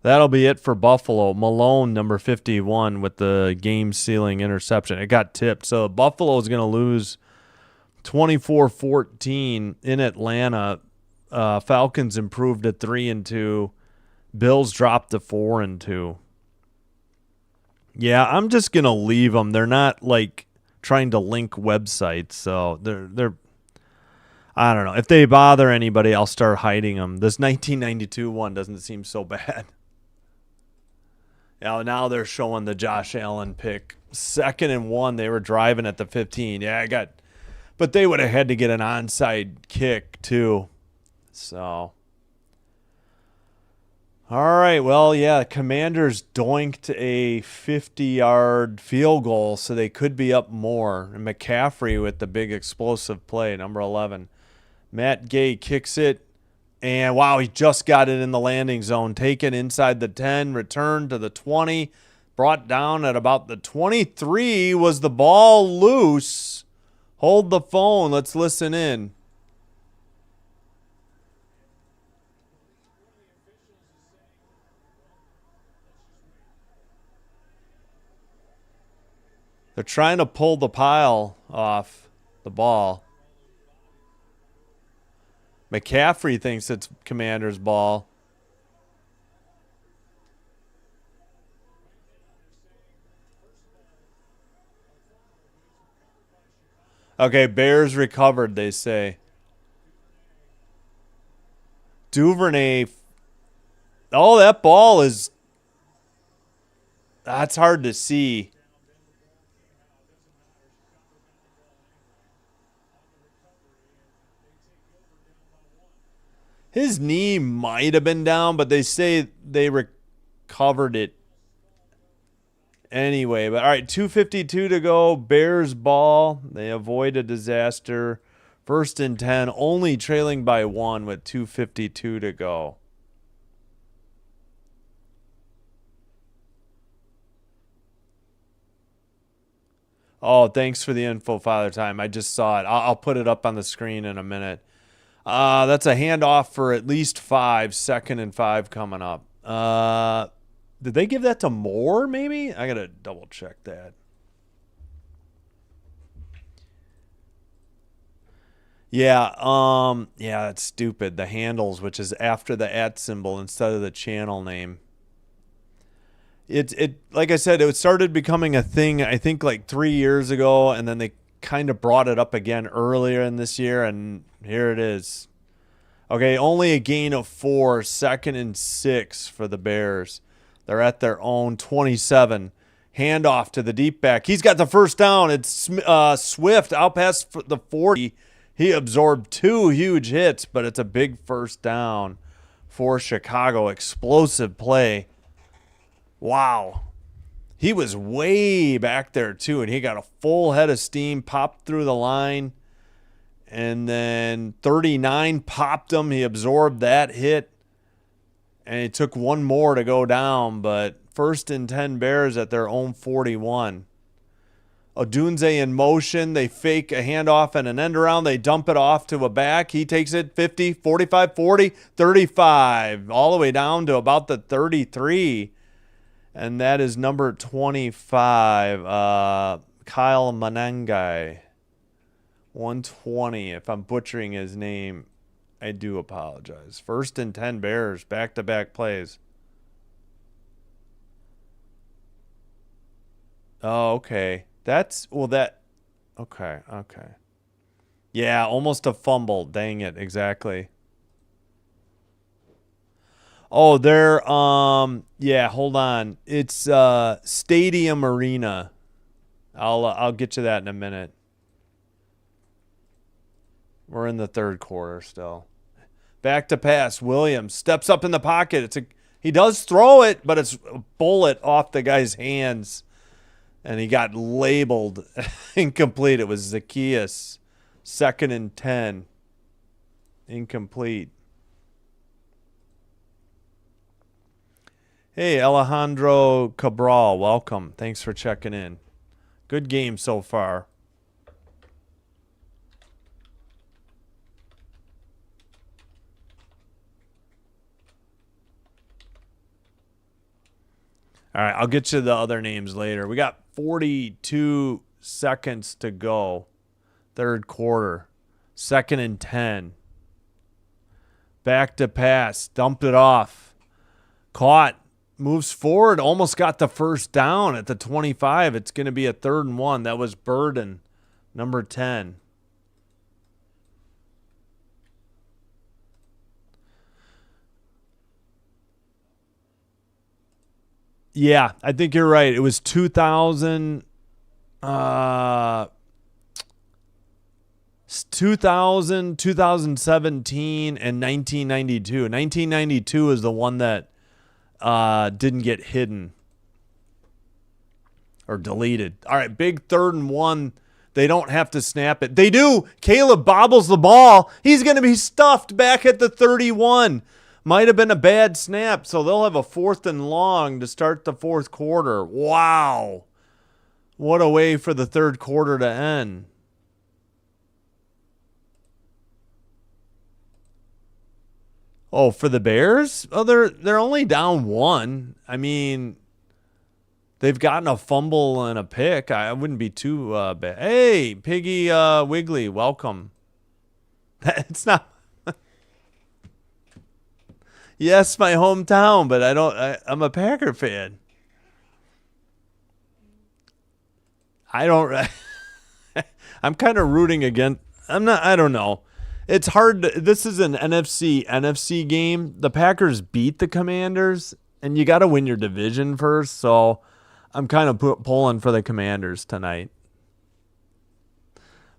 That'll be it for Buffalo. Malone, number 51, with the game-sealing interception. It got tipped. So Buffalo is going to lose 24-14 in Atlanta. Falcons improved to 3-2. Bills dropped to 4-2. Yeah, I'm just going to leave them. They're not, like, trying to link websites. So they're I don't know. If they bother anybody, I'll start hiding them. This 1992 one doesn't seem so bad. Now they're showing the Josh Allen pick. 2nd and 1, they were driving at the 15. Yeah, but they would have had to get an onside kick too. So, all right. Well, yeah, Commanders doinked a 50-yard field goal, so they could be up more. And McCaffrey with the big explosive play, number 11. Matt Gay kicks it. And, wow, he just got it in the landing zone. Taken inside the 10, returned to the 20, brought down at about the 23. Was the ball loose? Hold the phone. Let's listen in. They're trying to pull the pile off the ball. McCaffrey thinks it's Commander's ball. Okay, Bears recovered, they say. Duvernay. Oh, that ball is... That's hard to see. His knee might have been down, but they say they recovered it anyway. But all right, 2:52 to go. Bears ball. They avoid a disaster. 1st and 10, only trailing by 1 with 2:52 to go. Oh, thanks for the info, Father Time. I just saw it. I'll put it up on the screen in a minute. That's a handoff for at least 5, 2nd and 5 coming up. Did they give that to Moore, maybe? I got to double check that. Yeah, that's stupid. The handles, which is after the @ symbol instead of the channel name. It like I said, it started becoming a thing, I think, like 3 years ago, and then they kind of brought it up again earlier in this year, and here it is. Okay, only a gain of 4, 2nd and 6 for the Bears. They're at their own 27. Handoff to the deep back. He's got the first down. It's Swift out past the 40. He absorbed 2 huge hits, but it's a big first down for Chicago. Explosive play. Wow. He was way back there, too, and he got a full head of steam, popped through the line, and then 39 popped him. He absorbed that hit, and it took one more to go down, but 1st and 10 Bears at their own 41. Odunze in motion. They fake a handoff and an end around. They dump it off to a back. He takes it 50, 45, 40, 35, all the way down to about the 33. And that is number 25, Kyle Manangai. 120. If I'm butchering his name, I do apologize. 1st and 10 Bears, back-to-back plays. Oh, okay. Okay. Yeah, almost a fumble. Dang it, exactly. Oh, they're, yeah, hold on. It's Stadium Arena. I'll get to that in a minute. We're in the 3rd quarter still. Back to pass. Williams steps up in the pocket. He does throw it, but it's a bullet off the guy's hands. And he got labeled incomplete. It was Zacchaeus. 2nd and 10. Incomplete. Hey, Alejandro Cabral. Welcome. Thanks for checking in. Good game so far. All right, I'll get you the other names later. We got 42 seconds to go. 3rd quarter. 2nd and 10. Back to pass. Dumped it off. Caught. Moves forward. Almost got the first down at the 25. It's going to be a 3rd and 1. That was Burden, number 10. Yeah, I think you're right. It was 2000, 2017, and 1992. 1992 is the one that didn't get hidden or deleted. All right, big 3rd and 1. They don't have to snap it. They do. Caleb bobbles the ball. He's going to be stuffed back at the 31. Might have been a bad snap, so they'll have a 4th and long to start the 4th quarter. Wow. What a way for the 3rd quarter to end. Oh, for the Bears? Oh, they're only down 1. I mean, they've gotten a fumble and a pick. I wouldn't be too bad. Hey, Piggy Wiggly, welcome. It's not... Yes, my hometown, but I'm a Packer fan. I'm kind of rooting against. I don't know. It's hard. This is an NFC game. The Packers beat the Commanders, and you got to win your division first. So I'm kind of pulling for the Commanders tonight.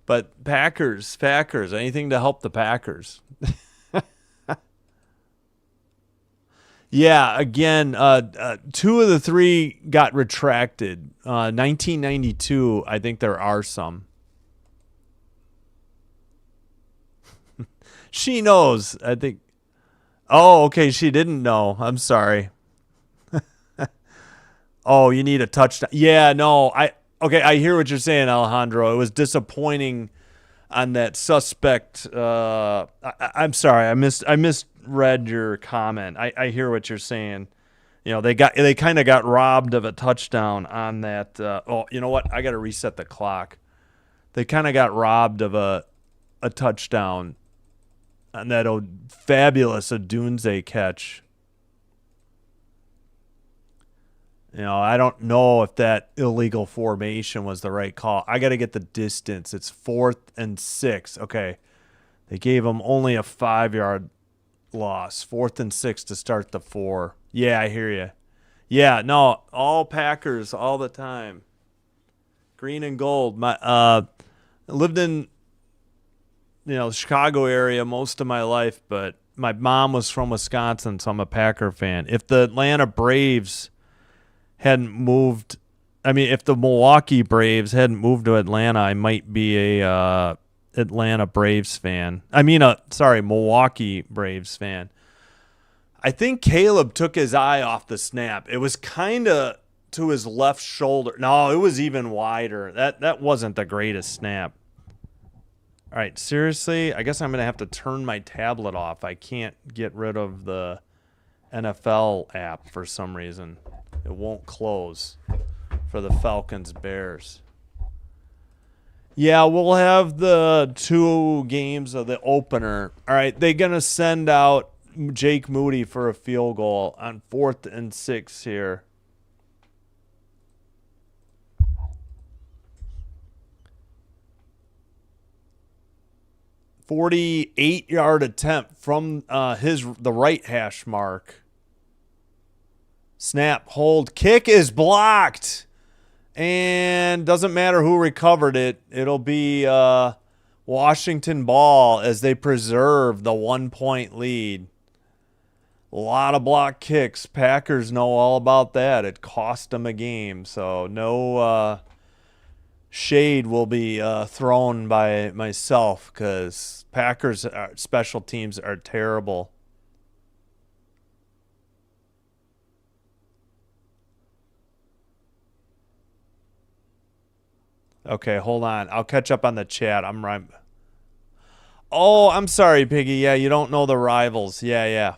But Packers, anything to help the Packers. Yeah, again, 2 of the 3 got retracted. 1992, I think there are some. She knows, I think. Oh, okay, she didn't know. I'm sorry. Oh, you need a touchdown. Yeah, no, Okay, I hear what you're saying, Alejandro. It was disappointing on that suspect. I'm sorry, I misread your comment. I hear what you're saying. You know, they kind of got robbed of a touchdown on that. Oh, you know what? I got to reset the clock. They kind of got robbed of a touchdown on that fabulous Odunze catch. You know, I don't know if that illegal formation was the right call. I got to get the distance. It's 4th and 6. Okay. They gave them only a 5-yard loss. 4th and 6 to start the 4. Yeah, I hear you. Yeah, no, all Packers all the time. Green and gold. I lived in the Chicago area most of my life, but my mom was from Wisconsin, so I'm a Packer fan. If the Atlanta Braves hadn't moved, if the Milwaukee Braves hadn't moved to Atlanta, I might be a Atlanta Braves fan. Milwaukee Braves fan. I think Caleb took his eye off the snap. It was kind of to his left shoulder. No, it was even wider. That wasn't the greatest snap. All right, seriously, I guess I'm going to have to turn my tablet off. I can't get rid of the NFL app for some reason. It won't close for the Falcons-Bears. Yeah, we'll have the 2 games of the opener. All right, they're going to send out Jake Moody for a field goal on 4th and 6 here. "48-yard attempt from the right hash mark. Snap, hold, kick is blocked. And doesn't matter who recovered it. It'll be Washington ball as they preserve the 1-point lead. A lot of block kicks. Packers know all about that. It cost them a game. So no shade will be thrown by myself because Packers special teams are terrible. Okay, hold on. I'll catch up on the chat. I'm right. Oh, I'm sorry, Piggy. Yeah, you don't know the rivals. Yeah.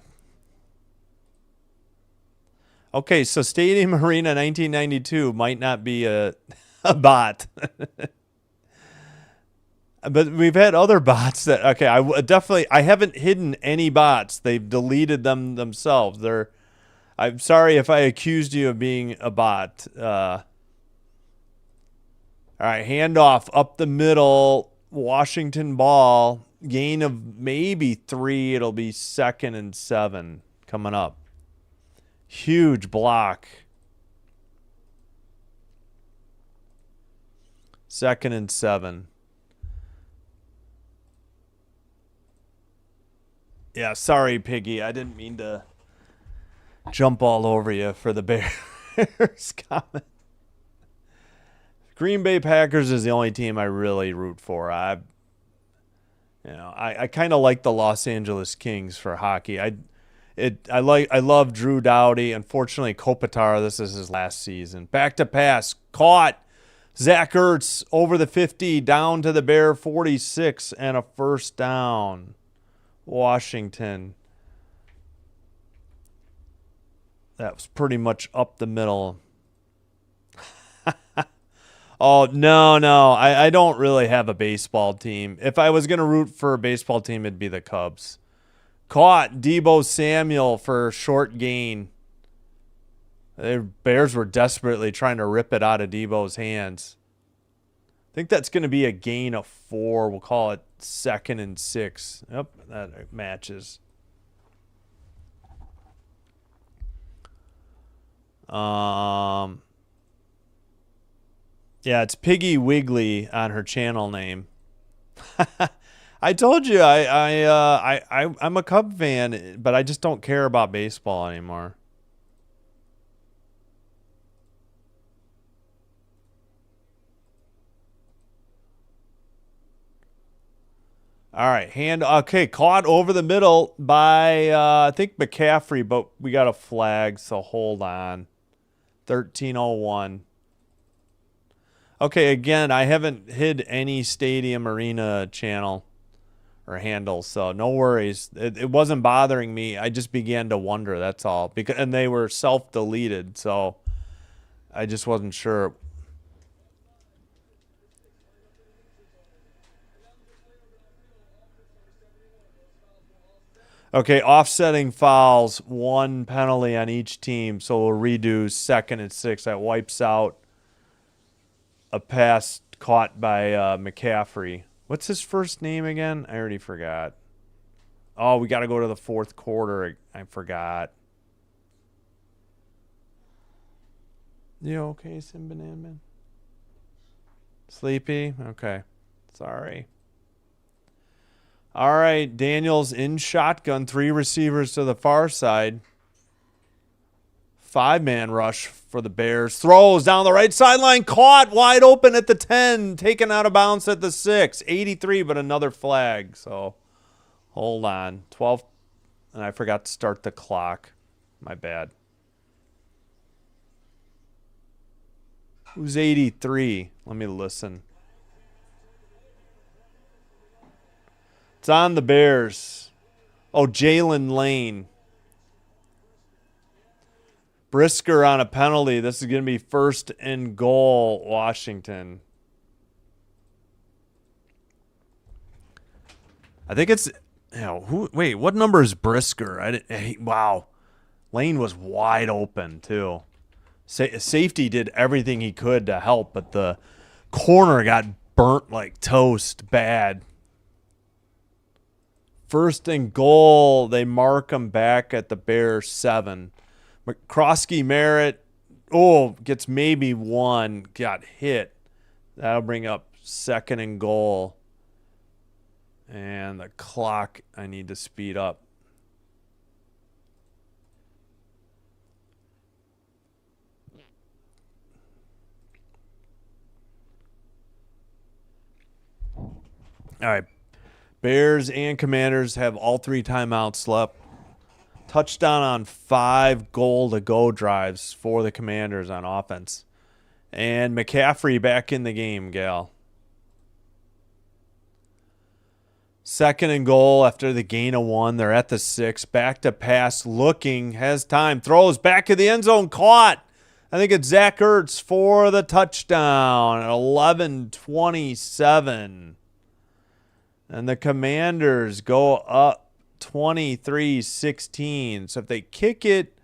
Okay, so Stadium Arena 1992 might not be a bot. But we've had other bots that, okay, I haven't hidden any bots. They've deleted them themselves. I'm sorry if I accused you of being a bot. All right, handoff up the middle, Washington ball, gain of maybe 3. It'll be 2nd and 7 coming up. Huge block. 2nd and 7. Yeah, sorry, Piggy. I didn't mean to jump all over you for the Bears comment. Green Bay Packers is the only team I really root for. I kind of like the Los Angeles Kings for hockey. I love Drew Doughty. Unfortunately, Kopitar, this is his last season. Back to pass, caught. Zach Ertz over the 50, down to the Bear 46, and a first down. Washington. That was pretty much up the middle. Oh, no. I don't really have a baseball team. If I was going to root for a baseball team, it'd be the Cubs. Caught Deebo Samuel for a short gain. The Bears were desperately trying to rip it out of Deebo's hands. I think that's going to be a gain of 4. We'll call it 2nd and 6. Yep, that matches. Yeah, it's Piggy Wiggly on her channel name. I told you I'm a Cub fan, but I just don't care about baseball anymore. All right, caught over the middle by I think McCaffrey, but we got a flag, so hold on. 13:01. Okay, again, I haven't hid any Stadium Arena channel or handle, so no worries. It wasn't bothering me. I just began to wonder, that's all. And they were self-deleted, so I just wasn't sure. Okay, offsetting fouls, 1 penalty on each team, so we'll redo 2nd and 6. That wipes out a pass caught by McCaffrey. What's his first name again? I already forgot. Oh, we got to go to the 4th quarter. I forgot. You okay, Simbananman? Sleepy? Okay. Sorry. All right, Daniels in shotgun, 3 receivers to the far side. 5-man rush for the Bears. Throws down the right sideline, caught wide open at the 10, taken out of bounds at the 6. 83, but another flag. So hold on. 12, and I forgot to start the clock. My bad. Who's 83? Let me listen. It's on the Bears. Oh, Jalen Lane. Brisker on a penalty. This is going to be 1st and goal, Washington. I think it's, wait, what number is Brisker? Wow. Lane was wide open, too. Safety did everything he could to help, but the corner got burnt like toast bad. 1st and goal, they mark him back at the Bears 7. Croskey-Merritt, gets maybe 1, got hit. That'll bring up 2nd and goal. And the clock, I need to speed up. All right. Bears and Commanders have all 3 timeouts left. Touchdown on 5 goal-to-go drives for the Commanders on offense. And McCaffrey back in the game, Gal. 2nd and goal after the gain of 1. They're at the 6. Back to pass, looking, has time, throws back to the end zone, caught. I think it's Zach Ertz for the touchdown at 11:27. And the Commanders go up 23-16. So if they kick it,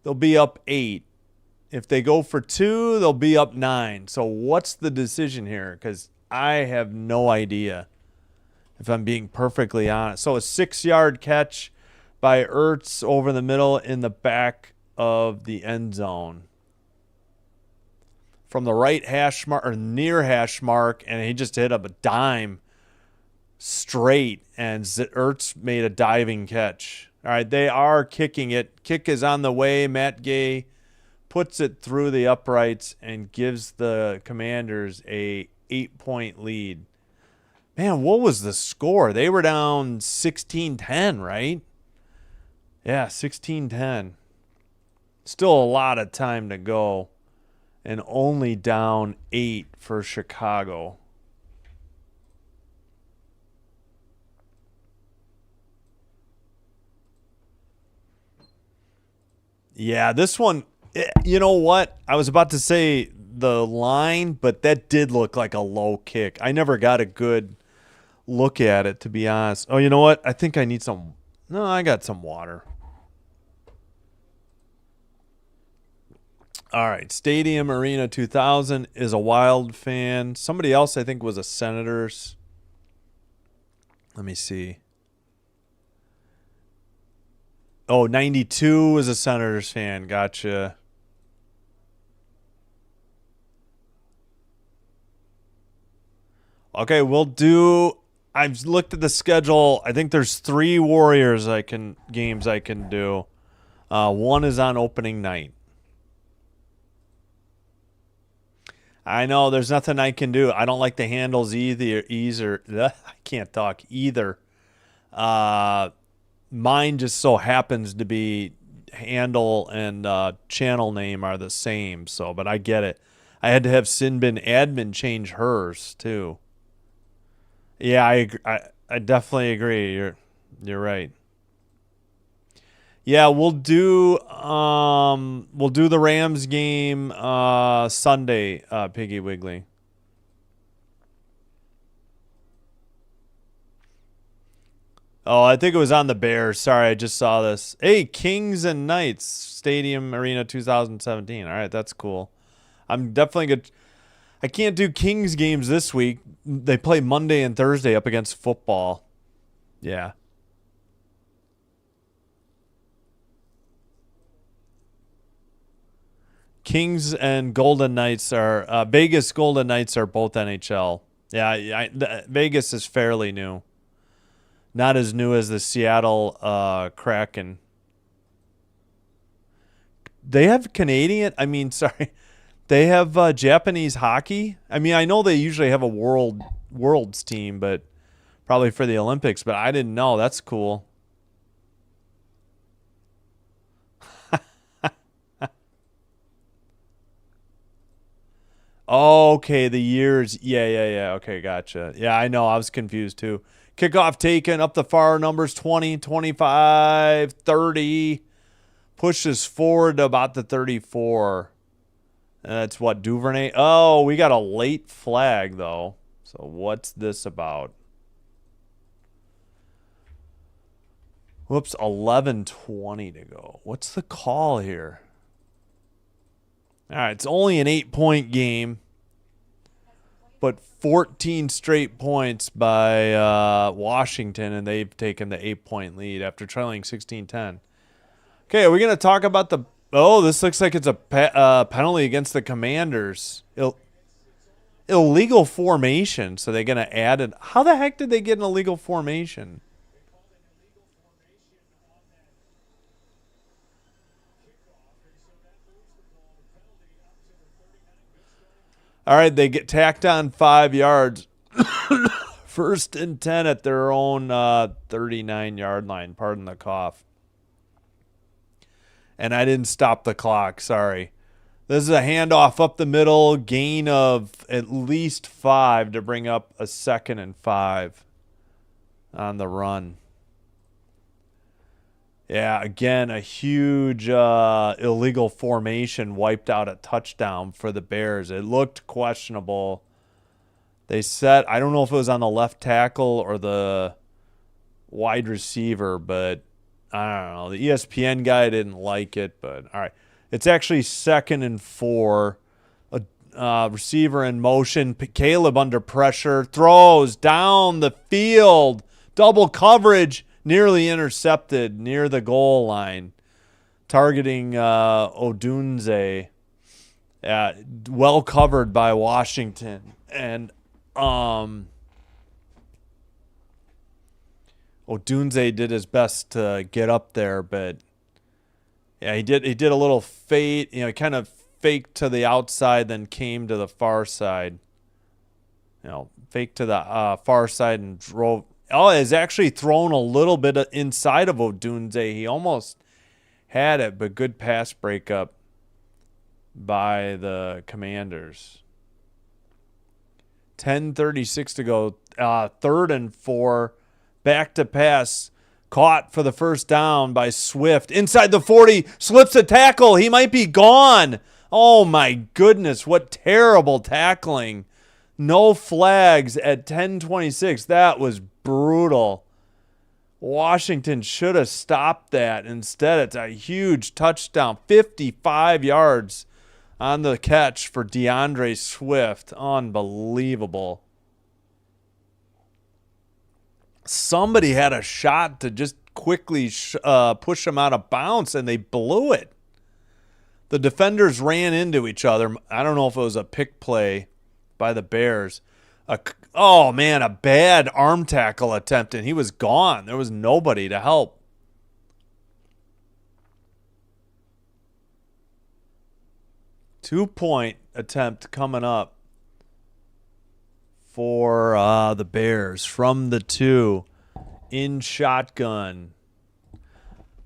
they'll be up 8. If they go for 2, they'll be up 9. So what's the decision here? Because I have no idea, if I'm being perfectly honest. So a 6-yard catch by Ertz over the middle in the back of the end zone. From the right hash mark, or near hash mark, and he just hit up a dime straight, and Ertz made a diving catch. All right, they are kicking it. Kick is on the way. Matt Gay puts it through the uprights and gives the Commanders a 8-point lead. Man, what was the score? They were down 16-10, right? Yeah, 16-10. Still a lot of time to go, and only down 8 for Chicago. Yeah, this one, you know what? I was about to say the line, but that did look like a low kick. I never got a good look at it, to be honest. Oh, you know what? I think I need some. No, I got some water. All right. Stadium Arena 2000 is a Wild fan. Somebody else, I think, was a Senators. Let me see. Oh, 92 is a Senators fan. Gotcha. Okay, we'll do. I've looked at the schedule. I think there's 3 Warriors games I can do. One is on opening night. I know there's nothing I can do. I don't like the handles either. I can't talk either. Mine just so happens to be handle and channel name are the same. So, but I get it. I had to have Sinbin admin change hers too. Yeah, I definitely agree. You're right. Yeah, we'll do the Rams game Sunday, Piggy Wiggly. Oh, I think it was on the Bears. Sorry, I just saw this. Hey, Kings and Knights Stadium Arena 2017. All right, that's cool. I'm definitely good. I can't do Kings games this week. They play Monday and Thursday up against football. Yeah. Kings and Golden Knights are Vegas Golden Knights are both NHL. Yeah, Vegas is fairly new. Not as new as the Seattle Kraken. They have Canadian. I mean, sorry, they have Japanese hockey. I mean, I know they usually have a world's team, but probably for the Olympics. But I didn't know. That's cool. Okay, the years. Yeah. Okay, gotcha. Yeah, I know. I was confused too. Kickoff taken up the far numbers 20, 25, 30. Pushes forward to about the 34. And that's what, Duvernay? Oh, we got a late flag, though. So what's this about? Whoops, 11:20 to go. What's the call here? All right, it's only an 8-point game, but 14 straight points by Washington, and they've taken the 8-point lead after trailing 16-10. Okay, are we going to talk about the... Oh, this looks like it's a penalty against the Commanders. Illegal formation, so they're going to add it. How the heck did they get an illegal formation? All right, they get tacked on 5 yards. First and 10 at their own 39-yard line. Pardon the cough. And I didn't stop the clock. Sorry. This is a handoff up the middle. Gain of at least 5 to bring up a 2nd and 5 on the run. Yeah, again, a huge illegal formation wiped out a touchdown for the Bears. It looked questionable. They set, I don't know if it was on the left tackle or the wide receiver, but I don't know. The ESPN guy didn't like it, but all right. It's actually 2nd and 4. A receiver in motion. Caleb under pressure. Throws down the field. Double coverage. Nearly intercepted near the goal line. Targeting Odunze. Well covered by Washington. And Odunze did his best to get up there, but yeah, he did a little fade, he kind of faked to the outside, then came to the far side. Faked to the far side and drove. Oh, it's actually thrown a little bit inside of Odunze. He almost had it, but good pass breakup by the Commanders. 10:36 to go. 3rd and 4. Back to pass. Caught for the first down by Swift. Inside the 40. Slips a tackle. He might be gone. Oh, my goodness. What terrible tackling. No flags at 10:26. That was brutal. Washington should have stopped that. Instead, it's a huge touchdown. 55 yards on the catch for DeAndre Swift. Unbelievable. Somebody had a shot to just quickly push him out of bounds, and they blew it. The defenders ran into each other. I don't know if it was a pick play by the Bears. A bad arm tackle attempt, and he was gone. There was nobody to help. Two-point attempt coming up for the Bears from the 2 in shotgun.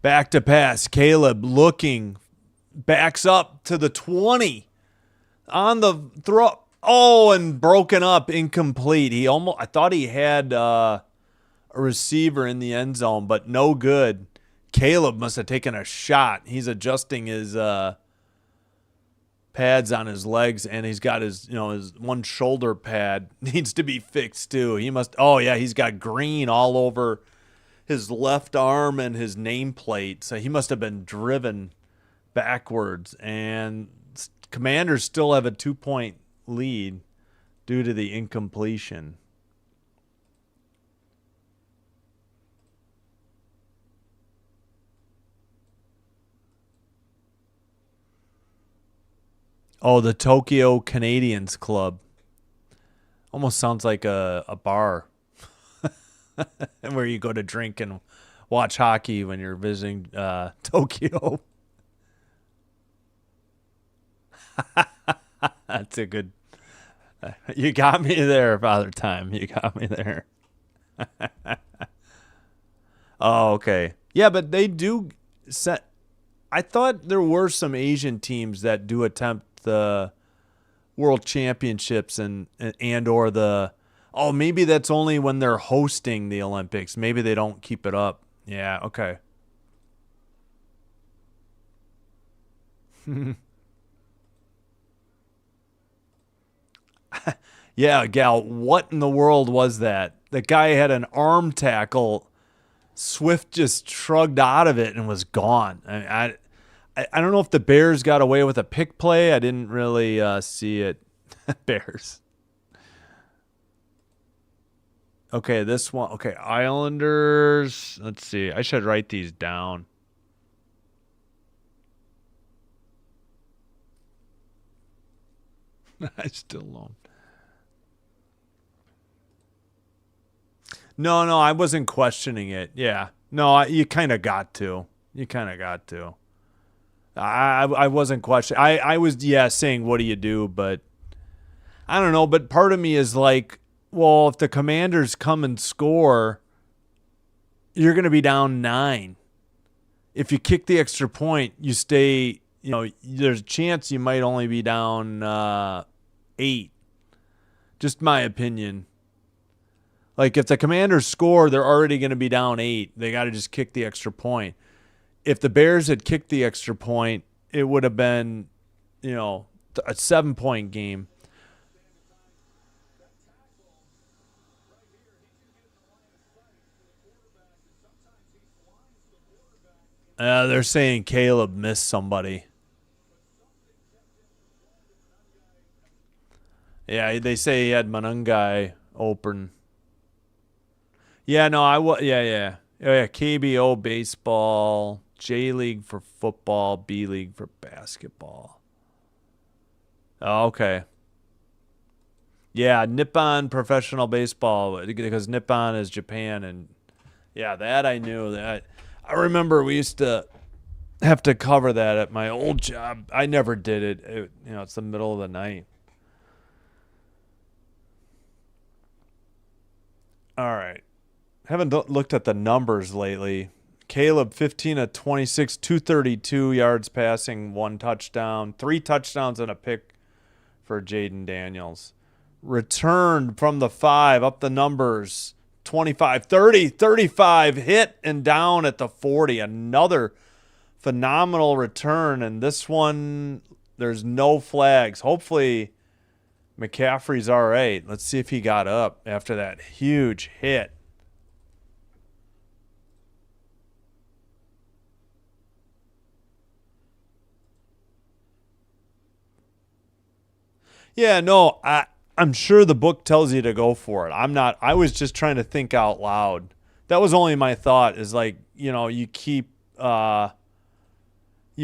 Back to pass. Caleb looking, backs up to the 20. On the throw. Oh, and broken up, incomplete. I thought he had a receiver in the end zone, but no good. Caleb must have taken a shot. He's adjusting his pads on his legs, and he's got his one shoulder pad needs to be fixed too. He's got green all over his left arm and his nameplate. So he must have been driven backwards, and Commanders still have a 2-point lead due to the incompletion. Oh, the Tokyo Canadiens Club. Almost sounds like a bar where you go to drink and watch hockey when you're visiting Tokyo. That's a good. You got me there, Father Time. You got me there. Oh, okay. Yeah, but they do set. I thought there were some Asian teams that do attempt the World Championships and or the. Oh, maybe that's only when they're hosting the Olympics. Maybe they don't keep it up. Yeah. Okay. Yeah, Gal, what in the world was that? The guy had an arm tackle. Swift just shrugged out of it and was gone. I don't know if the Bears got away with a pick play. I didn't really see it. Bears. Okay, this one. Okay, Islanders. Let's see. I should write these down. I still don't. No, I wasn't questioning it. Yeah. No, you kind of got to. You kind of got to. I wasn't questioning. I was, saying, what do you do? But I don't know. But part of me is like, well, if the Commanders come and score, you're going to be down 9. If you kick the extra point, you stay, there's a chance you might only be down 8. Just my opinion. Like, if the Commanders score, they're already going to be down 8. They got to just kick the extra point. If the Bears had kicked the extra point, it would have been, a 7-point game. They're saying Caleb missed somebody. Yeah, they say he had Manungai open. Yeah, no, yeah. Oh, yeah, KBO baseball, J League for football, B League for basketball. Oh, okay. Yeah, Nippon professional baseball, because Nippon is Japan, and yeah, that I knew. That I remember we used to have to cover that at my old job. I never did it. It's the middle of the night. All right. Haven't looked at the numbers lately. Caleb, 15 of 26, 232 yards passing, 1 touchdown, 3 touchdowns and a pick for Jaden Daniels. Returned from the 5, up the numbers, 25, 30, 35, hit and down at the 40. Another phenomenal return, and this one, there's no flags. Hopefully McCaffrey's all right. Let's see if he got up after that huge hit. Yeah, no, I'm sure the book tells you to go for it. I was just trying to think out loud. That was only my thought, is like, you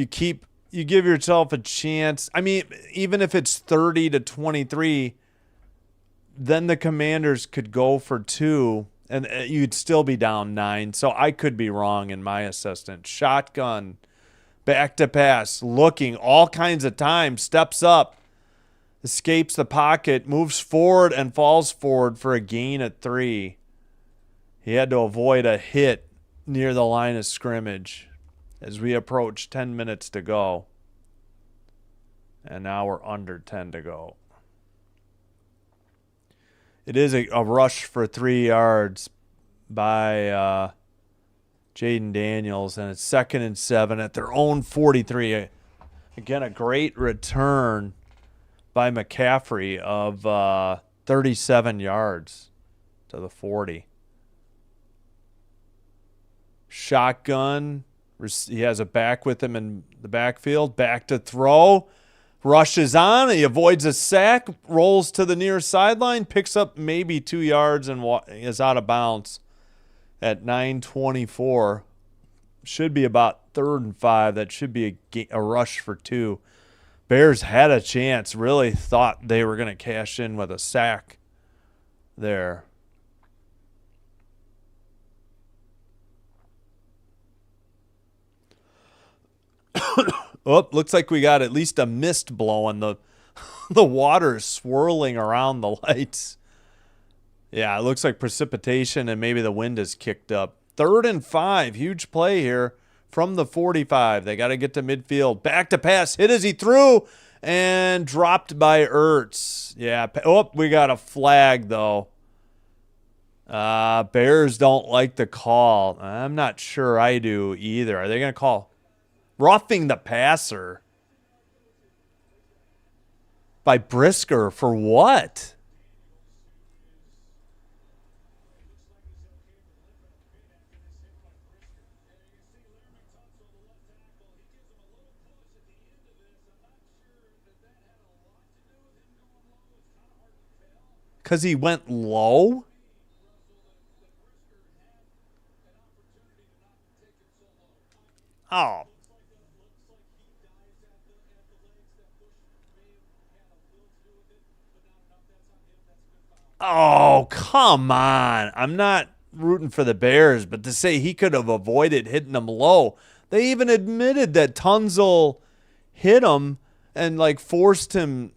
give yourself a chance. I mean, even if it's 30-23, then the Commanders could go for 2 and you'd still be down 9. So I could be wrong in my assessment. Shotgun, back to pass, looking all kinds of time, steps up, escapes the pocket, moves forward and falls forward for a gain at 3. He had to avoid a hit near the line of scrimmage as we approach 10 minutes to go. And now we're under 10 to go. It is a rush for 3 yards by Jaden Daniels, and it's 2nd and 7 at their own 43. Again, a great return by McCaffrey of 37 yards to the 40. Shotgun. He has a back with him in the backfield. Back to throw. Rushes on. He avoids a sack. Rolls to the near sideline. Picks up maybe 2 yards and is out of bounds at 9:24. Should be about 3rd and 5. That should be a rush for 2. Bears had a chance. Really thought they were going to cash in with a sack there. Oh, looks like we got at least a mist blowing. The water is swirling around the lights. Yeah, it looks like precipitation and maybe the wind is kicked up. 3rd and 5. Huge play here from the 45. They got to get to midfield. Back to pass. Hit as he threw and dropped by Ertz. Yeah. Oh, we got a flag, though. Bears don't like the call. I'm not sure I do either. Are they going to call roughing the passer by Brisker for what? Because he went low? Oh. Oh, come on. I'm not rooting for the Bears, but to say he could have avoided hitting him low. They even admitted that Tunzel hit him and like forced him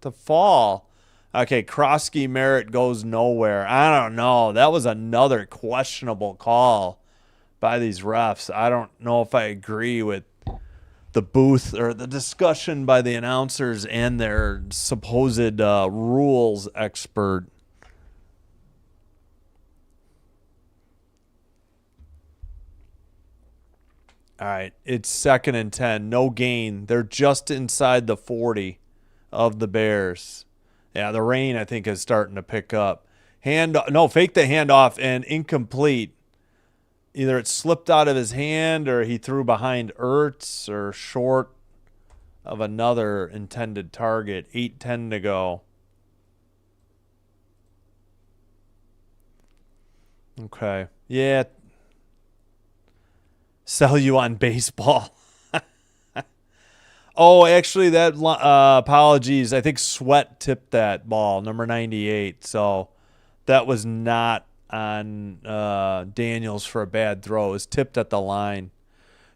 to fall. Okay, Croskey-Merritt goes nowhere. I don't know. That was another questionable call by these refs. I don't know if I agree with the booth or the discussion by the announcers and their supposed rules expert. All right, it's 2nd and 10. No gain. They're just inside the 40 of the Bears. Yeah, the rain, I think, is starting to pick up. Fake the handoff and incomplete. Either it slipped out of his hand or he threw behind Ertz or short of another intended target. 8:10 to go. Okay. Yeah. Sell you on baseball. Oh, actually, that apologies. I think Sweat tipped that ball, number 98. So that was not on Daniels for a bad throw. It was tipped at the line.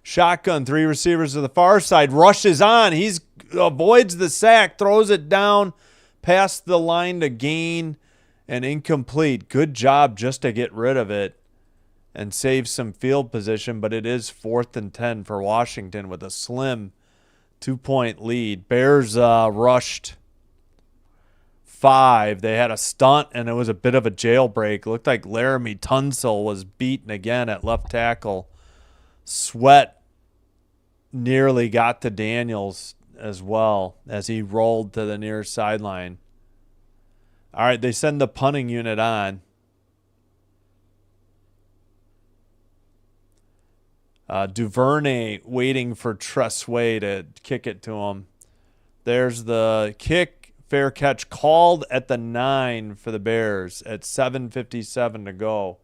Shotgun, 3 receivers to the far side. Rushes on. He avoids the sack, throws it down past the line to gain and incomplete. Good job just to get rid of it and save some field position, but it is 4th and 10 for Washington with a slim 2-point lead. Bears rushed 5. They had a stunt, and it was a bit of a jailbreak. Looked like Laramie Tunsil was beaten again at left tackle. Sweat nearly got to Daniels as well as he rolled to the near sideline. All right, they send the punting unit on. Duvernay waiting for Tressway to kick it to him. There's the kick. Fair catch called at the 9 for the Bears at 7:57 to go.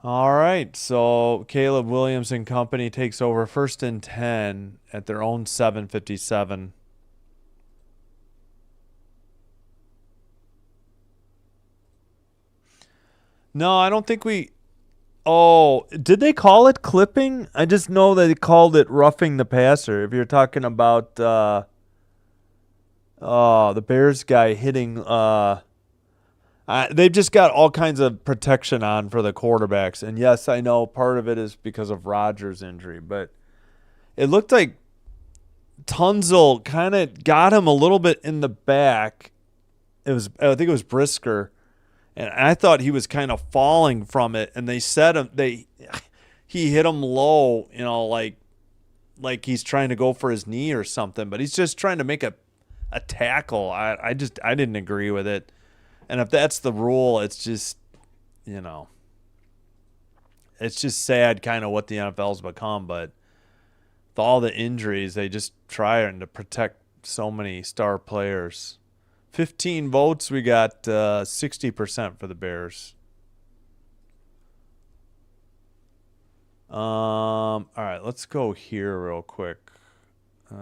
All right, so Caleb Williams and company takes over 1st and 10 at their own 7:57. No, I don't think we... Oh, did they call it clipping? I just know that they called it roughing the passer. If you're talking about the Bears guy hitting... they've just got all kinds of protection on for the quarterbacks. And yes, I know part of it is because of Rodgers' injury. But it looked like Tunzel kind of got him a little bit in the back. I think it was Brisker, and I thought he was kind of falling from it. And they said he hit him low, like he's trying to go for his knee or something, but he's just trying to make a tackle. I didn't agree with it. And if that's the rule, it's just, it's just sad kind of what the NFL's become. But with all the injuries, they just trying to protect so many star players. 15 votes, we got 60% for the Bears. All right, let's go here real quick. All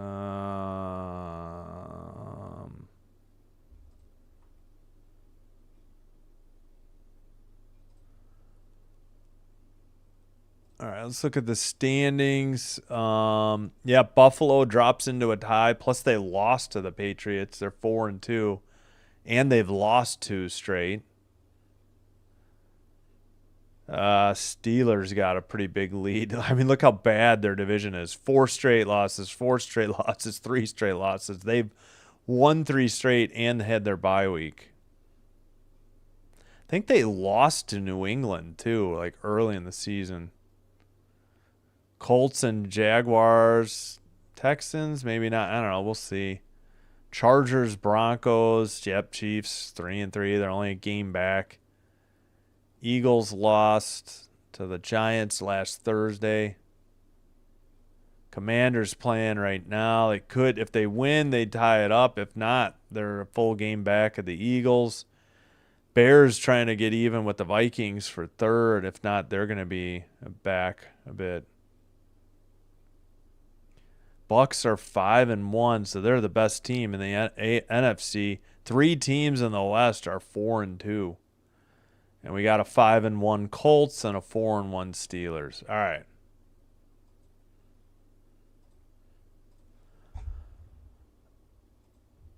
right, let's look at the standings. Yeah, Buffalo drops into a tie. Plus, they lost to the Patriots. They're 4-2, and they've lost 2 straight. Steelers got a pretty big lead. I mean, look how bad their division is. 4 straight losses, 4 straight losses, 3 straight losses. They've won 3 straight and had their bye week. I think they lost to New England, too, like early in the season. Colts and Jaguars, Texans, maybe not. I don't know. We'll see. Chargers, Broncos, Chiefs, 3-3. They're only a game back. Eagles lost to the Giants last Thursday. Commanders playing right now. They could, if they win, they'd tie it up. If not, they're a full game back of the Eagles. Bears trying to get even with the Vikings for third. If not, they're going to be back a bit. Bucks are 5-1, so they're the best team in the NFC. 3 teams in the West are 4-2. And we got a 5-1 Colts and a 4-1 Steelers. All right.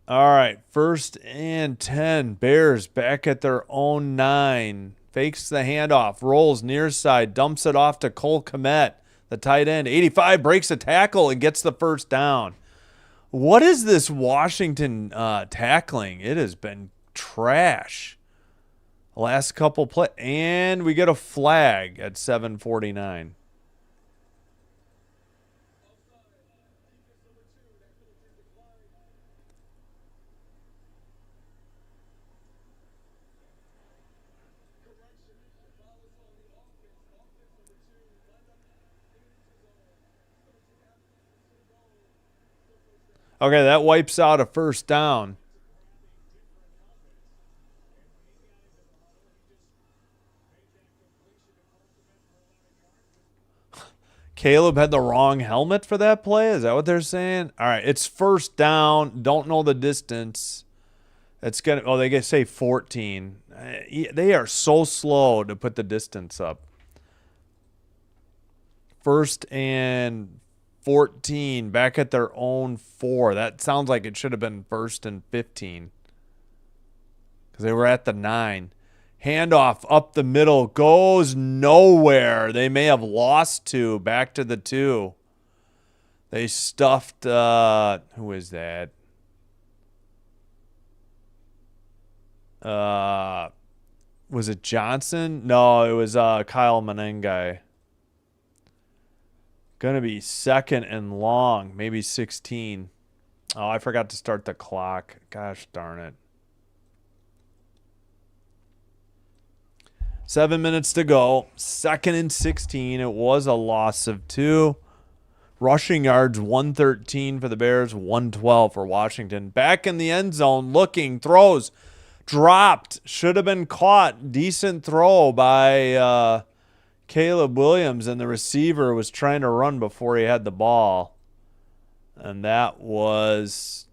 All right. 1st and 10. Bears back at their own 9. Fakes the handoff. Rolls near side. Dumps it off to Croskey-Merritt, the tight end. 85 breaks a tackle and gets the first down. What is this Washington tackling? It has been trash. Last couple play, and we get a flag at 7:49. Okay, that wipes out a first down. Caleb had the wrong helmet for that play? Is that what they're saying? All right, it's first down. Don't know the distance. It's gonna. Oh, they say 14. They are so slow to put the distance up. 1st and 14, back at their own 4. That sounds like it should have been 1st and 15 because they were at the 9. Handoff up the middle, goes nowhere. They may have lost 2, back to the 2. They stuffed, who is that? Was it Johnson? No, it was Kyle Menengai. Going to be 2nd and long, maybe 16. Oh, I forgot to start the clock. Gosh darn it. 7 minutes to go. 2nd and 16. It was a loss of 2. Rushing yards, 113 for the Bears, 112 for Washington. Back in the end zone, looking, throws, dropped. Should have been caught. Decent throw by Caleb Williams, and the receiver was trying to run before he had the ball. And that was,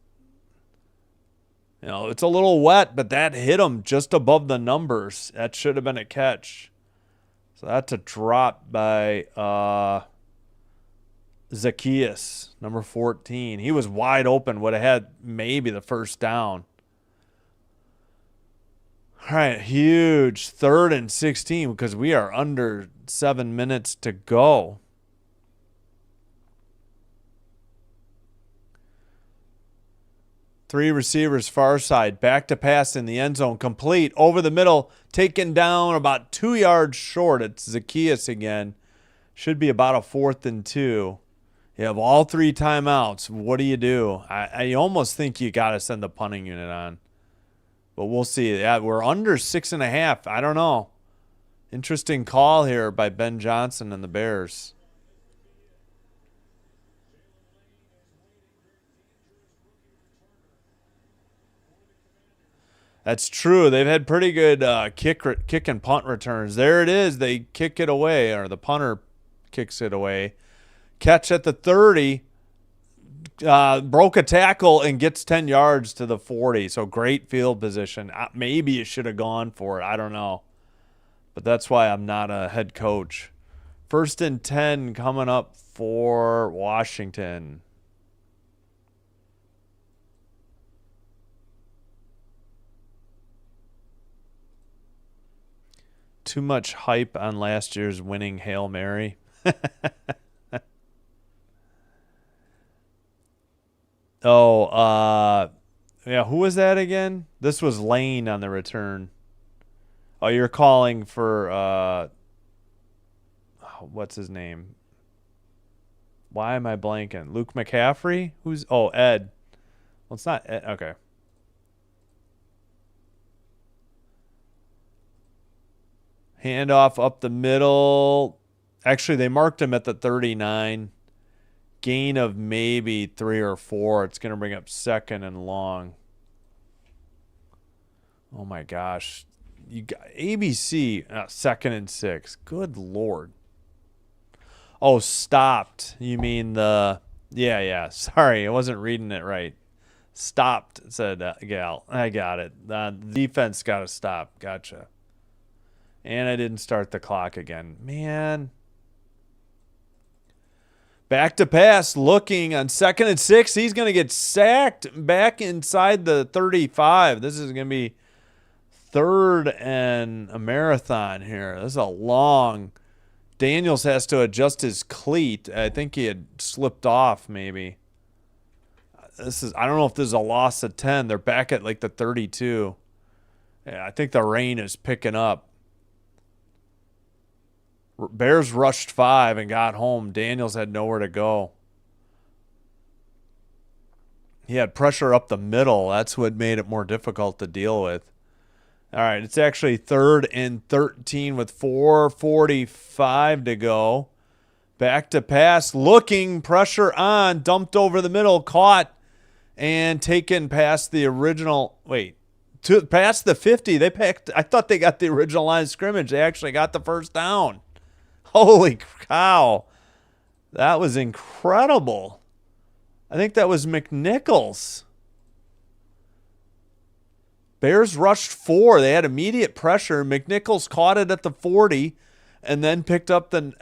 it's a little wet, but that hit him just above the numbers. That should have been a catch. So that's a drop by Zacchaeus, number 14. He was wide open, would have had maybe the first down. All right, huge 3rd and 16 because we are under 7 minutes to go. Three receivers far side. Back to pass in the end zone. Complete. Over the middle. Taken down about 2 yards short. It's Zacchaeus again. Should be about a 4th and 2. You have all 3 timeouts. What do you do? I almost think you got to send the punting unit on. But we'll see. Yeah, we're under 6.5. I don't know. Interesting call here by Ben Johnson and the Bears. That's true. They've had pretty good kick and punt returns. There it is. They kick it away, or the punter kicks it away. Catch at the 30. Broke a tackle and gets 10 yards to the 40. So great field position. Maybe you should have gone for it. I don't know. But that's why I'm not a head coach. 1st and 10 coming up for Washington. Too much hype on last year's winning Hail Mary. Yeah, who was that again? This was Lane on the return. Oh, you're calling for, what's his name? Why am I blanking? Luke McCaffrey? Ed. Well, it's not Ed. Okay. Handoff up the middle. Actually, they marked him at the 39. Gain of maybe 3 or 4. It's going to bring up 2nd and long. Oh, my gosh. You got ABC, 2nd and 6. Good Lord. Oh, stopped. You mean the... Yeah. Sorry, I wasn't reading it right. Stopped, said Gal. I got it. The defense got to stop. Gotcha. And I didn't start the clock again. Man. Back to pass, looking on 2nd and 6. He's going to get sacked back inside the 35. This is going to be 3rd and a marathon here. This is a long. Daniels has to adjust his cleat. I think he had slipped off maybe. I don't know if this is a loss of 10. They're back at like the 32. Yeah, I think the rain is picking up. Bears rushed 5 and got home. Daniels had nowhere to go. He had pressure up the middle. That's what made it more difficult to deal with. All right, it's actually 3rd and 13 with 4:45 to go. Back to pass, looking, pressure on, dumped over the middle, caught, and taken past the original. Past the 50. I thought they got the original line of scrimmage. They actually got the first down. Holy cow. That was incredible. I think that was McNichols. Bears rushed 4. They had immediate pressure. McNichols caught it at the 40 and then picked up the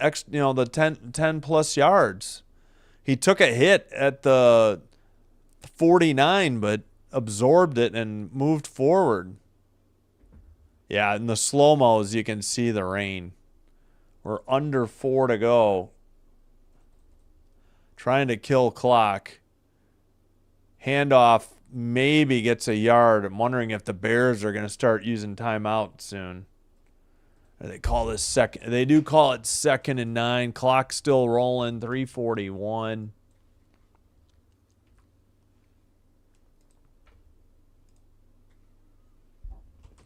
10 plus yards. He took a hit at the 49 but absorbed it and moved forward. Yeah, in the slow-mos you can see the rain. We're under 4 to go. Trying to kill clock. Handoff maybe gets a yard. I'm wondering if the Bears are going to start using timeout soon. Or they call this second. They do call it 2nd and 9. Clock still rolling. 3:41.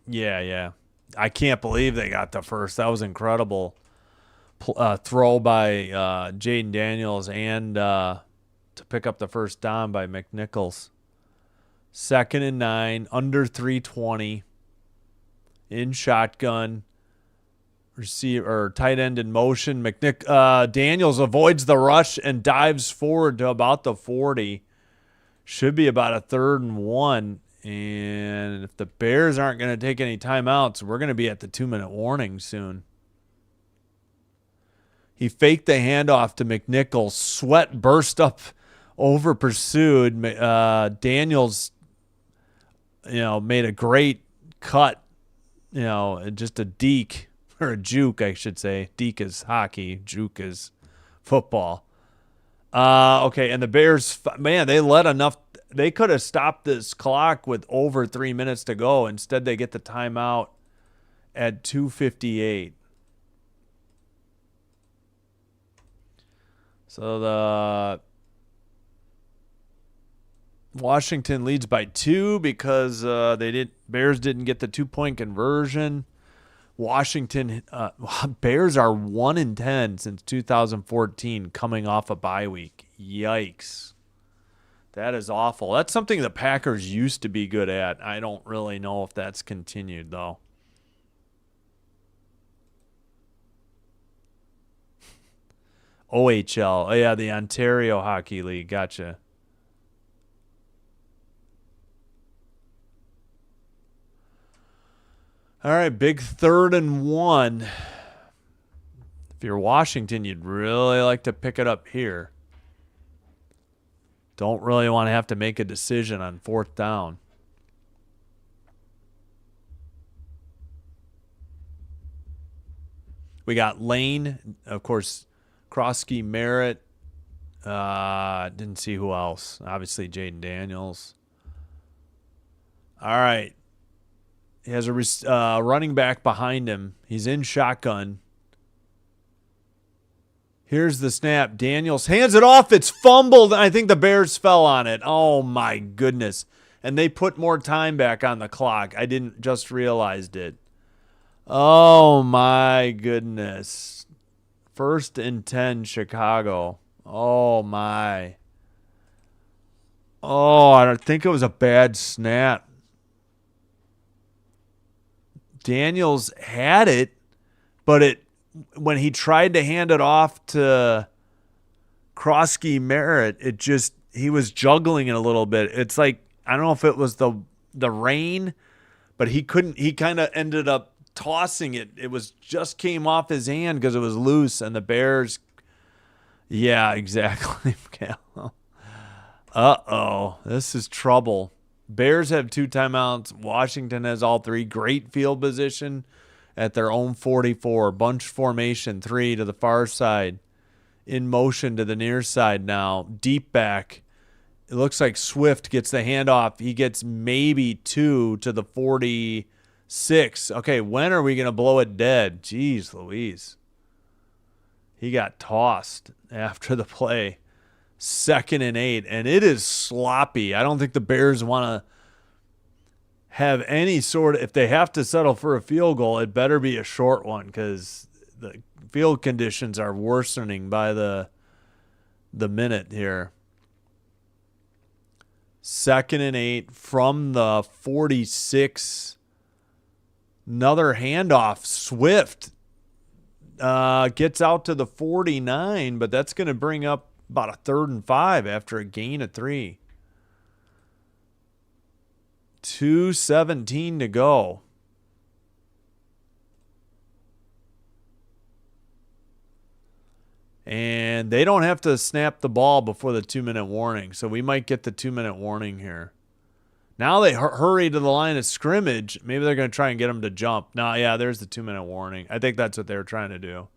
Yeah. I can't believe they got the first. That was incredible. Throw by Jaden Daniels and to pick up the first down by McNichols. 2nd and 9, under 3:20. In shotgun. Receiver, tight end in motion. Daniels avoids the rush and dives forward to about the 40. Should be about a 3rd and 1. And if the Bears aren't going to take any timeouts, we're going to be at the 2-minute warning soon. He faked the handoff to McNichols. Sweat burst up over pursued. Daniels, made a great cut. Just a deke, or a juke, I should say. Deke is hockey. Juke is football. Okay, and the Bears, man, they let enough. They could have stopped this clock with over 3 minutes to go. Instead, they get the timeout at 2:58. So the Washington leads by 2 because Bears didn't get the 2-point conversion. Washington Bears are 1-10 since 2014, coming off a bye week. Yikes. That is awful. That's something the Packers used to be good at. I don't really know if that's continued, though. OHL. Oh, yeah, the Ontario Hockey League. Gotcha. All right, big 3rd and 1. If you're Washington, you'd really like to pick it up here. Don't really want to have to make a decision on 4th down. We got Lane, of course, Croskey-Merritt. Didn't see who else. Obviously, Jaden Daniels. All right. He has a running back behind him. He's in shotgun. Here's the snap. Daniels hands it off. It's fumbled. I think the Bears fell on it. Oh, my goodness. And they put more time back on the clock. I didn't just realized it. Oh, my goodness. 1st and 10, Chicago. Oh, my. Oh, I don't think it was a bad snap. Daniels had it, but when he tried to hand it off to Croskey-Merritt, he was juggling it a little bit. It's like, I don't know if it was the rain, but he kind of ended up tossing it. It just came off his hand because it was loose, and the Bears, yeah, exactly. Uh-oh, this is trouble. Bears have 2 timeouts. Washington has all 3. Great field position at their own 44. Bunch formation, 3 to the far side. In motion to the near side now. Deep back. It looks like Swift gets the handoff. He gets maybe 2 to the 46. Okay, when are we going to blow it dead? Jeez Louise. He got tossed after the play. 2nd and 8, and it is sloppy. I don't think the Bears want to have any sort of, if they have to settle for a field goal, it better be a short one because the field conditions are worsening by the minute here. 2nd and 8 from the 46. Another handoff. Swift gets out to the 49, but that's going to bring up about a 3rd and 5 after a gain of 3. 2:17 to go. And they don't have to snap the ball before the 2-minute warning, so we might get the 2-minute warning here. Now they hurry to the line of scrimmage. Maybe they're going to try and get them to jump. No, yeah, there's the 2-minute warning. I think that's what they were trying to do.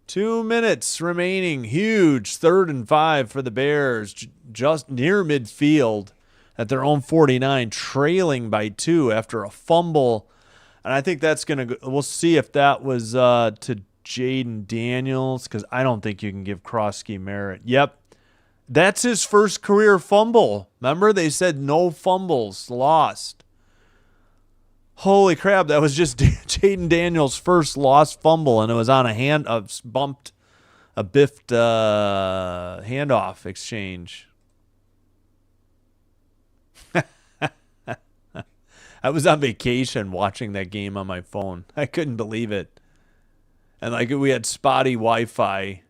2 minutes remaining. Huge 3rd and 5 for the Bears. Just near midfield at their own 49, trailing by 2 after a fumble. And I think that's going to go. We'll see if that was to Jaden Daniels because I don't think you can give Croskey-Merritt. Yep. That's his first career fumble. Remember, they said no fumbles lost. Holy crap, that was just Jaden Daniels' first lost fumble, and it was on a biffed handoff exchange. I was on vacation watching that game on my phone. I couldn't believe it. And we had spotty Wi-Fi,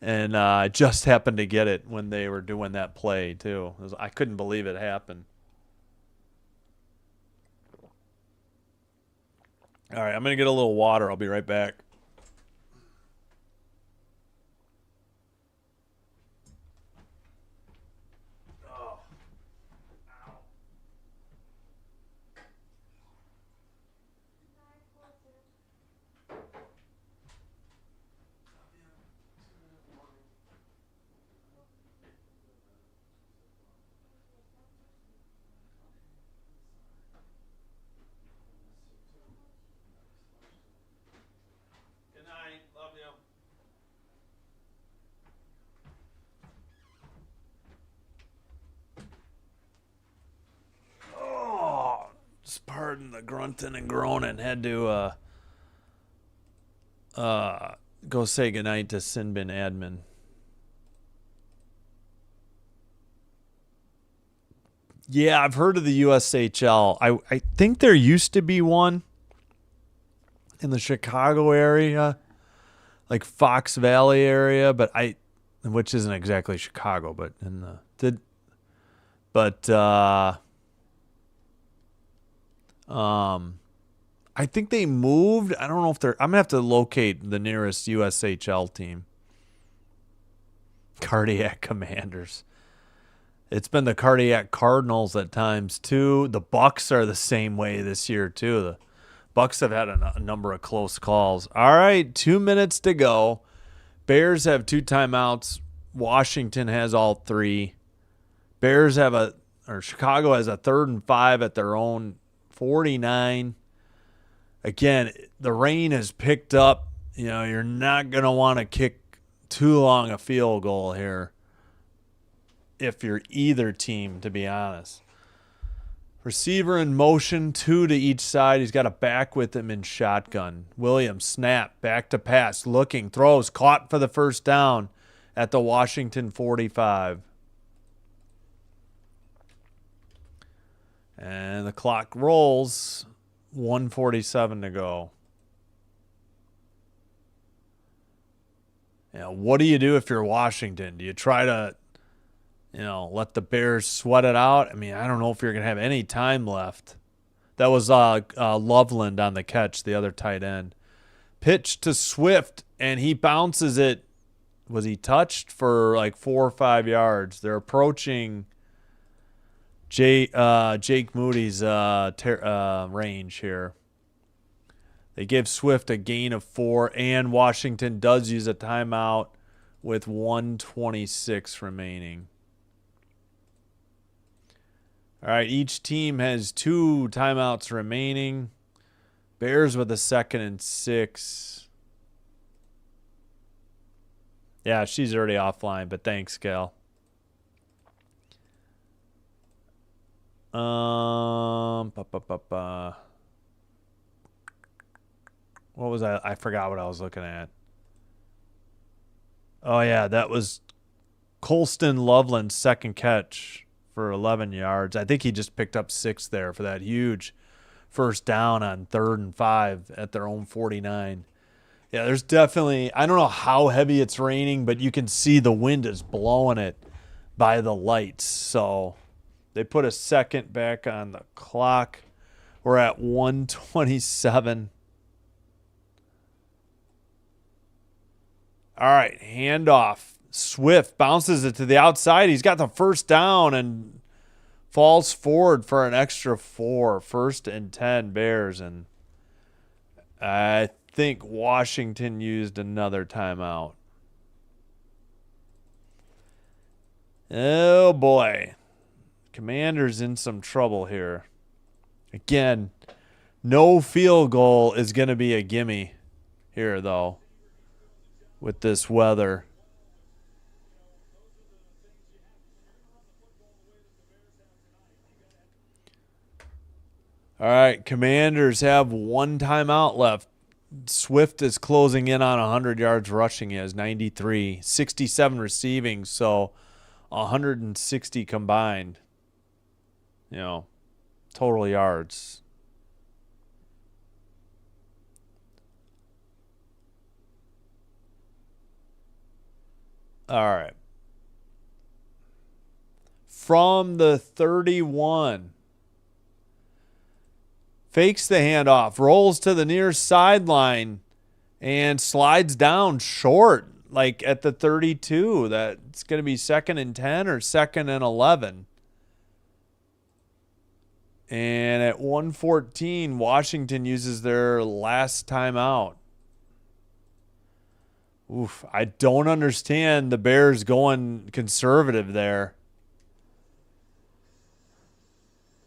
and I just happened to get it when they were doing that play, too. I couldn't believe it happened. All right, I'm going to get a little water. I'll be right back. pardon the grunting and groaning. Had to go say goodnight to Sinbin admin. Yeah, I've heard of the USHL. I think there used to be one in the Chicago area, like Fox Valley area, which isn't exactly Chicago, but I think they moved. I don't know if I'm gonna have to locate the nearest USHL team. Cardiac Commanders. It's been the Cardiac Cardinals at times too. The Bucks are the same way this year too. The Bucks have had a number of close calls. All right, 2 minutes to go. Bears have 2 timeouts. Washington has all 3. Chicago has a 3rd and 5 at their own 49. Again, the rain has picked up. You know, you're not going to want to kick too long a field goal here if you're either team, to be honest. Receiver in motion, 2 to each side. He's got a back with him in shotgun. Williams, snap, back to pass, looking, throws, caught for the first down at the Washington 45. And the clock rolls, 1:47 to go. You know, what do you do if you're Washington? Do you try to, let the Bears sweat it out? I mean, I don't know if you're going to have any time left. That was Loveland on the catch, the other tight end. Pitch to Swift, and he bounces it. Was he touched for like 4 or 5 yards? They're approaching Jake Moody's range here. They give Swift a gain of 4, and Washington does use a timeout with 1:26 remaining. All right, each team has 2 timeouts remaining. Bears with a 2nd and 6. Yeah, she's already offline, but thanks, Gal. What was I forgot what I was looking at. Oh, yeah, that was Colston Loveland's second catch for 11 yards. I think he just picked up 6 there for that huge first down on 3rd and 5 at their own 49. Yeah, there's definitely, I don't know how heavy it's raining, but you can see the wind is blowing it by the lights. So they put a second back on the clock. We're at 1:27. All right, handoff. Swift bounces it to the outside. He's got the first down and falls forward for an extra 4. 1st and 10 Bears. And I think Washington used another timeout. Oh, boy. Commanders in some trouble here. Again, no field goal is going to be a gimme here, though, with this weather. All right, Commanders have 1 timeout left. Swift is closing in on 100 yards rushing. He has 93, 67 receiving, so 160 combined, total yards. All right. From the 31. Fakes the handoff, rolls to the near sideline, and slides down short, like at the 32. That's going to be 2nd and 10 or 2nd and 11. And at 1:14, Washington uses their last timeout. Oof, I don't understand the Bears going conservative there.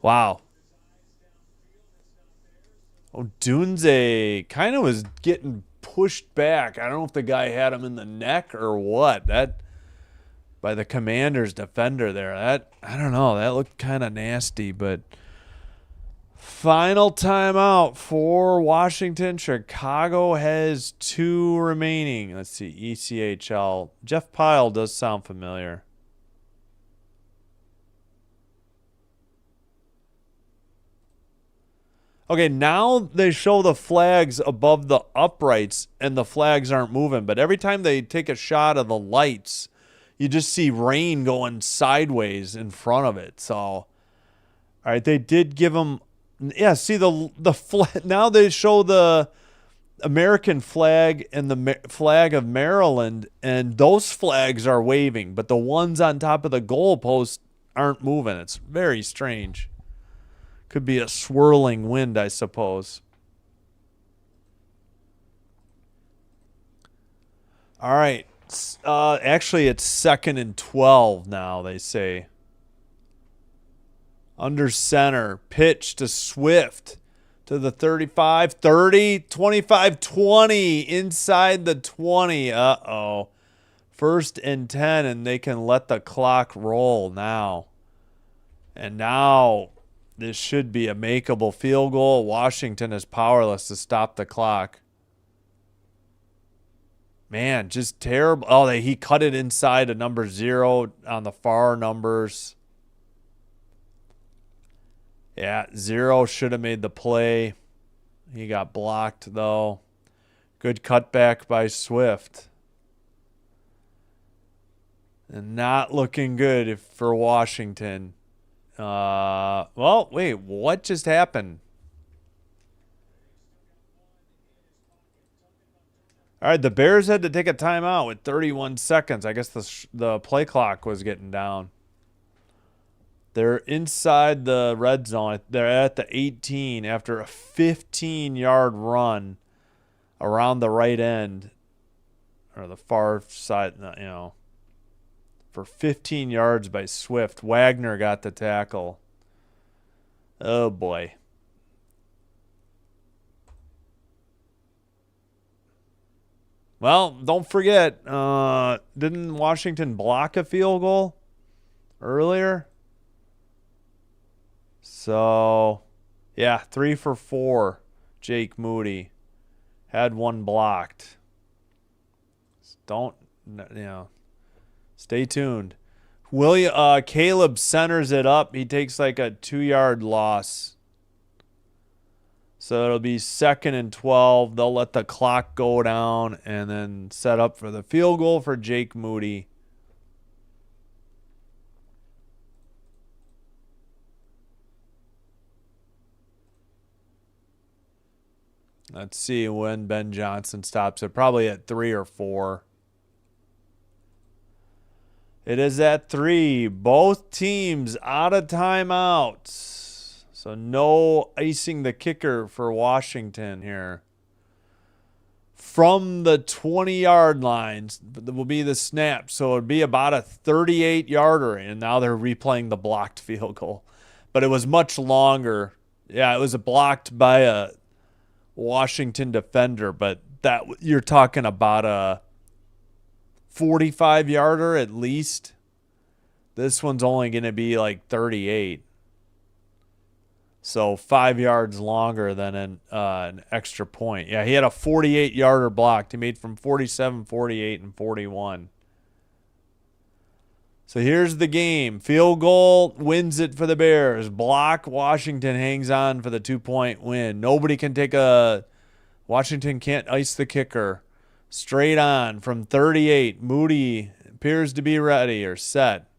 Wow. Oh, Dunze kind of was getting pushed back. I don't know if the guy had him in the neck or what. That by the Commanders defender there. I don't know. That looked kind of nasty, but Final timeout for Washington. Chicago has 2 remaining. Let's see. ECHL. Jeff Pyle does sound familiar. Okay, now they show the flags above the uprights and the flags aren't moving. But every time they take a shot of the lights, you just see rain going sideways in front of it. So, all right, they did give them. Yeah, see now they show the American flag and the flag of Maryland, and those flags are waving, but the ones on top of the goalpost aren't moving. It's very strange. Could be a swirling wind, I suppose. All right. Actually, it's 2nd and 12 now, they say. Under center. Pitch to Swift. To the 35, 30, 25, 20. Inside the 20. Uh-oh. 1st and 10, and they can let the clock roll now. And now this should be a makeable field goal. Washington is powerless to stop the clock. Man, just terrible. Oh, he cut it inside a number 0 on the far numbers. Yeah, 0 should have made the play. He got blocked, though. Good cutback by Swift. And not looking good for Washington. Well, wait, what just happened? All right, the Bears had to take a timeout with 31 seconds. I guess the play clock was getting down. They're inside the red zone. They're at the 18 after a 15-yard run around the right end or the far side, for 15 yards by Swift. Wagner got the tackle. Oh, boy. Well, don't forget, didn't Washington block a field goal earlier? So, yeah, 3 for 4. Jake Moody had 1 blocked. Stay tuned. Caleb centers it up. He takes like a 2-yard loss. So it'll be 2nd and 12. They'll let the clock go down and then set up for the field goal for Jake Moody. Let's see when Ben Johnson stops it. Probably at 3 or 4. It is at 3. Both teams out of timeouts. So no icing the kicker for Washington here. From the 20-yard lines will be the snap. So it would be about a 38-yarder. And now they're replaying the blocked field goal. But it was much longer. Yeah, it was blocked by a Washington defender. But that you're talking about a 45-yarder at least. This one's only going to be like 38. So 5 yards longer than an extra point. Yeah, he had a 48-yarder blocked. He made from 47, 48, and 41. So here's the game. Field goal wins it for the Bears. Block, Washington hangs on for the 2-point win. Nobody can Washington can't ice the kicker. Straight on from 38. Moody appears to be ready or set.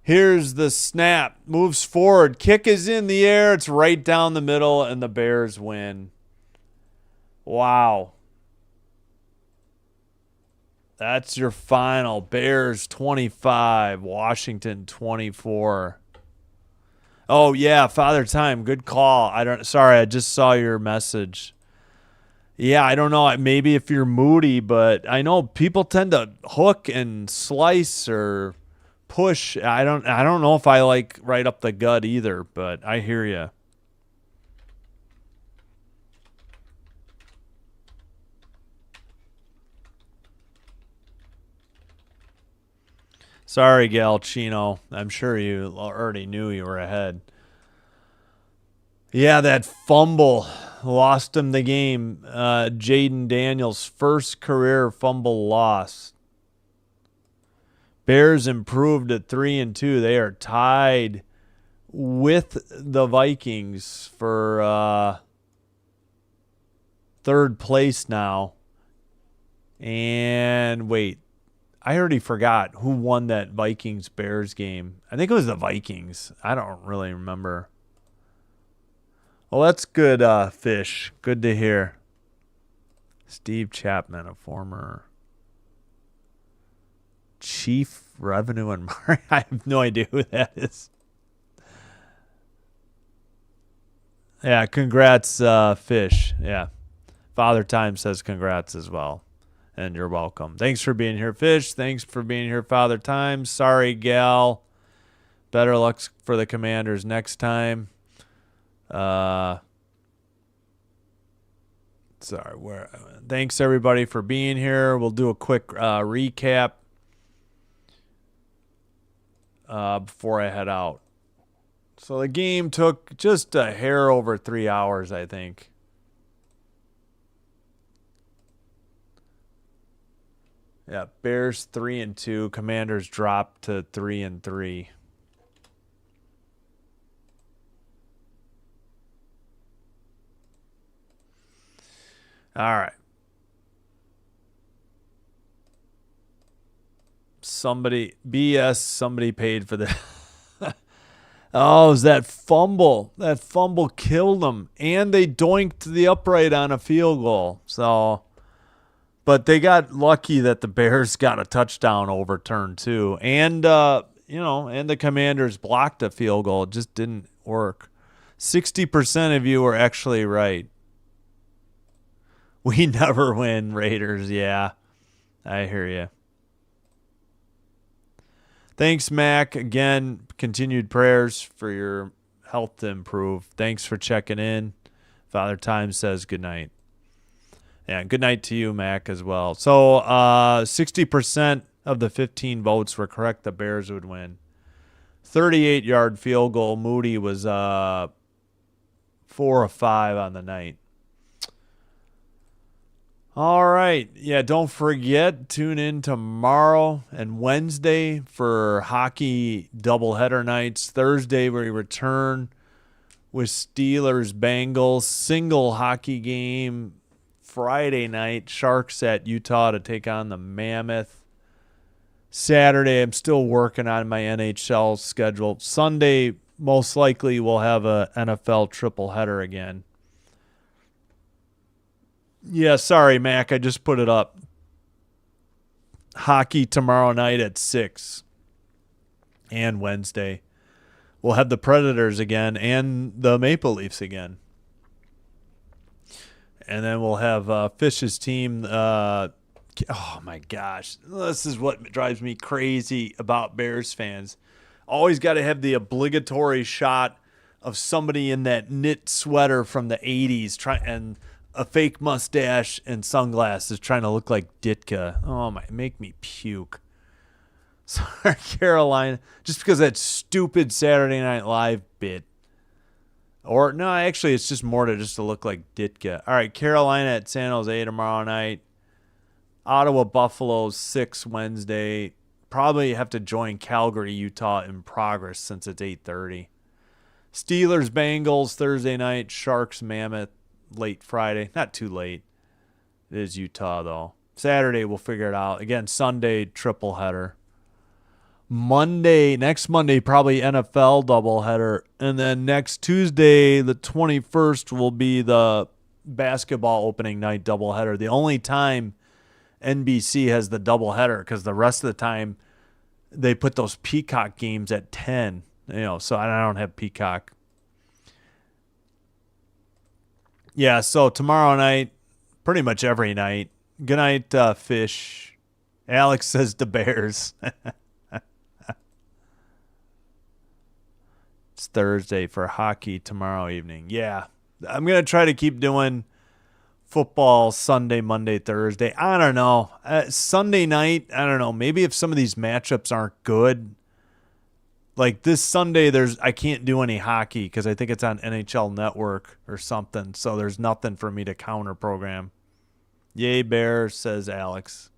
Here's the snap. Moves forward. Kick is in the air. It's right down the middle, and the Bears win. Wow. That's your final. Bears 25, Washington 24. Oh, yeah, Father Time. Good call. Sorry, I just saw your message. Yeah, I don't know. Maybe if you're Moody, but I know people tend to hook and slice or push. I don't know if I like right up the gut either, but I hear you. Sorry, Galchino. I'm sure you already knew you were ahead. Yeah, that fumble lost him the game. Jaden Daniels' first career fumble loss. Bears improved at 3-2. They are tied with the Vikings for third place now. And wait, I already forgot who won that Vikings-Bears game. I think it was the Vikings. I don't really remember. Well, that's good, Fish. Good to hear. Steve Chapman, a former Chief Revenue and Marketing. I have no idea who that is. Yeah, congrats, Fish. Yeah. Father Time says congrats as well. And you're welcome. Thanks for being here, Fish. Thanks for being here, Father Time. Sorry, Gal. Better luck for the Commanders next time. Sorry. Thanks, everybody, for being here. We'll do a quick recap before I head out. So the game took just a hair over 3 hours, I think. Yeah, Bears 3-2. Commanders dropped to 3-3. All right. Somebody paid for the Oh, it was that fumble. That fumble killed them. And they doinked the upright on a field goal. So, but they got lucky that the Bears got a touchdown overturned too. And, and the Commanders blocked a field goal. It just didn't work. 60% of you were actually right. We never win, Raiders. Yeah, I hear you. Thanks, Mac. Again, continued prayers for your health to improve. Thanks for checking in. Father Time says good night. Yeah, good night to you, Mac, as well. So 60% of the 15 votes were correct. The Bears would win. 38-yard field goal. Moody was 4 of 5 on the night. All right. Yeah, don't forget, tune in tomorrow and Wednesday for hockey doubleheader nights. Thursday, we return with Steelers-Bengals. Single hockey game. Friday night, Sharks at Utah to take on the Mammoth. Saturday, I'm still working on my NHL schedule. Sunday, most likely, we'll have a NFL tripleheader again. Yeah, sorry, Mac. I just put it up. Hockey tomorrow night at 6 and Wednesday. We'll have the Predators again and the Maple Leafs again. And then we'll have Fish's team. Oh, my gosh. This is what drives me crazy about Bears fans. Always got to have the obligatory shot of somebody in that knit sweater from the 80s and a fake mustache and sunglasses trying to look like Ditka. Oh, my, make me puke. Sorry, Carolina. Just because that stupid Saturday Night Live bit. Or, no, actually, it's just more to look like Ditka. All right, Carolina at San Jose tomorrow night. Ottawa, Buffalo, 6 Wednesday. Probably have to join Calgary, Utah in progress since it's 8:30. Steelers, Bengals, Thursday night. Sharks, Mammoth. Late Friday. Not too late. It is Utah, though. Saturday, we'll figure it out. Again, Sunday, triple header. Next Monday, probably NFL doubleheader. And then next Tuesday, the 21st, will be the basketball opening night doubleheader. The only time NBC has the doubleheader because the rest of the time they put those Peacock games at 10. So I don't have Peacock. Yeah, so tomorrow night, pretty much every night. Good night, Fish. Alex says the Bears. It's Thursday for hockey tomorrow evening. Yeah, I'm going to try to keep doing football Sunday, Monday, Thursday. I don't know. Sunday night, I don't know. Maybe if some of these matchups aren't good. Like this Sunday, I can't do any hockey because I think it's on NHL Network or something. So there's nothing for me to counter program. Yay Bears, says Alex.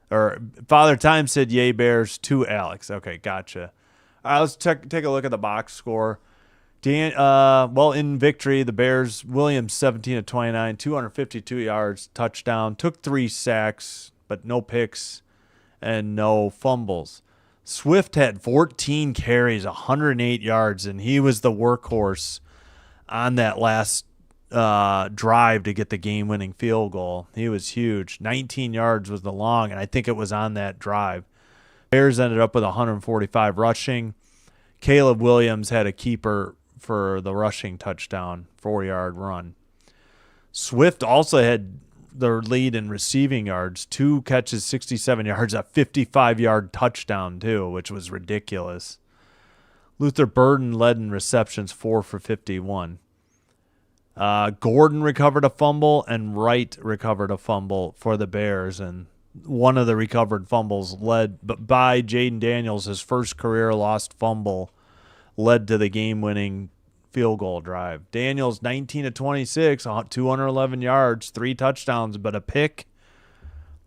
Or Father Time said yay Bears to Alex. Okay, gotcha. All right, let's take a look at the box score. In victory, the Bears, Williams 17 of 29, 252 yards, touchdown, took 3 sacks, but no picks and no fumbles. Swift had 14 carries, 108 yards, and he was the workhorse on that last drive to get the game-winning field goal. He was huge. 19 yards was the long, and I think it was on that drive. Bears ended up with 145 rushing. Caleb Williams had a keeper for the rushing touchdown, 4-yard run. Swift also had the lead in receiving yards, 2 catches, 67 yards, a 55-yard touchdown too, which was ridiculous. Luther Burden led in receptions, 4 for 51. Gordon recovered a fumble and Wright recovered a fumble for the Bears, and one of the recovered fumbles led by Jaden Daniels, his first career lost fumble, led to the game-winning field goal drive. Daniels 19 of 26, 211 yards, 3 touchdowns, but a pick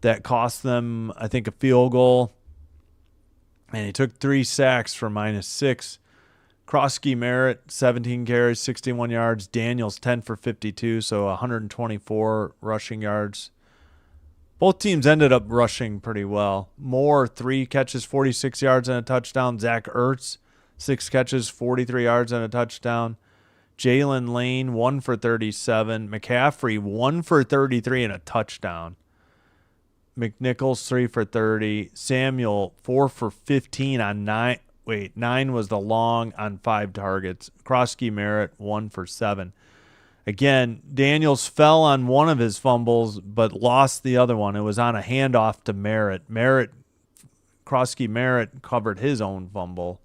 that cost them, I think, a field goal. And he took 3 sacks for -6. Croskey-Merritt 17 carries, 61 yards. Daniels 10 for 52, so 124 rushing yards. Both teams ended up rushing pretty well. Moore 3 catches, 46 yards and a touchdown. Zach Ertz 6 catches, 43 yards and a touchdown. Jalen Lane, 1 for 37. McCaffrey, 1 for 33 and a touchdown. McNichols, 3 for 30. Samuel, 4 for 15 on 9. 9 was the long on 5 targets. Croskey-Merritt, 1 for 7. Again, Daniels fell on one of his fumbles, but lost the other one. It was on a handoff to Merritt. Croskey-Merritt covered his own fumble.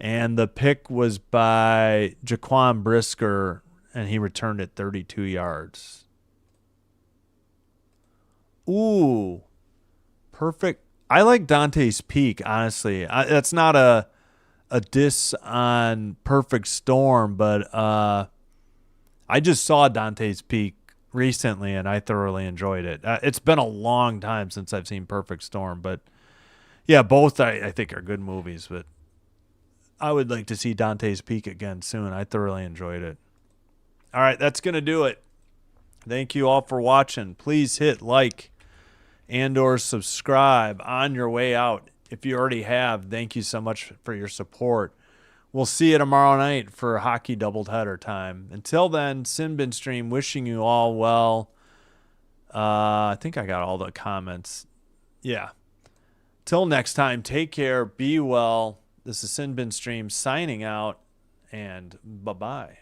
And the pick was by Jaquan Brisker, and he returned it 32 yards. Ooh, perfect. I like Dante's Peak, honestly. That's not a diss on Perfect Storm, but I just saw Dante's Peak recently, and I thoroughly enjoyed it. It's been a long time since I've seen Perfect Storm, but yeah, both I think are good movies, but I would like to see Dante's Peak again soon. I thoroughly enjoyed it. All right, that's going to do it. Thank you all for watching. Please hit like and or subscribe on your way out. If you already have, thank you so much for your support. We'll see you tomorrow night for hockey doubleheader time. Until then, Sinbin Stream wishing you all well. I think I got all the comments. Yeah. Till next time, take care, be well. This is Sinbin Stream signing out, and bye-bye.